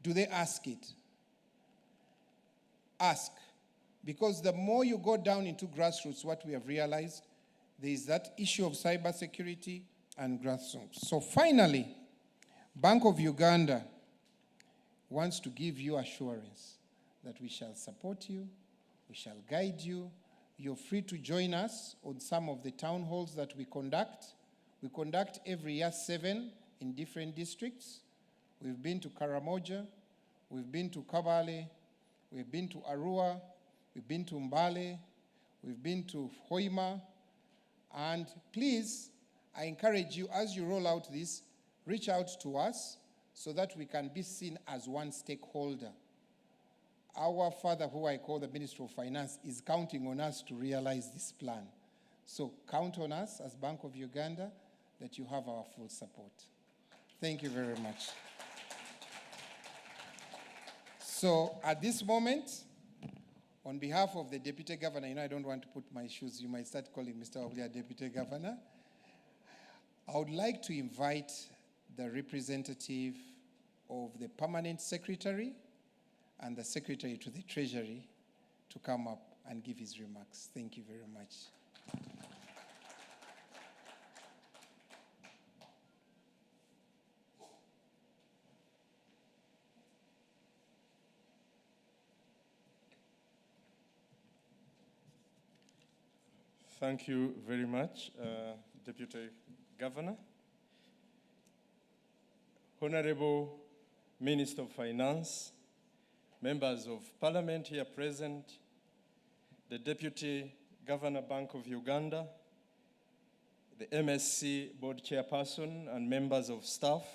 Do they ask it? Ask. Because the more you go down into grassroots, what we have realized, there is that issue of cybersecurity and grassroots. So finally, Bank of Uganda wants to give you assurance that we shall support you, we shall guide you. You're free to join us on some of the town halls that we conduct. We conduct every year 7 in different districts. We've been to Karamoja, we've been to Kabale, we've been to Arua, we've been to Mbale, we've been to Hoima, and please, I encourage you, as you roll out this, reach out to us so that we can be seen as one stakeholder. Our father, who I call the Minister of Finance, is counting on us to realize this plan. So count on us as Bank of Uganda that you have our full support. Thank you very much. So at this moment, on behalf of the Deputy Governor, I don't want to put my shoes, you might start calling Mr. Oblia Deputy Governor. I would like to invite the representative of the Permanent Secretary and the Secretary to the Treasury to come up and give his remarks. Thank you very much. Thank you very much, Deputy Governor. Honorable Minister of Finance, members of Parliament here present, the Deputy Governor Bank of Uganda, the MSC Board Chairperson and members of staff,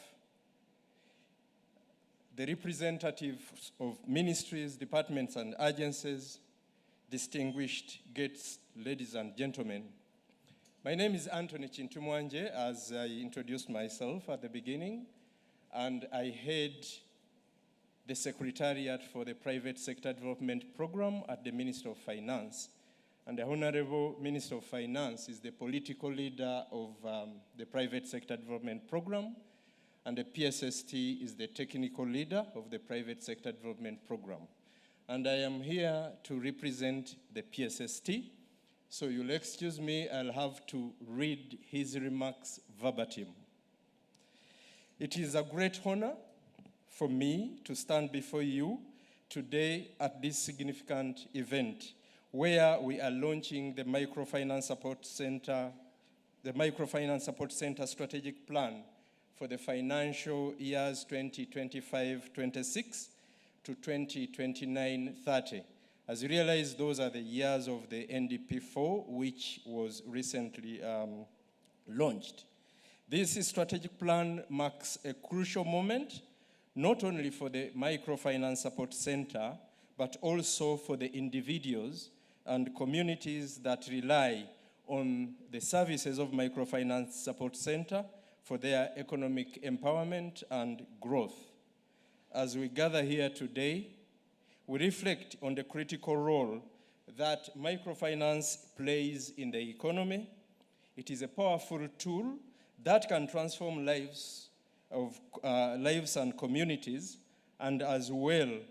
the representatives of ministries, departments and agencies, distinguished guests, ladies and gentlemen. My name is Anthony Chintumwanje, as I introduced myself at the beginning, and I head the Secretariat for the Private Sector Development Program at the Ministry of Finance. And the Honorable Minister of Finance is the political leader of the Private Sector Development Program, and the PSST is the technical leader of the Private Sector Development Program. And I am here to represent the PSST. So you'll excuse me, I'll have to read his remarks verbatim. It is a great honor for me to stand before you today at this significant event where we are launching the Microfinance Support Center, Strategic Plan for the financial years 2025-26 to 2029-30. As you realize, those are the years of the NDP4, which was recently launched. This strategic plan marks a crucial moment, not only for the Microfinance Support Center, but also for the individuals and communities that rely on the services of Microfinance Support Center for their economic empowerment and growth. As we gather here today, we reflect on the critical role that microfinance plays in the economy. It is a powerful tool that can transform lives and communities, and as well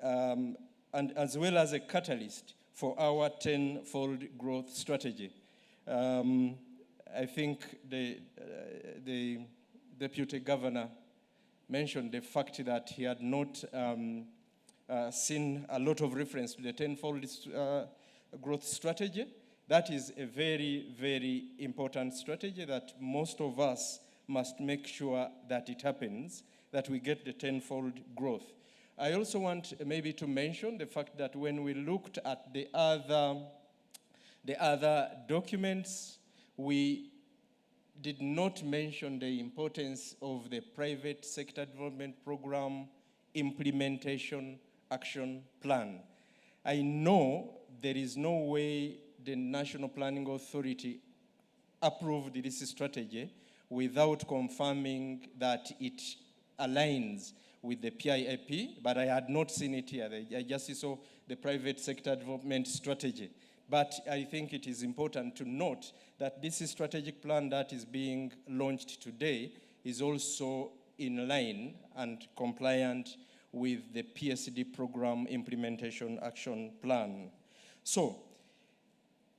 as a catalyst for our tenfold growth strategy. I think the Deputy Governor mentioned the fact that he had not seen a lot of reference to the tenfold growth strategy. That is a very, very important strategy that most of us must make sure that it happens, that we get the tenfold growth. I also want maybe to mention the fact that when we looked at the other documents, we did not mention the importance of the Private Sector Development Program Implementation Action Plan. I know there is no way the National Planning Authority approved this strategy without confirming that it aligns with the PIAP, but I had not seen it here. I just saw the Private Sector Development Strategy. But I think it is important to note that this strategic plan that is being launched today is also in line and compliant with the PSD Program Implementation Action Plan. So,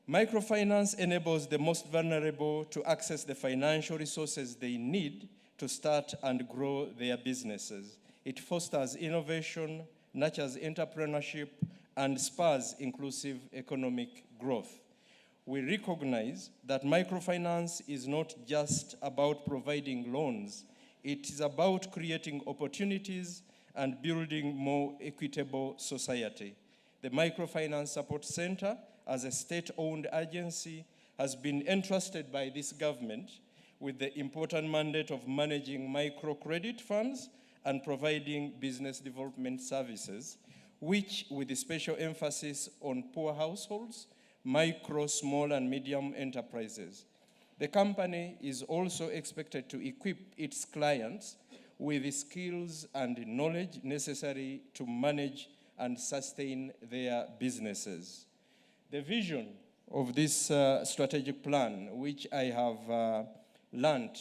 microfinance enables the most vulnerable to access the financial resources they need to start and grow their businesses. It fosters innovation, nurtures entrepreneurship, and spurs inclusive economic growth. We recognize that microfinance is not just about providing loans. It is about creating opportunities and building more equitable society. The Microfinance Support Center, as a state-owned agency, has been entrusted by this government with the important mandate of managing microcredit funds and providing business development services, which, with a special emphasis on poor households, micro, small, and medium enterprises. The company is also expected to equip its clients with the skills and knowledge necessary to manage and sustain their businesses. The vision of this strategic plan, which I have learned,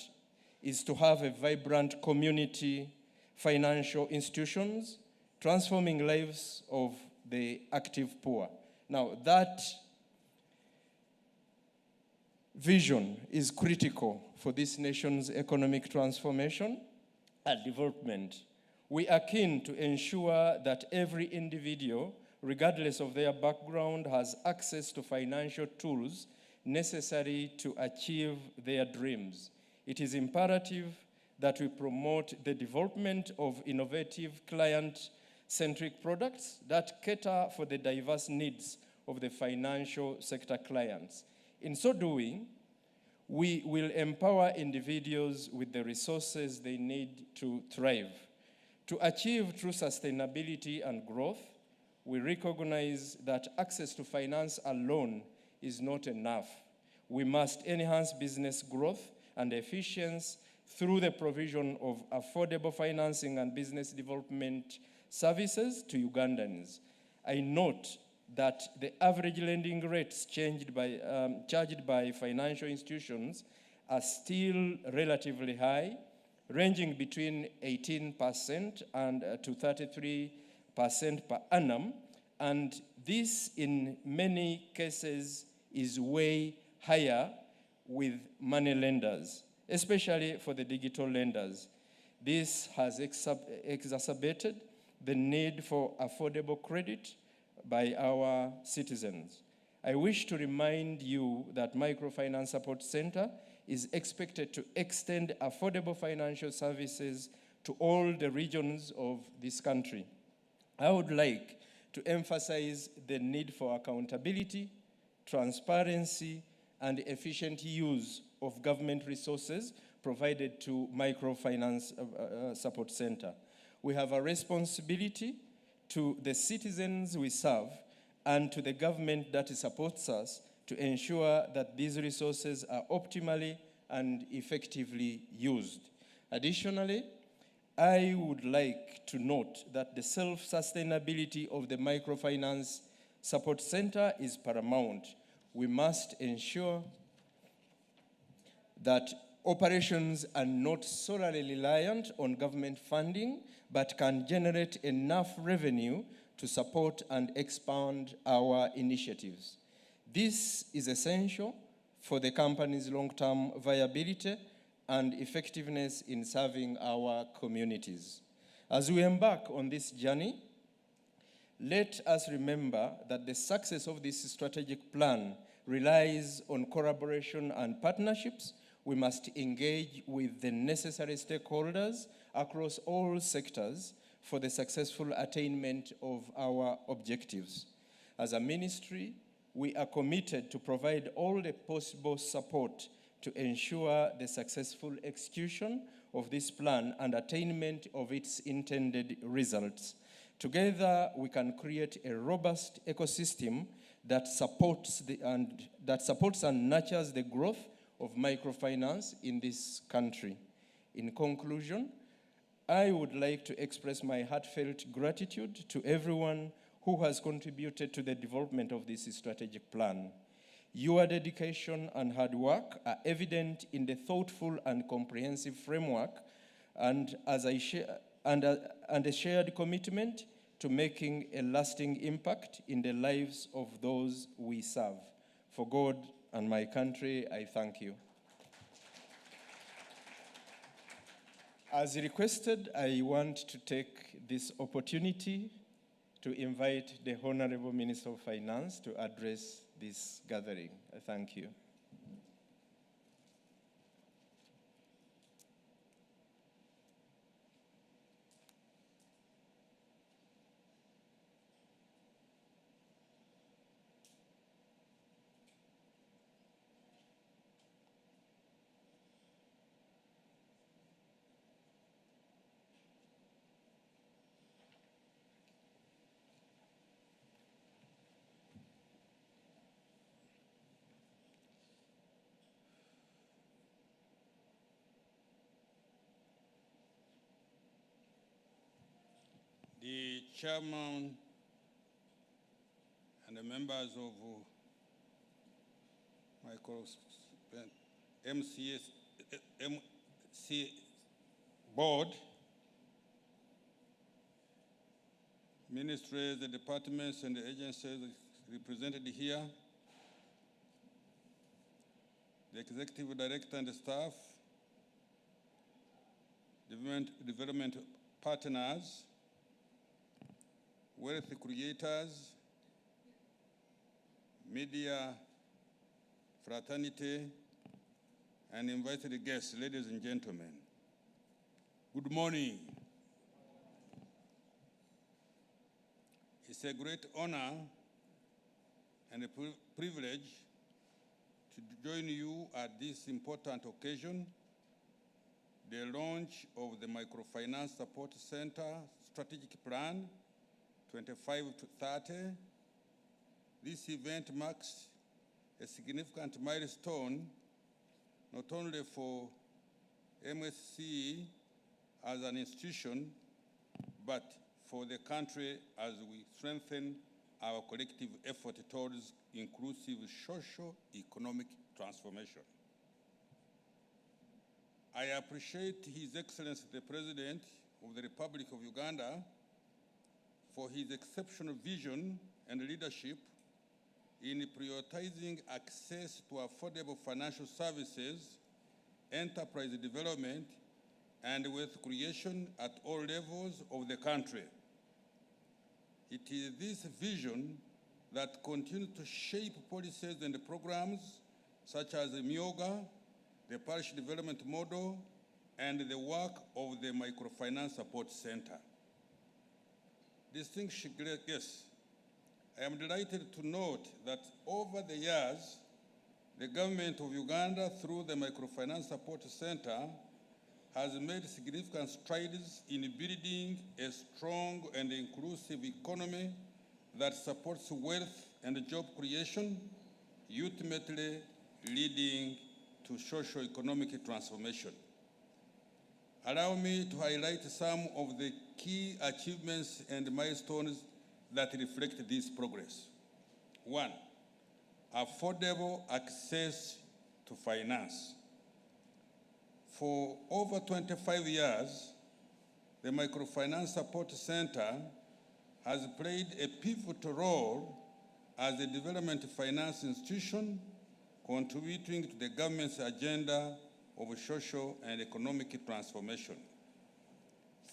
is to have a vibrant community financial institutions transforming lives of the active poor. Now, that vision is critical for this nation's economic transformation and development. We are keen to ensure that every individual, regardless of their background, has access to financial tools necessary to achieve their dreams. It is imperative that we promote the development of innovative client-centric products that cater for the diverse needs of the financial sector clients. In so doing, we will empower individuals with the resources they need to thrive. To achieve true sustainability and growth, we recognize that access to finance alone is not enough. We must enhance business growth and efficiency through the provision of affordable financing and business development services to Ugandans. I note that the average lending rates charged by financial institutions are still relatively high, ranging between 18% and to 33% per annum, and this in many cases is way higher with money lenders, especially for the digital lenders. This has exacerbated the need for affordable credit by our citizens. I wish to remind you that Microfinance Support Center is expected to extend affordable financial services to all the regions of this country. I would like to emphasize the need for accountability, transparency, and efficient use of government resources provided to Microfinance Support Center. We have a responsibility to the citizens we serve and to the government that supports us to ensure that these resources are optimally and effectively used. Additionally, I would like to note that the self-sustainability of the Microfinance Support Center is paramount. We must ensure that operations are not solely reliant on government funding, but can generate enough revenue to support and expand our initiatives. This is essential for the company's long-term viability and effectiveness in serving our communities. As we embark on this journey, let us remember that the success of this strategic plan relies on collaboration and partnerships. We must engage with the necessary stakeholders across all sectors for the successful attainment of our objectives. As a ministry, we are committed to provide all the possible support to ensure the successful execution of this plan and attainment of its intended results. Together, we can create a robust ecosystem that supports and nurtures the growth of microfinance in this country. In conclusion, I would like to express my heartfelt gratitude to everyone who has contributed to the development of this strategic plan. Your dedication and hard work are evident in the thoughtful and comprehensive framework and a shared commitment to making a lasting impact in the lives of those we serve. For God and my country, I thank you. As requested, I want to take this opportunity to invite the Honorable Minister of Finance to address this gathering. I thank you. Chairman and the members of MSC board, ministries, the departments and the agencies represented here, the executive director and the staff, development partners, wealth creators, media fraternity, and invited guests, ladies and gentlemen. Good morning. It's a great honor and a privilege to join you at this important occasion, the launch of the Microfinance Support Center Strategic Plan 25 to 30. This event marks a significant milestone, not only for MSC as an institution, but for the country as we strengthen our collective effort towards inclusive socio-economic transformation. I appreciate His Excellency the President of the Republic of Uganda for his exceptional vision and leadership in prioritizing access to affordable financial services, enterprise development, and wealth creation at all levels of the country. It is this vision that continues to shape policies and programs such as MIOGA, the Parish Development Model, and the work of the Microfinance Support Center. Distinguished guests, I am delighted to note that over the years, the government of Uganda, through the Microfinance Support Center, has made significant strides in building a strong and inclusive economy that supports wealth and job creation, ultimately leading to socio-economic transformation. Allow me to highlight some of the key achievements and milestones that reflect this progress. 1, affordable access to finance. For over 25 years, the Microfinance Support Center has played a pivotal role as a development finance institution, contributing to the government's agenda of social and economic transformation.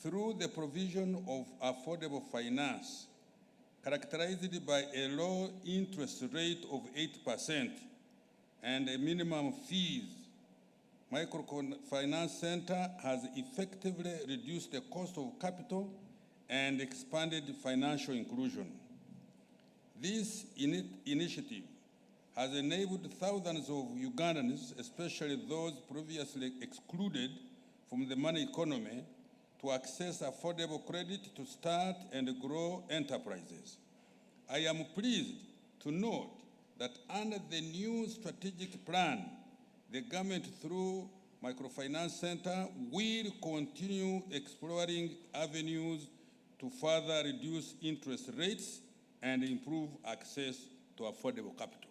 Through the provision of affordable finance, characterized by a low interest rate of 8% and a minimum fees, Microfinance Center has effectively reduced the cost of capital and expanded financial inclusion. This initiative has enabled thousands of Ugandans, especially those previously excluded from the money economy, to access affordable credit to start and grow enterprises. I am pleased to note that under the new strategic plan, the government, through Microfinance Center, will continue exploring avenues to further reduce interest rates and improve access to affordable capital.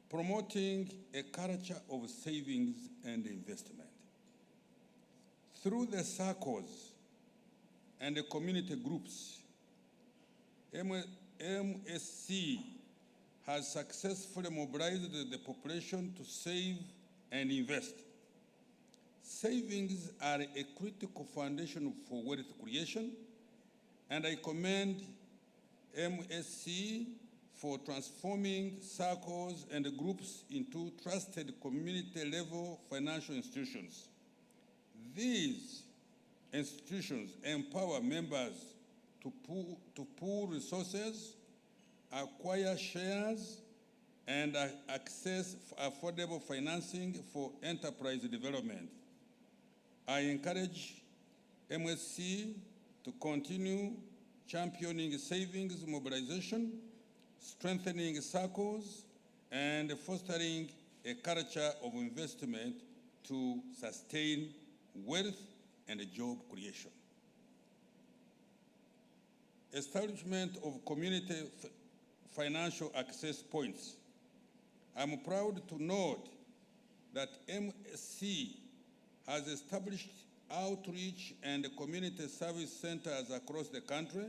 Promoting a culture of savings and investment. Through the circles and the community groups, MSC has successfully mobilized the population to save and invest. Savings are a critical foundation for wealth creation, and I commend MSC for transforming circles and groups into trusted community-level financial institutions. These institutions empower members to pool resources, acquire shares, and access affordable financing for enterprise development. I encourage MSC to continue championing savings mobilization, strengthening circles, and fostering a culture of investment to sustain wealth and job creation. establishment of community financial access points. I'm proud to note that MSC has established outreach and community service centers across the country,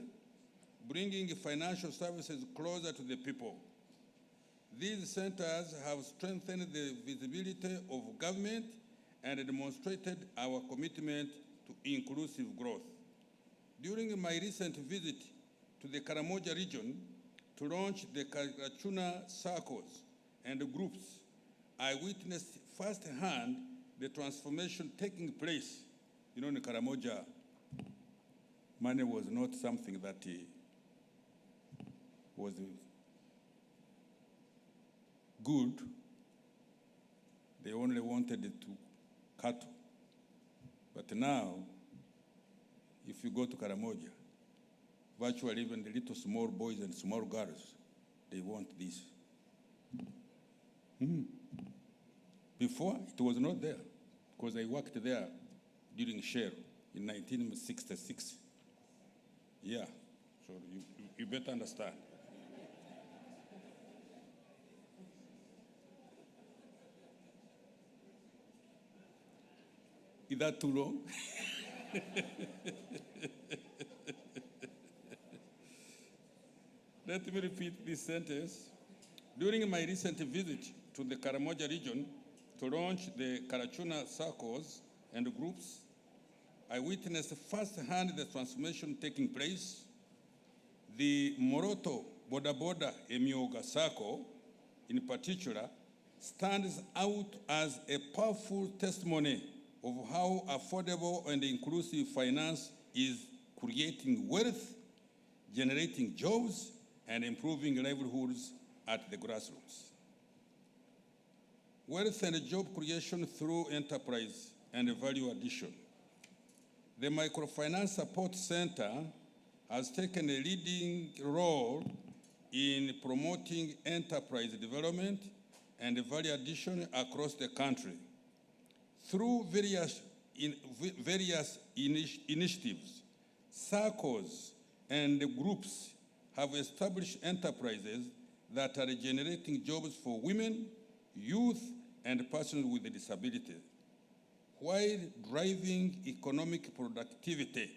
bringing financial services closer to the people. These centers have strengthened the visibility of government and demonstrated our commitment to inclusive growth. During my recent visit to the Karamoja region to launch the Karachuna circles and groups, I witnessed firsthand the transformation taking place. You know, in Karamoja, money was not something that was good. They only wanted it to cattle. But now, if you go to Karamoja, virtually even the little small boys and small girls, they want this. Before, it was not there, because I worked there during Shell in 1966. Yeah, so you better understand. Is that too long? Let me repeat this sentence. During my recent visit to the Karamoja region to launch the Karachuna circles and groups, I witnessed firsthand the transformation taking place. The Moroto Boda Boda Emyoga Circle, in particular, stands out as a powerful testimony of how affordable and inclusive finance is creating wealth, generating jobs, and improving livelihoods at the grassroots. Wealth and job creation through enterprise and value addition. The Microfinance Support Center has taken a leading role in promoting enterprise development and value addition across the country. Through various initiatives, circles and groups have established enterprises that are generating jobs for women, youth, and persons with a disability, while driving economic productivity.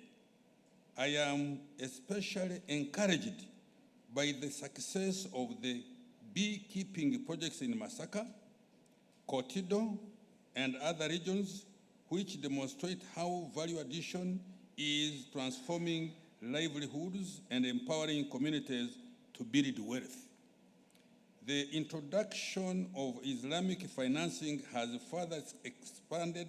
I am especially encouraged by the success of the beekeeping projects in Masaka, Kotido, and other regions, which demonstrate how value addition is transforming livelihoods and empowering communities to build wealth. The introduction of Islamic financing has further expanded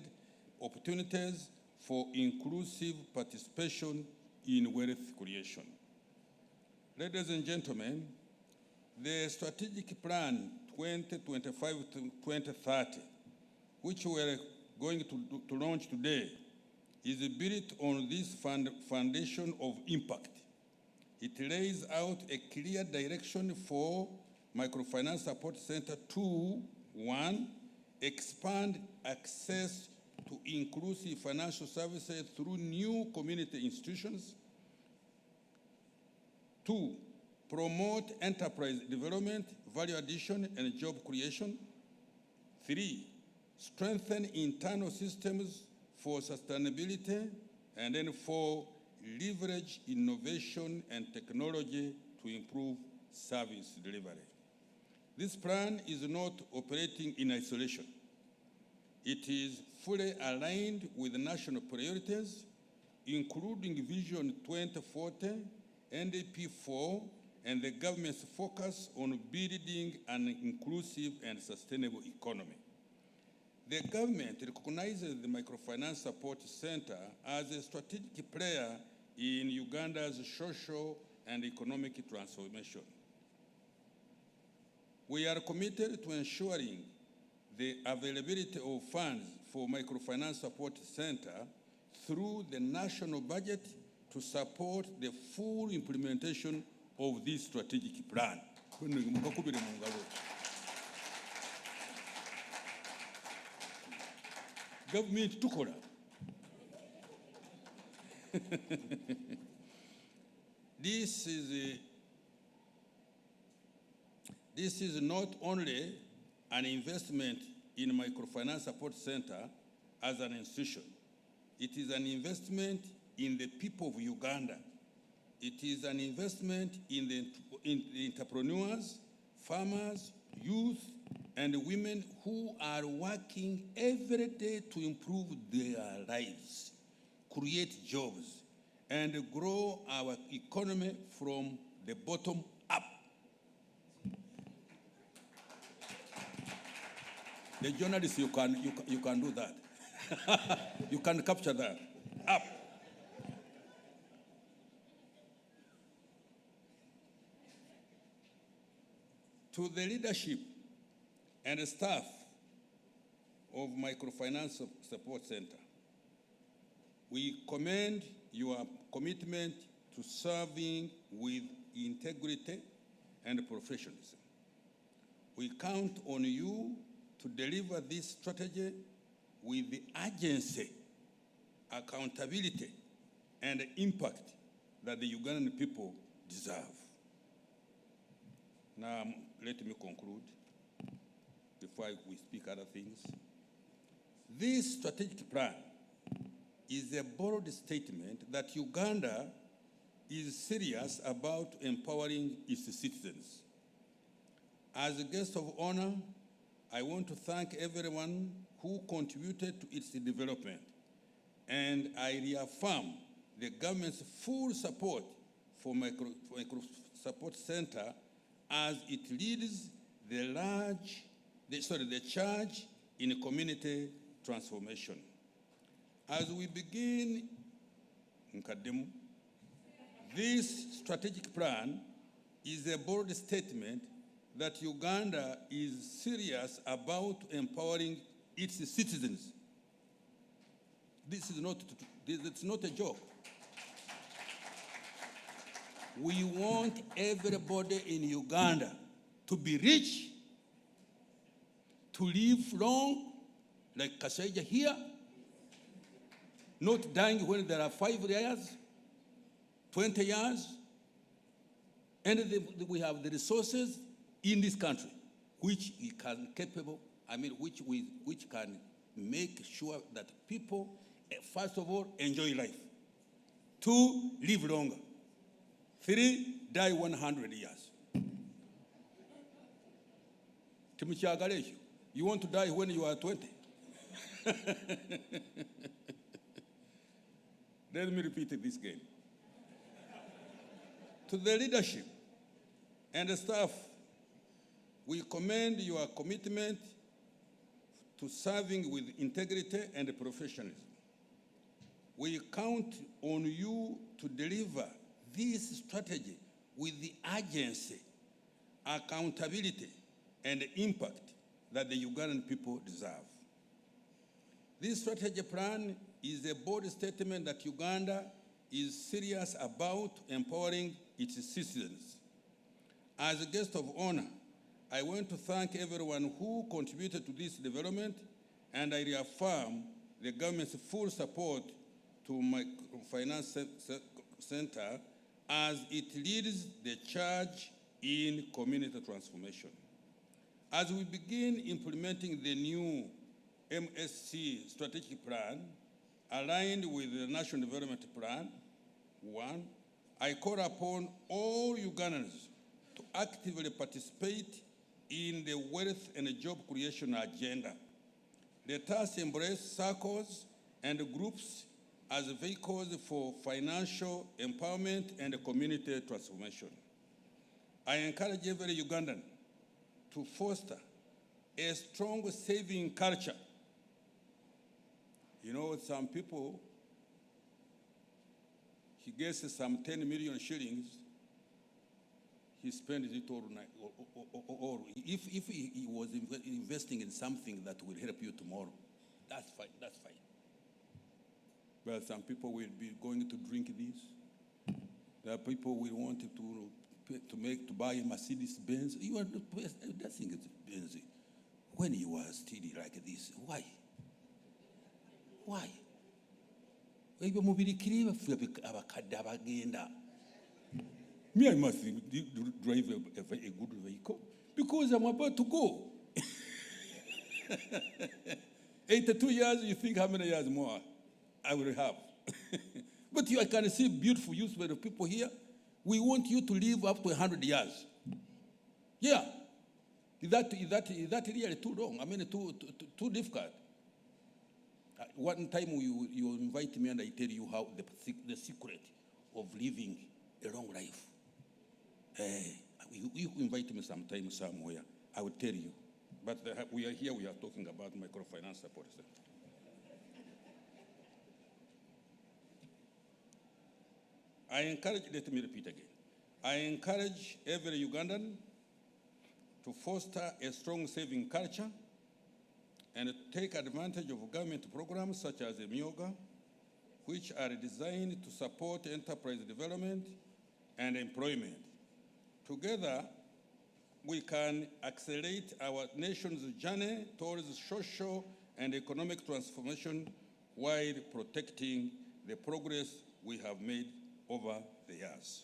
opportunities for inclusive participation in wealth creation. Ladies and gentlemen, the strategic plan 2025 to 2030, which we are going to launch today, is built on this foundation of impact. It lays out a clear direction for Microfinance Support Center to, 1, expand access to inclusive financial services through new community institutions. 2, promote enterprise development, value addition, and job creation. 3, strengthen internal systems for sustainability. And then 4, leverage innovation and technology to improve service delivery. This plan is not operating in isolation. It is fully aligned with national priorities, including Vision 2040, NDP 4, and the government's focus on building an inclusive and sustainable economy. The government recognizes the Microfinance Support Center as a strategic player in Uganda's social and economic transformation. We are committed to ensuring the availability of funds for Microfinance Support Center through the national budget to support the full implementation of this strategic plan. Government tukora. This is not only an investment in Microfinance Support Center as an institution. It is an investment in the people of Uganda. It is an investment in the entrepreneurs, farmers, youth, and women who are working every day to improve their lives, create jobs, and grow our economy from the bottom up. The journalists, you can do that. You can capture that. Up. To the leadership and staff of Microfinance Support Center, we commend your commitment to serving with integrity and professionalism. We count on you to deliver this strategy with the urgency, accountability, and impact that the Ugandan people deserve. Now, let me conclude before we speak other things. This strategic plan is a bold statement that Uganda is serious about empowering its citizens. As a guest of honor, I want to thank everyone who contributed to its development, and I reaffirm the government's full support for Micro Support Center as it leads the charge in community transformation. As we begin Nkademu, this strategic plan is a bold statement that Uganda is serious about empowering its citizens. This is not a joke. We want everybody in Uganda to be rich, to live long, like Kaseja here, not dying when there are 5 years, 20 years, and we have the resources in this country, which can make sure that people, first of all, enjoy life. 2, live longer. 3, die 100 years. You want to die when you are 20? Let me repeat this again. To the leadership and the staff, we commend your commitment to serving with integrity and professionalism. We count on you to deliver this strategy with the urgency, accountability, and impact that the Ugandan people deserve. This strategy plan is a bold statement that Uganda is serious about empowering its citizens. As a guest of honor, I want to thank everyone who contributed to this development, and I reaffirm the government's full support to Microfinance Center as it leads the charge in community transformation. As we begin implementing the new MSC strategic plan, aligned with the National Development Plan, 1, I call upon all Ugandans to actively participate in the wealth and job creation agenda. Let us embrace circles and groups as vehicles for financial empowerment and community transformation. I encourage every Ugandan to foster a strong saving culture. You know, some people, he gets some 10 million shillings, he spends it all night. Or if he was investing in something that will help you tomorrow, that's fine, that's fine. But some people will be going to drink this. There are people will want to buy a Mercedes Benz. You are that thing is Benz. When you are still like this, why? Why? Me, I must drive a good vehicle because I'm about to go. 82 years, you think how many years more I will have? But I can see beautiful youth people here. We want you to live up to 100 years. Yeah. Is that really too long? I mean, too difficult. One time you invite me and I tell you how the secret of living a long life. You invite me sometime somewhere, I will tell you. But we are talking about microfinance support center. Let me repeat again. I encourage every Ugandan to foster a strong saving culture and take advantage of government programs such as Emyoga, which are designed to support enterprise development and employment. Together, we can accelerate our nation's journey towards social and economic transformation while protecting the progress we have made over the years.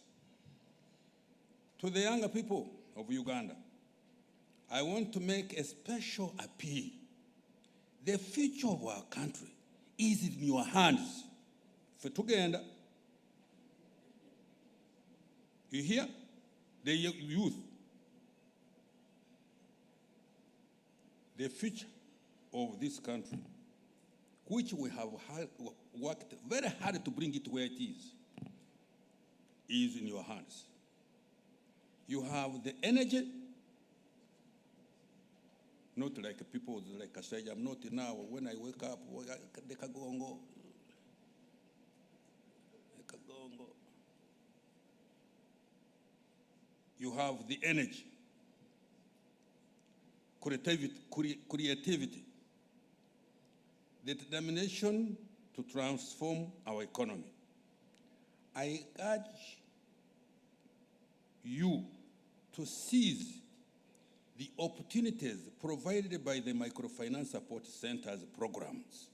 To the younger people of Uganda, I want to make a special appeal. The future of our country is in your hands. For together, you hear? The youth. The future of this country, which we have worked very hard to bring it where it is in your hands. You have the energy, not like people like I say, I'm not now, when I wake up, the kagongo. You have the energy, creativity, the determination to transform our economy. I urge you to seize the opportunities provided by the Microfinance Support Center's programs.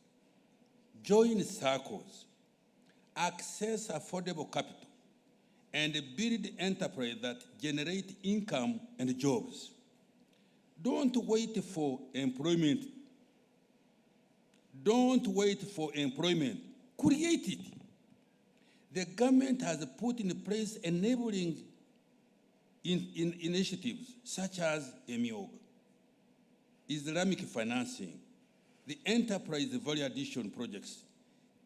Join circles, access affordable capital, and build enterprise that generate income and jobs. Don't wait for employment. Don't wait for employment. Create it. The government has put in place enabling initiatives such as Emyoga, Islamic financing, the enterprise value addition projects.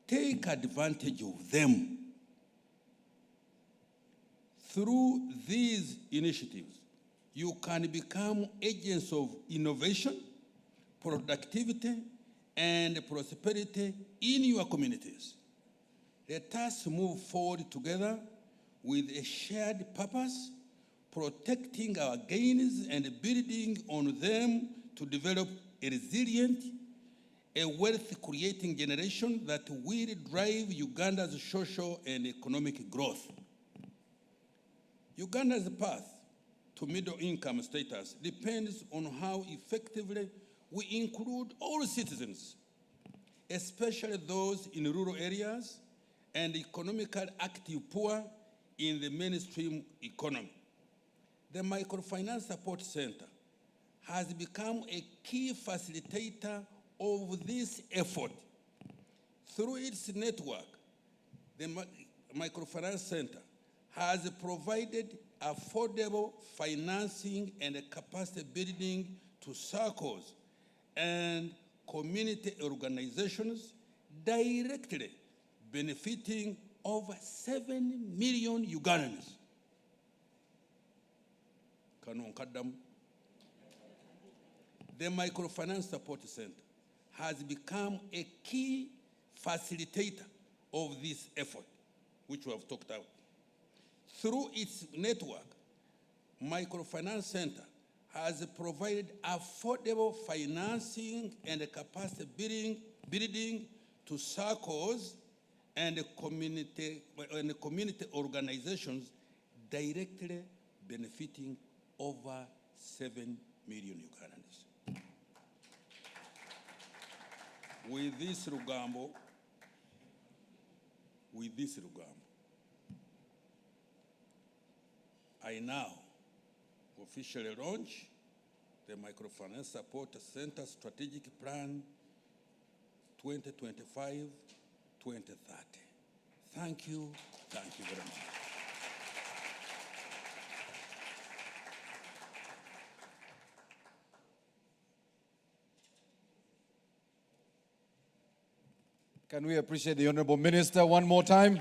Take advantage of them. Through these initiatives, you can become agents of innovation, productivity, and prosperity in your communities. Let us move forward together with a shared purpose, protecting our gains and building on them to develop a resilient, a wealth-creating generation that will drive Uganda's social and economic growth. Uganda's path to middle-income status depends on how effectively we include all citizens, especially those in rural areas and economically active poor in the mainstream economy. The Microfinance Support Center has become a key facilitator of this effort. Through its network, the Microfinance Center has provided affordable financing and capacity building to circles and community organizations, directly benefiting over 7 million Ugandans. The Microfinance Support Center has become a key facilitator of this effort, which we have talked about. Through its network, Microfinance Center has provided affordable financing and capacity building to circles and community organizations, directly benefiting over 7 million Ugandans. With this Rugambo, I now officially launch the Microfinance Support Center Strategic Plan 2025-2030. Thank you very much. Can we appreciate the Honorable Minister one more time?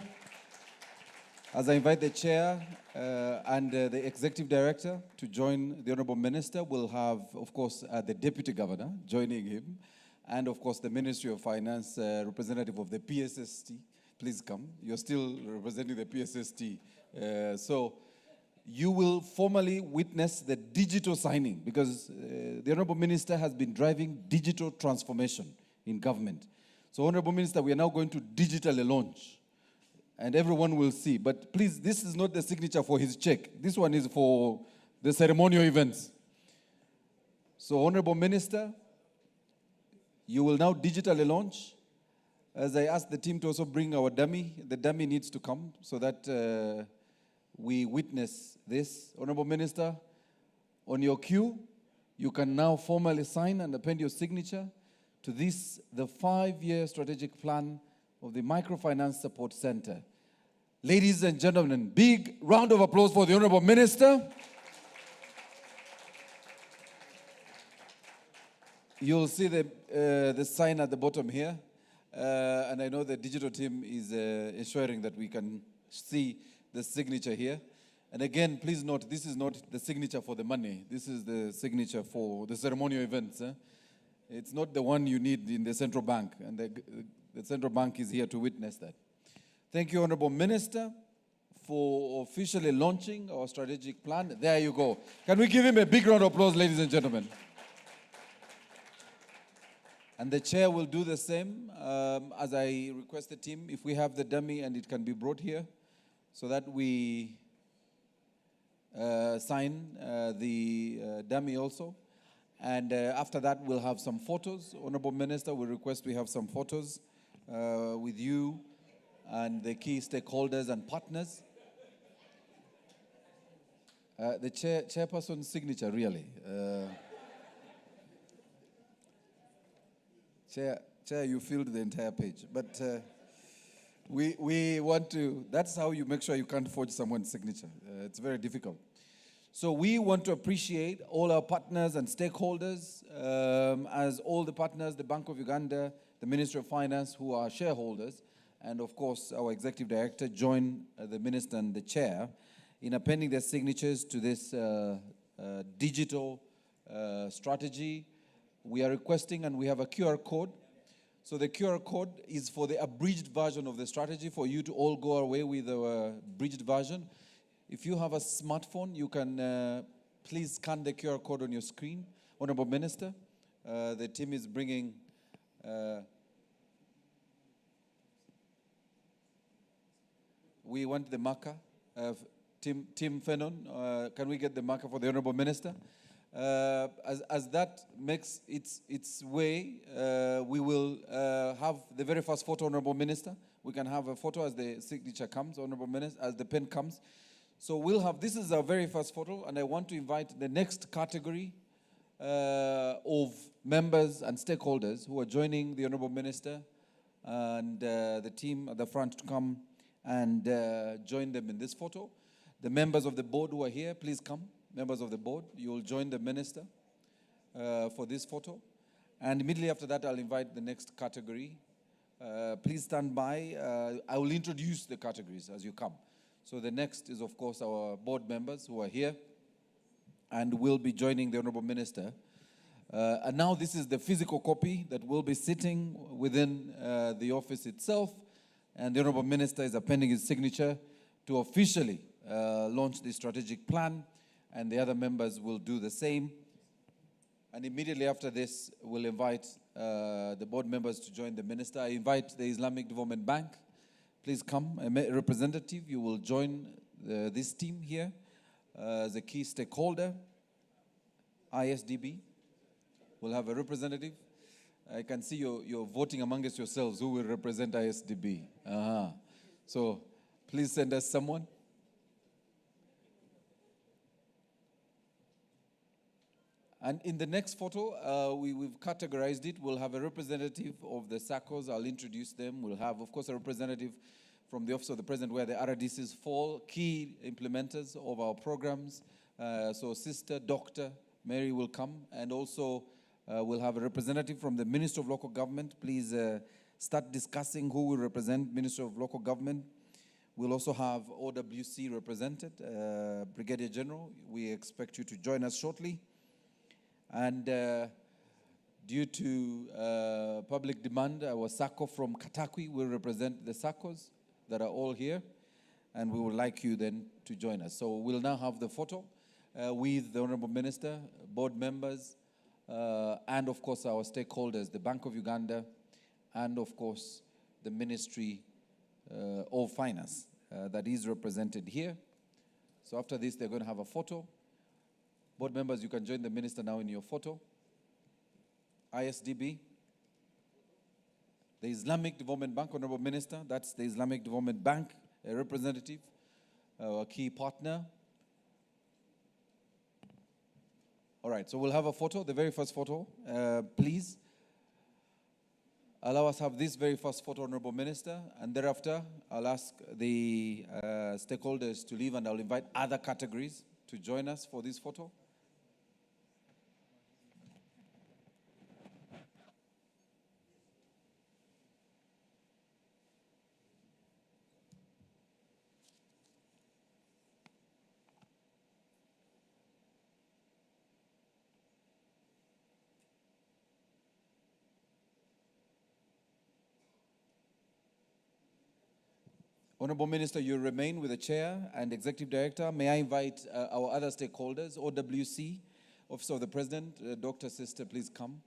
As I invite the Chair and the Executive Director to join the Honorable Minister, we'll have, of course, the Deputy Governor joining him, and, of course, the Ministry of Finance, representative of the PSST. Please come. You're still representing the PSST. So you will formally witness the digital signing, because the Honorable Minister has been driving digital transformation in government. So, Honorable Minister, we are now going to digitally launch, and everyone will see. But please, this is not the signature for his check. This one is for the ceremonial events. So, Honorable Minister, you will now digitally launch. As I asked the team to also bring our dummy, the dummy needs to come so that we witness this. Honorable Minister, on your cue, you can now formally sign and append your signature to this, the 5-year strategic plan of the Microfinance Support Center. Ladies and gentlemen, big round of applause for the Honorable Minister. You'll see the sign at the bottom here. And I know the digital team is ensuring that we can see the signature here. And again, please note, this is not the signature for the money. This is the signature for the ceremonial events. It's not the one you need in the central bank, and the central bank is here to witness that. Thank you, Honorable Minister, for officially launching our strategic plan. There you go. Can we give him a big round of applause, ladies and gentlemen? And the chair will do the same, as I request the team, if we have the dummy and it can be brought here, so that we sign the dummy also. And after that, we'll have some photos. Honorable Minister, we request we have some photos with you and the key stakeholders and partners. The chairperson's signature, really. Chair, you filled the entire page. But we want to, that's how you make sure you can't forge someone's signature. It's very difficult. So we want to appreciate all our partners and stakeholders, as all the partners, the Bank of Uganda, the Ministry of Finance, who are shareholders, and of course our Executive Director, join the Minister and the Chair in appending their signatures to this digital strategy. We are requesting, and we have a QR code. So the QR code is for the abridged version of the strategy, for you to all go away with the abridged version. If you have a smartphone, you can please scan the QR code on your screen. Honorable Minister, the team is bringing we want the marker. Tim Fennon, can we get the marker for the Honorable Minister? As that makes its way, we will have the very first photo, Honorable Minister. We can have a photo as the signature comes, Honorable Minister, as the pen comes. So we'll have, this is our very first photo, and I want to invite the next category of members and stakeholders who are joining the Honorable Minister and the team at the front to come and join them in this photo. The members of the board who are here, please come. Members of the board, you will join the minister for this photo. And immediately after that, I'll invite the next category. Please stand by. I will introduce the categories as you come. So the next is, of course, our board members who are here and will be joining the Honorable Minister. And now this is the physical copy that will be sitting within the office itself. And the Honorable Minister is appending his signature to officially launch the strategic plan. And the other members will do the same. And immediately after this, we'll invite the board members to join the minister. I invite the Islamic Development Bank. Please come, a representative. You will join this team here as a key stakeholder. ISDB will have a representative. I can see you're voting amongst yourselves who will represent ISDB. So please send us someone. And in the next photo, we've categorized it. We'll have a representative of the SACCOs. I'll introduce them. We'll have, of course, a representative from the Office of the President where the RDCs fall, key implementers of our programs. So Sister Dr. Mary will come. And also we'll have a representative from the Minister of Local Government. Please start discussing who will represent Minister of Local Government. We'll also have OWC represented, Brigadier General. We expect you to join us shortly. And due to public demand, our SACCO from Katakwi will represent the SACCOs that are all here. And we would like you then to join us. So we'll now have the photo with the Honorable Minister, board members, and of course our stakeholders, the Bank of Uganda, and of course the Ministry of Finance that is represented here. So after this, they're going to have a photo. Board members, you can join the minister now in your photo. ISDB. The Islamic Development Bank, Honorable Minister, that's the Islamic Development Bank, a representative, a key partner. All right, so we'll have a photo, the very first photo. Please allow us to have this very first photo, Honorable Minister, and thereafter I'll ask the stakeholders to leave and I'll invite other categories to join us for this photo. Honorable Minister, you remain with the Chair and Executive Director. May I invite our other stakeholders, OWC, Office of the President, Dr. Sister, please come.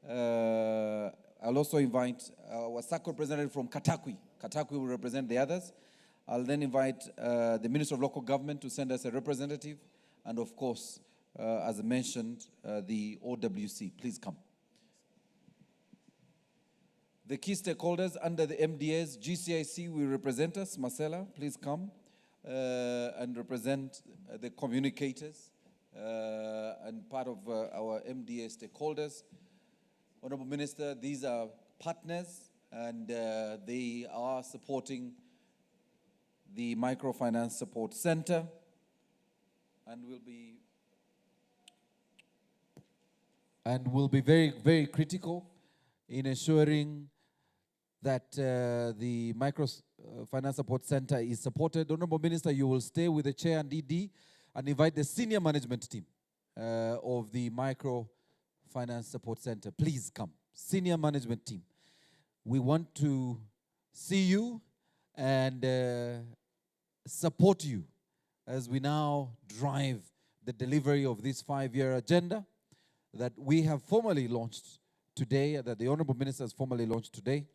I'll also invite our SACCO representative from Katakwi. Katakwi will represent the others. I'll then invite the Minister of Local Government to send us a representative. And of course, as I mentioned, the OWC. Please come. The key stakeholders under the MDAs, GCIC will represent us. Marcella, please come and represent the communicators and part of our MDA stakeholders. Honorable Minister, these are partners and they are supporting the Microfinance Support Center and will be very, very critical in ensuring that the Microfinance Support Center is supported. Honorable Minister, you will stay with the Chair and ED and invite the senior management team of the Microfinance Support Center. Please come. Senior management team. We want to see you and support you as we now drive the delivery of this 5-year agenda that we have formally launched today, that the Honorable Minister has formally launched today.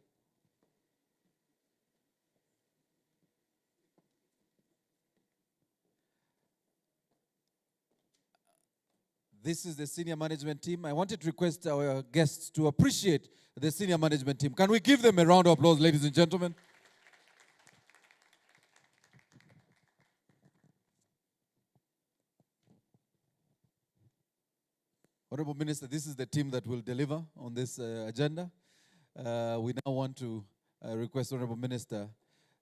This is the senior management team. I wanted to request our guests to appreciate the senior management team. Can we give them a round of applause, ladies and gentlemen? Honorable Minister, this is the team that will deliver on this agenda. We now want to request Honorable Minister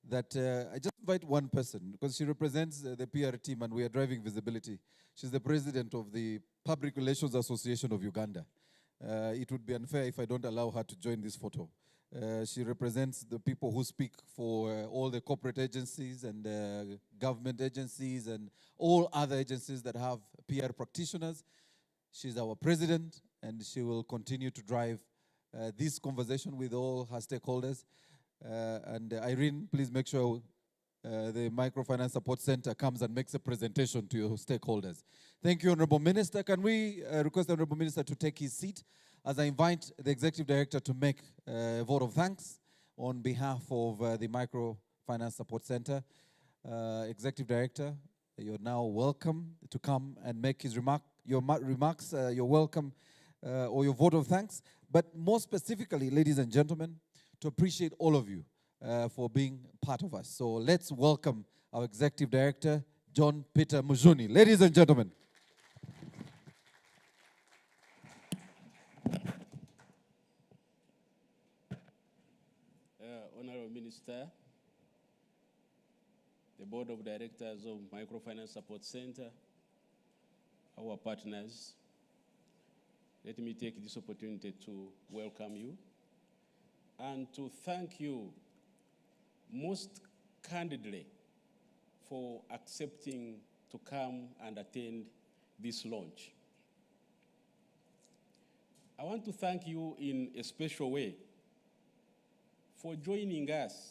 that I just invite one person because she represents the PR team and we are driving visibility. She's the president of the Public Relations Association of Uganda. It would be unfair if I don't allow her to join this photo. She represents the people who speak for all the corporate agencies and government agencies and all other agencies that have PR practitioners. She's our president and she will continue to drive this conversation with all her stakeholders. And Irene, please make sure the Microfinance Support Center comes and makes a presentation to your stakeholders. Thank you, Honorable Minister. Can we request the Honorable Minister to take his seat as I invite the Executive Director to make a vote of thanks on behalf of the Microfinance Support Center. Executive Director, you're now welcome to come and make his remarks. You're welcome, or your vote of thanks. But more specifically, ladies and gentlemen, to appreciate all of you for being part of us. So let's welcome our Executive Director, John Peter Mujuni. Ladies and gentlemen. Minister, the Board of Directors of Microfinance Support Center, our partners, let me take this opportunity to welcome you and to thank you most candidly for accepting to come and attend this launch. I want to thank you in a special way for joining us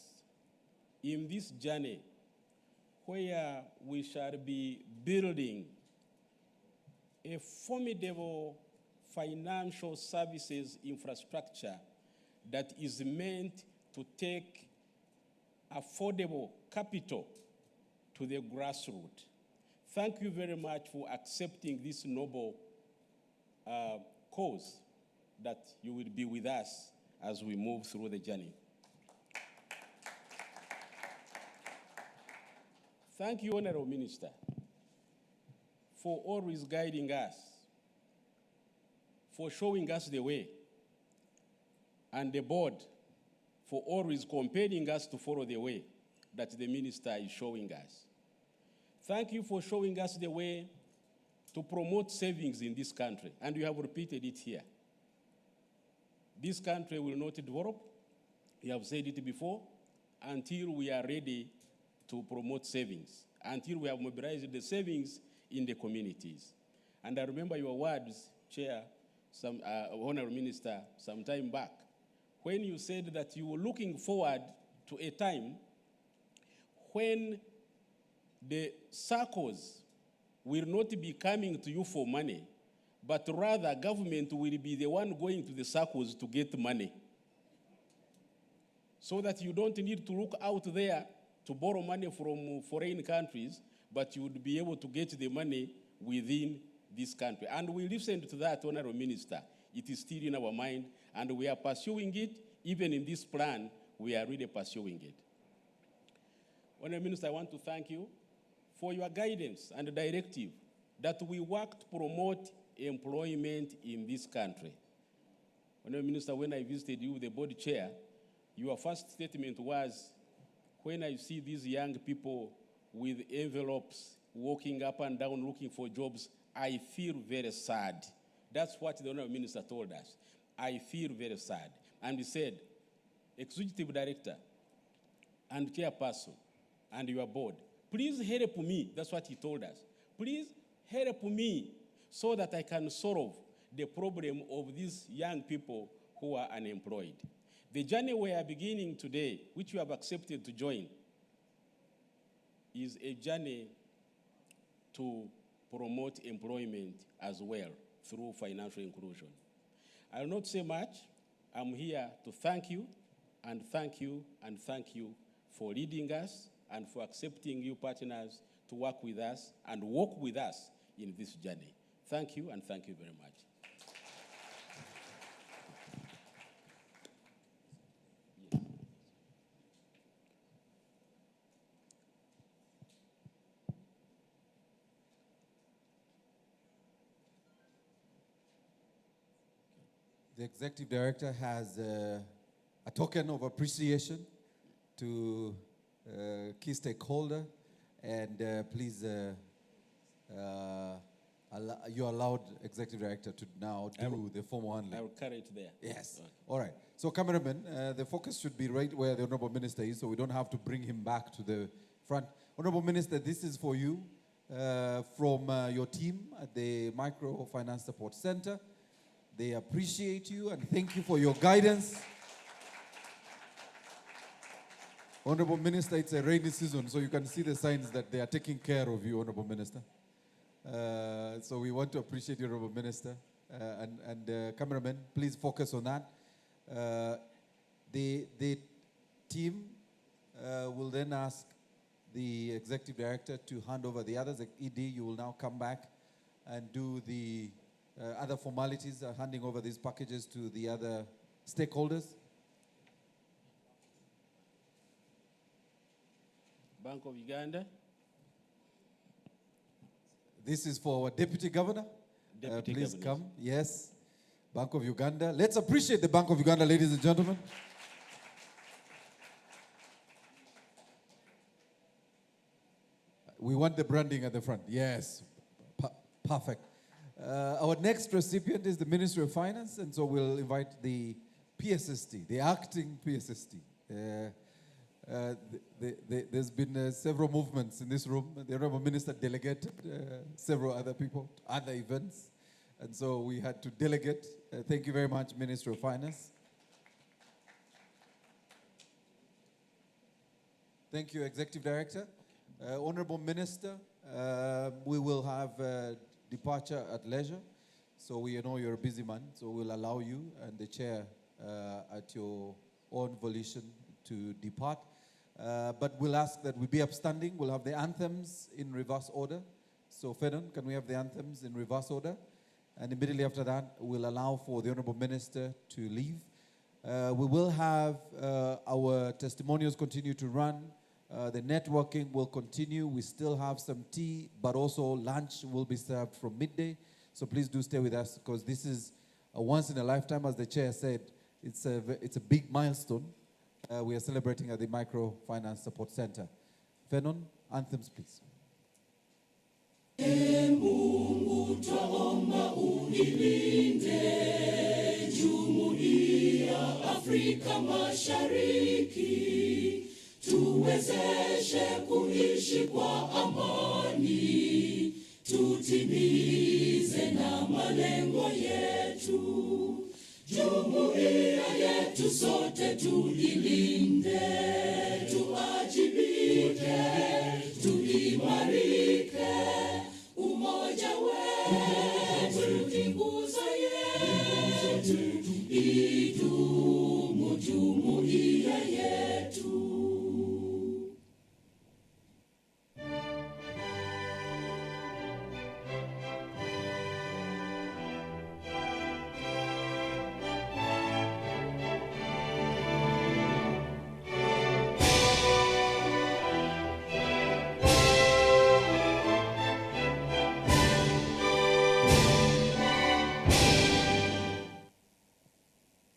in this journey where we shall be building a formidable financial services infrastructure that is meant to take affordable capital to the grassroots. Thank you very much for accepting this noble cause that you will be with us as we move through the journey. Thank you, Honorable Minister, for always guiding us, for showing us the way, and the board for always compelling us to follow the way that the minister is showing us. Thank you for showing us the way to promote savings in this country, and you have repeated it here. This country will not develop, you have said it before, until we are ready to promote savings, until we have mobilized the savings in the communities. And I remember your words, Chair, Honorable Minister, some time back, when you said that you were looking forward to a time when the circles will not be coming to you for money, but rather government will be the one going to the circles to get money. So that you don't need to look out there to borrow money from foreign countries, but you would be able to get the money within this country. And we listened to that, Honorable Minister. It is still in our mind, and we are pursuing it. Even in this plan, we are really pursuing it. Honorable Minister, I want to thank you for your guidance and directive that we work to promote employment in this country. Honorable Minister, when I visited you, the board chair, your first statement was, when I see these young people with envelopes walking up and down looking for jobs, I feel very sad. That's what the Honorable Minister told us. I feel very sad. And he said, Executive Director and Chairperson and your board, please help me. That's what he told us. Please help me so that I can solve the problem of these young people who are unemployed. The journey we are beginning today, which you have accepted to join, is a journey to promote employment as well through financial inclusion. I will not say much. I'm here to thank you and thank you and thank you for leading us and for accepting you partners to work with us and walk with us in this journey. Thank you and thank you very much. The Executive Director has a token of appreciation to key stakeholder, and please, you're allowed, Executive Director, to now do the formal handling. I will carry it there. Yes. Okay. All right. So, cameraman, the focus should be right where the Honorable Minister is, so we don't have to bring him back to the front. Honorable Minister, this is for you from your team at the Microfinance Support Center. They appreciate you and thank you for your guidance. Honorable Minister, it's a rainy season, so you can see the signs that they are taking care of you, Honorable Minister. So we want to appreciate you, Honorable Minister. And cameraman, please focus on that. The team will then ask the Executive Director to hand over the others. ED, you will now come back and do the other formalities, handing over these packages to the other stakeholders. Bank of Uganda. This is for our Deputy Governor. Please Governor. come. Yes. Bank of Uganda. Let's appreciate the Bank of Uganda, ladies and gentlemen. We want the branding at the front. Yes, perfect. Our next recipient is the Ministry of Finance, and so we'll invite the PSST, the acting PSST. There's been several movements in this room. The Honorable Minister delegated several other people to other events, and so we had to delegate. Thank you very much, Minister of Finance. Thank you, Executive Director. Honorable Minister, we will have departure at leisure, so we know you're a busy man, so we'll allow you and the chair at your own volition to depart. But we'll ask that we be upstanding. We'll have the anthems in reverse order. So, Fedon, can we have the anthems in reverse order? And immediately after that, we'll allow for the Honorable Minister to leave. We will have our testimonials continue to run. The networking will continue. We still have some tea, but also lunch will be served from midday. So please do stay with us, because this is a once in a lifetime, as the chair said. It's a big milestone we are celebrating at the Microfinance Support Center. Fenon, anthems, please. Mungu twaomba unilinde Jumuiya Afrika Mashariki, tuwezeshe kuishi kwa amani, tutimize na malengo yetu. Jumuiya yetu sote tuilinde, tuajibike, tuimarike. Umoja wetu ni nguzo yetu, idumu jumuiya yetu.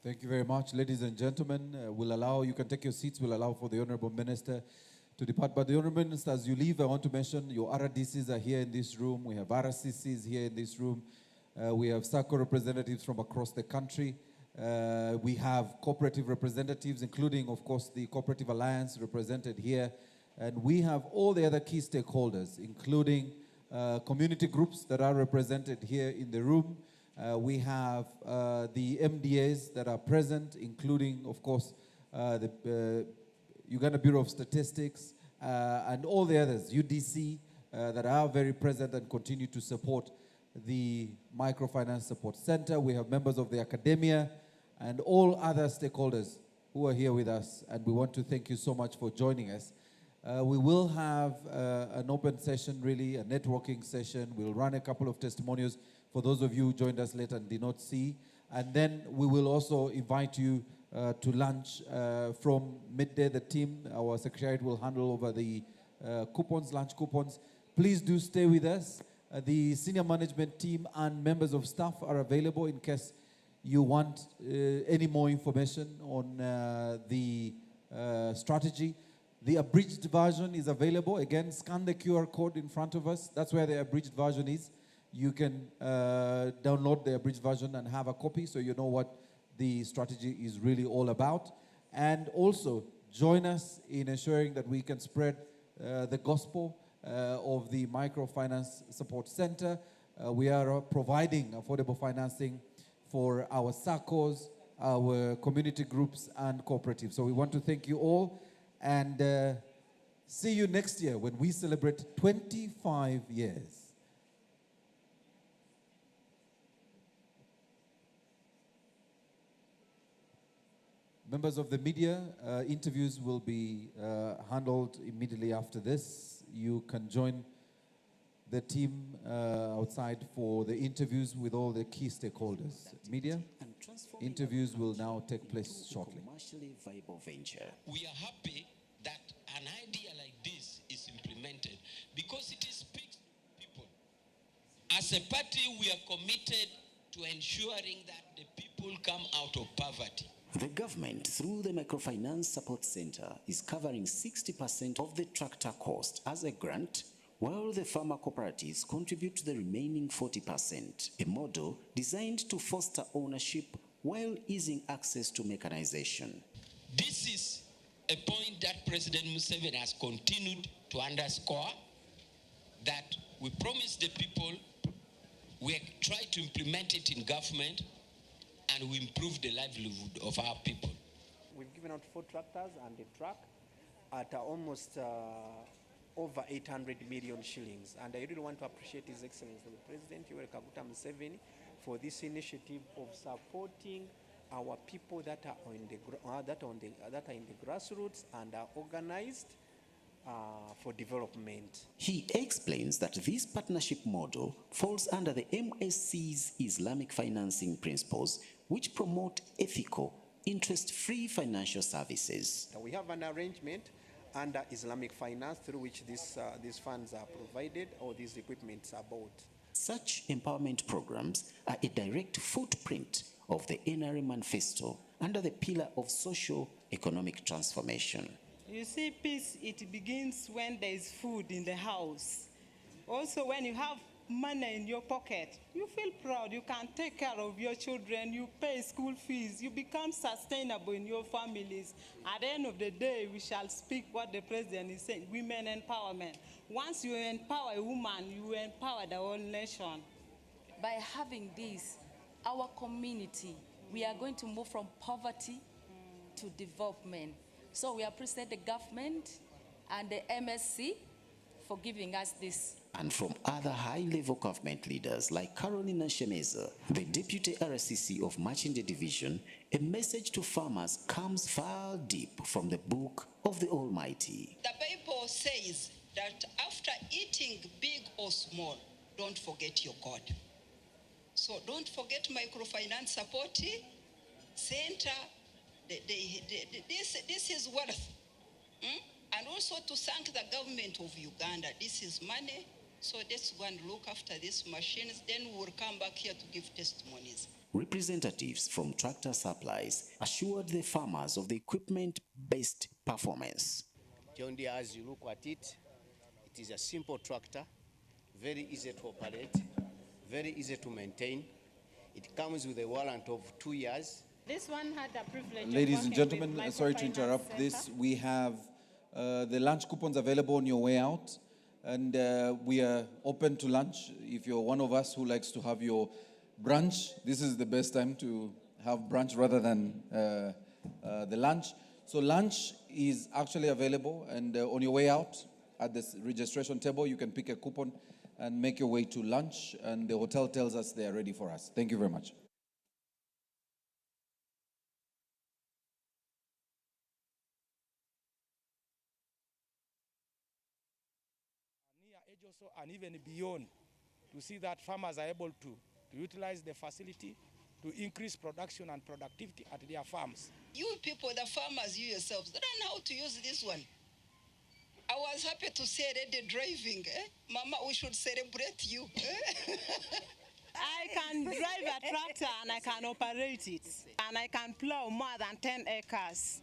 Thank you very much, ladies and gentlemen. We'll allow, you can take your seats, we'll allow for the Honorable Minister to depart. But the Honorable Minister, as you leave, I want to mention your RDCs are here in this room. We have RCCs here in this room. We have SACCO representatives from across the country. We have cooperative representatives, including, of course, the Cooperative Alliance represented here. And we have all the other key stakeholders, including community groups that are represented here in the room. We have the MDAs that are present, including, of course, the Uganda Bureau of Statistics, and all the others, UDC, that are very present and continue to support the Microfinance Support Center. We have members of the academia and all other stakeholders who are here with us, and we want to thank you so much for joining us. We will have an open session, really, a networking session. We'll run a couple of testimonials for those of you who joined us late and did not see. And then we will also invite you to lunch from midday. The team, our secretariat, will handle over the coupons, lunch coupons. Please do stay with us. The senior management team and members of staff are available in case you want any more information on the strategy. The abridged version is available. Again, scan the QR code in front of us. That's where the abridged version is. You can download the abridged version and have a copy so you know what the strategy is really all about. And also, join us in ensuring that we can spread the gospel of the Microfinance Support Center. We are providing affordable financing for our SACCOs, our community groups, and cooperatives. So we want to thank you all, and see you next year when we celebrate 25 years. Members of the media, interviews will be handled immediately after this. You can join the team outside for the interviews with all the key stakeholders. Media, interviews will now take place shortly. Commercially viable venture. We are happy that an idea like this is implemented because it speaks to people. As a party, we are committed to ensuring that the people come out of poverty. The government, through the Microfinance Support Center, is covering 60% of the tractor cost as a grant, while the farmer cooperatives contribute to the remaining 40%, a model designed to foster ownership while easing access to mechanization. This is a point that President Museveni has continued to underscore, that we promise the people, we try to implement it in government, and we improve the livelihood of our people. We've given out 4 tractors and a truck at almost over 800 million shillings. And I really want to appreciate His Excellency the President, Yoweri Kaguta Museveni, for this initiative of supporting our people that are in the grassroots and are organized for development. He explains that this partnership model falls under the MSC's Islamic financing principles, which promote ethical, interest-free financial services. We have an arrangement under Islamic finance through which these funds are provided or these equipments are bought. Such empowerment programs are a direct footprint of the NRA manifesto under the pillar of socio-economic transformation. You see, peace, it begins when there is food in the house. Also, when you have money in your pocket, you feel proud. You can take care of your children. You pay school fees. You become sustainable in your families. At the end of the day, we shall speak what the president is saying, women empowerment. Once you empower a woman, you empower the whole nation. By having this, our community, we are going to move from poverty to development. So we appreciate the government and the MSC for giving us this. And from other high-level government leaders like Carolina Shemeza, the Deputy RCC of Machinde Division, a message to farmers comes far deep from the Book of the Almighty. The Bible says that after eating big or small, don't forget your God. So don't forget Microfinance Support Center. This is worth. And also to thank the government of Uganda. This is money. So let's go and look after these machines. Then we'll come back here to give testimonies. Representatives from Tractor Supplies assured the farmers of the equipment-based performance. John Deere, as you look at it, it is a simple tractor, very easy to operate, very easy to maintain. It comes with a warranty of 2 years. This one had the privilege Ladies and gentlemen, sorry to interrupt this. We have the lunch coupons available on your way out. And we are open to lunch. If you're one of us who likes to have your brunch, this is the best time to have brunch rather than the lunch. So lunch is actually available, and on your way out at this registration table, you can pick a coupon and make your way to lunch, and the hotel tells us they are ready for us. Thank you very much. Age also and even beyond, to see that farmers are able to utilize the facility to increase production and productivity at their farms. You people, the farmers, you yourselves, learn how to use this one. I was happy to see ready driving. Mama, we should celebrate you. I can drive a tractor and I can operate it. And I can plow more than 10 acres.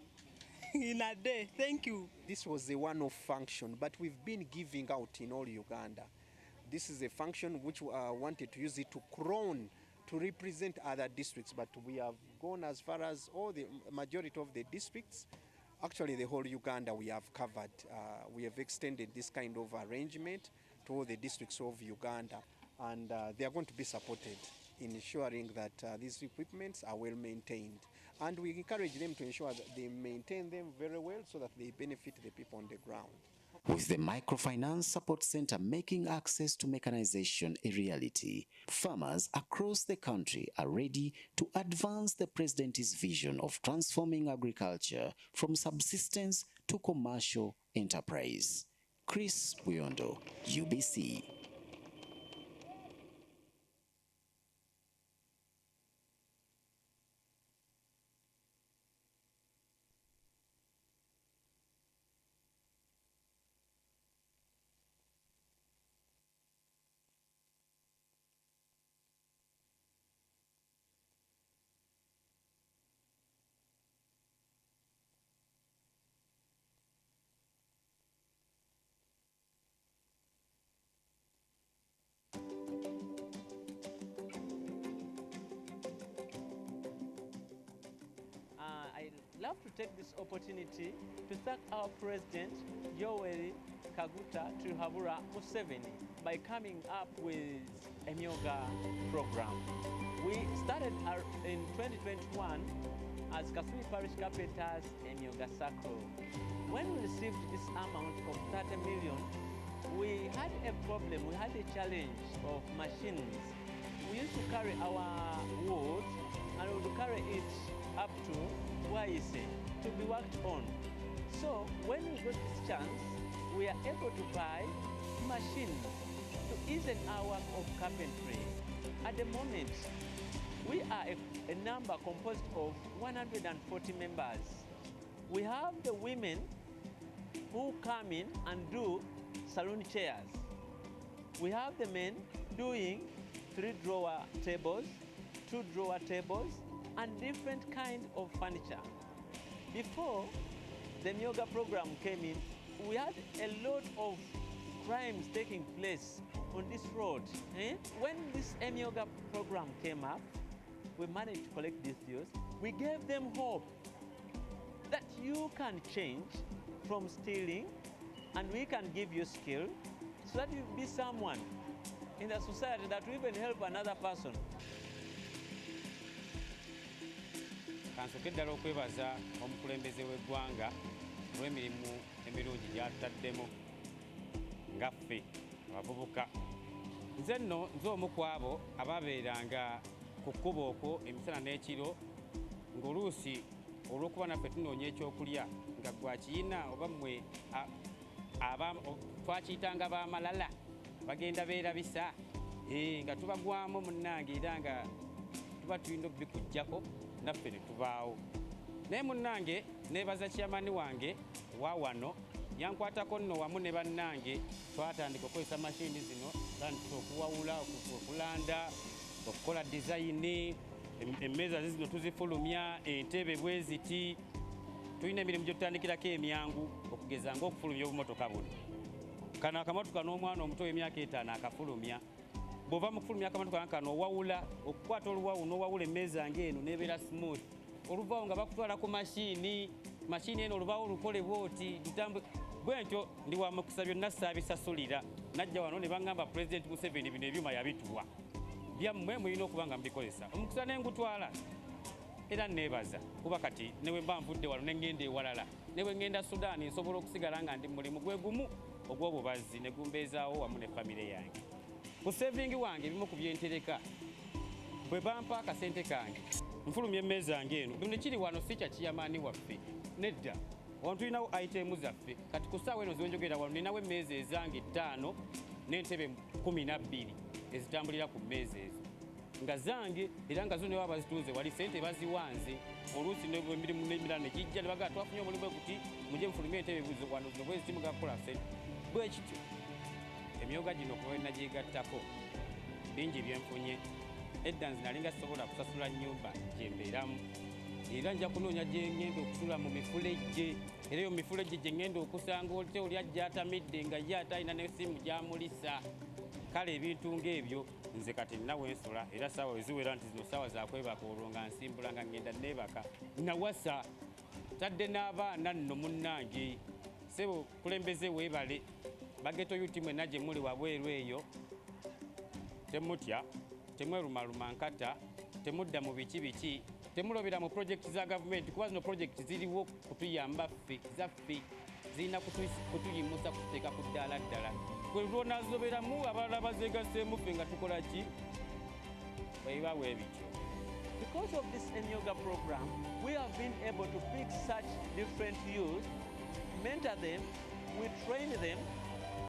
In a day. Thank you. This was a one-off function, but we've been giving out in all Uganda. This is a function which wanted to use it to crown, to represent other districts, but we have gone as far as all the majority of the districts. Actually, the whole Uganda we have covered. We have extended this kind of arrangement to all the districts of Uganda, and they are going to be supported in ensuring that these equipments are well maintained. And we encourage them to ensure that they maintain them very well so that they benefit the people on the ground. With the Microfinance Support Center making access to mechanization a reality, farmers across the country are ready to advance the President's vision of transforming agriculture from subsistence to commercial enterprise. Chris Buyondo, UBC. love to take this opportunity to thank our President, Yoweri Kaguta Turihabura Museveni, by coming up with a Myoga program. We started in 2021 as Kasui Parish Carpenters and Myoga Circle. When we received this amount of 30 million, we had a problem, we had a challenge of machines. We used to carry our wood and we would carry it up to Waise to be worked on. So when we got this chance, we are able to buy machines to ease our work of carpentry. At the moment, we are a number composed of 140 members. We have the women who come in and do saloon chairs. We have the men doing 3-drawer tables, 2-drawer tables, and different kind of furniture. Before the Myoga program came in, we had a lot of crimes taking place on this road. When this Myoga program came up, we managed to collect these youths. We gave them hope that you can change from stealing, and we can give you skill so that you be someone in the society that will even help another person. Kansoke ddala okwebaza omukulembeze w'eggwanga olw'emirimu emirungi gy'atutaddemu nga ffe abavubuka. Nze nno nze omu ku abo abaabeeranga ku kkubo okwo emisana n'ekiro ng'oluusi olw'okuba naffe tunoonya ekyokulya nga gwakiyina oba mmwe twakiyitanga b'amalala bagenda beerabisa nga tubagwamu munnange era nga tuba tulina obikuggyako naffe ne tubaawo. Naye munnange neebaza kyamani wange wa wano yankwatako nno wamu ne bannange twatandika okukozesa mashini zino tandika okuwawula okulanda okukola dizayini emmeeza zino tuzifulumya entebe bwe ziti tulina emirimu gyotutandikirako emyangu okugeza ng'okufulumya obumotoka buno. Kano akamotoka n'omwana omuto w'emyaka 5 akafulumya. Bw'ova mu kufulumya akamotoka kano owawula okukwata oluwawu n'owawula emmeeza ng'eno n'ebeera smooth. Oluvaawo nga bakutwala ku mashini eno olubaawo lukole bwoti bwentyo ndi wa mukisa byonna saabisasulira. Najja wano ne baŋŋamba President Museveni bino ebyuma yabituwa. Byammwe mulina okuba nga mubikozesa. Omukisa ne ngutwala era neebaza kuba kati newe mba nvudde wano ne ŋŋenda ewalala. Ne bwe ŋŋenda Sudaani nsobola okusigala nga ndi mulimu gwe gumu ogw'obubazi ne gumbeezaawo wamu ne famire yange. Ku savingi wange ebimu ku byentereka bwe bampa akasente kange nfulumya emmeeza ng'eno bino kiri wano si kya kiyamaani waffe nedda wano tulinawo itemu zaffe kati ku ssaawa eno zenjogera wano ninawo emmeeza ezange 5 n'entebe 12 ezitambulira ku mmeeza ezo nga zange era nga zo ne baba bazituuze wali sente baziwanze oluusi emirimu n'emirala ne gijja ne bagala twafunye omulimu guti mujje mufulumye entebe wano zino bwe zitimuga kukola sente bwe kityo emyoga gino kuba nagyegattako bingi byenfunye edda nze nalinga sisobola kusasula nnyumba gye mbeeramu era nja kunoonya gye ŋŋenda okusula mu mifulejje era eyo mifulejje gye ŋŋenda okusanga olte oli ajja atamidde nga ye ate alina n'essimu gy'amulisa. Kale ebintu ng'ebyo nze kati nnawe nsula era saawa weziwera nti zino saawa zakwebaka olwo nga nsimbula nga ŋŋenda neebaka nawasa tadde n'abaana nno munnange sebo kulembeze weebale bageto yuti mwenna gye muli wabweru eyo temutya temwerumaluma nkata temudda mu biki temulobera mu projekiti za gavumenti kuba zino projekiti ziriwo kutuyamba ffe zaffe zirina kutuyimusa kuteeka ku ddaala ddala kwe lwonazoberamu abalala bazeegaseemu ffe nga tukola ki bwebiba bwe bityo. Because of this Myoga program, we have been able to pick such different youth, mentor them, we train them,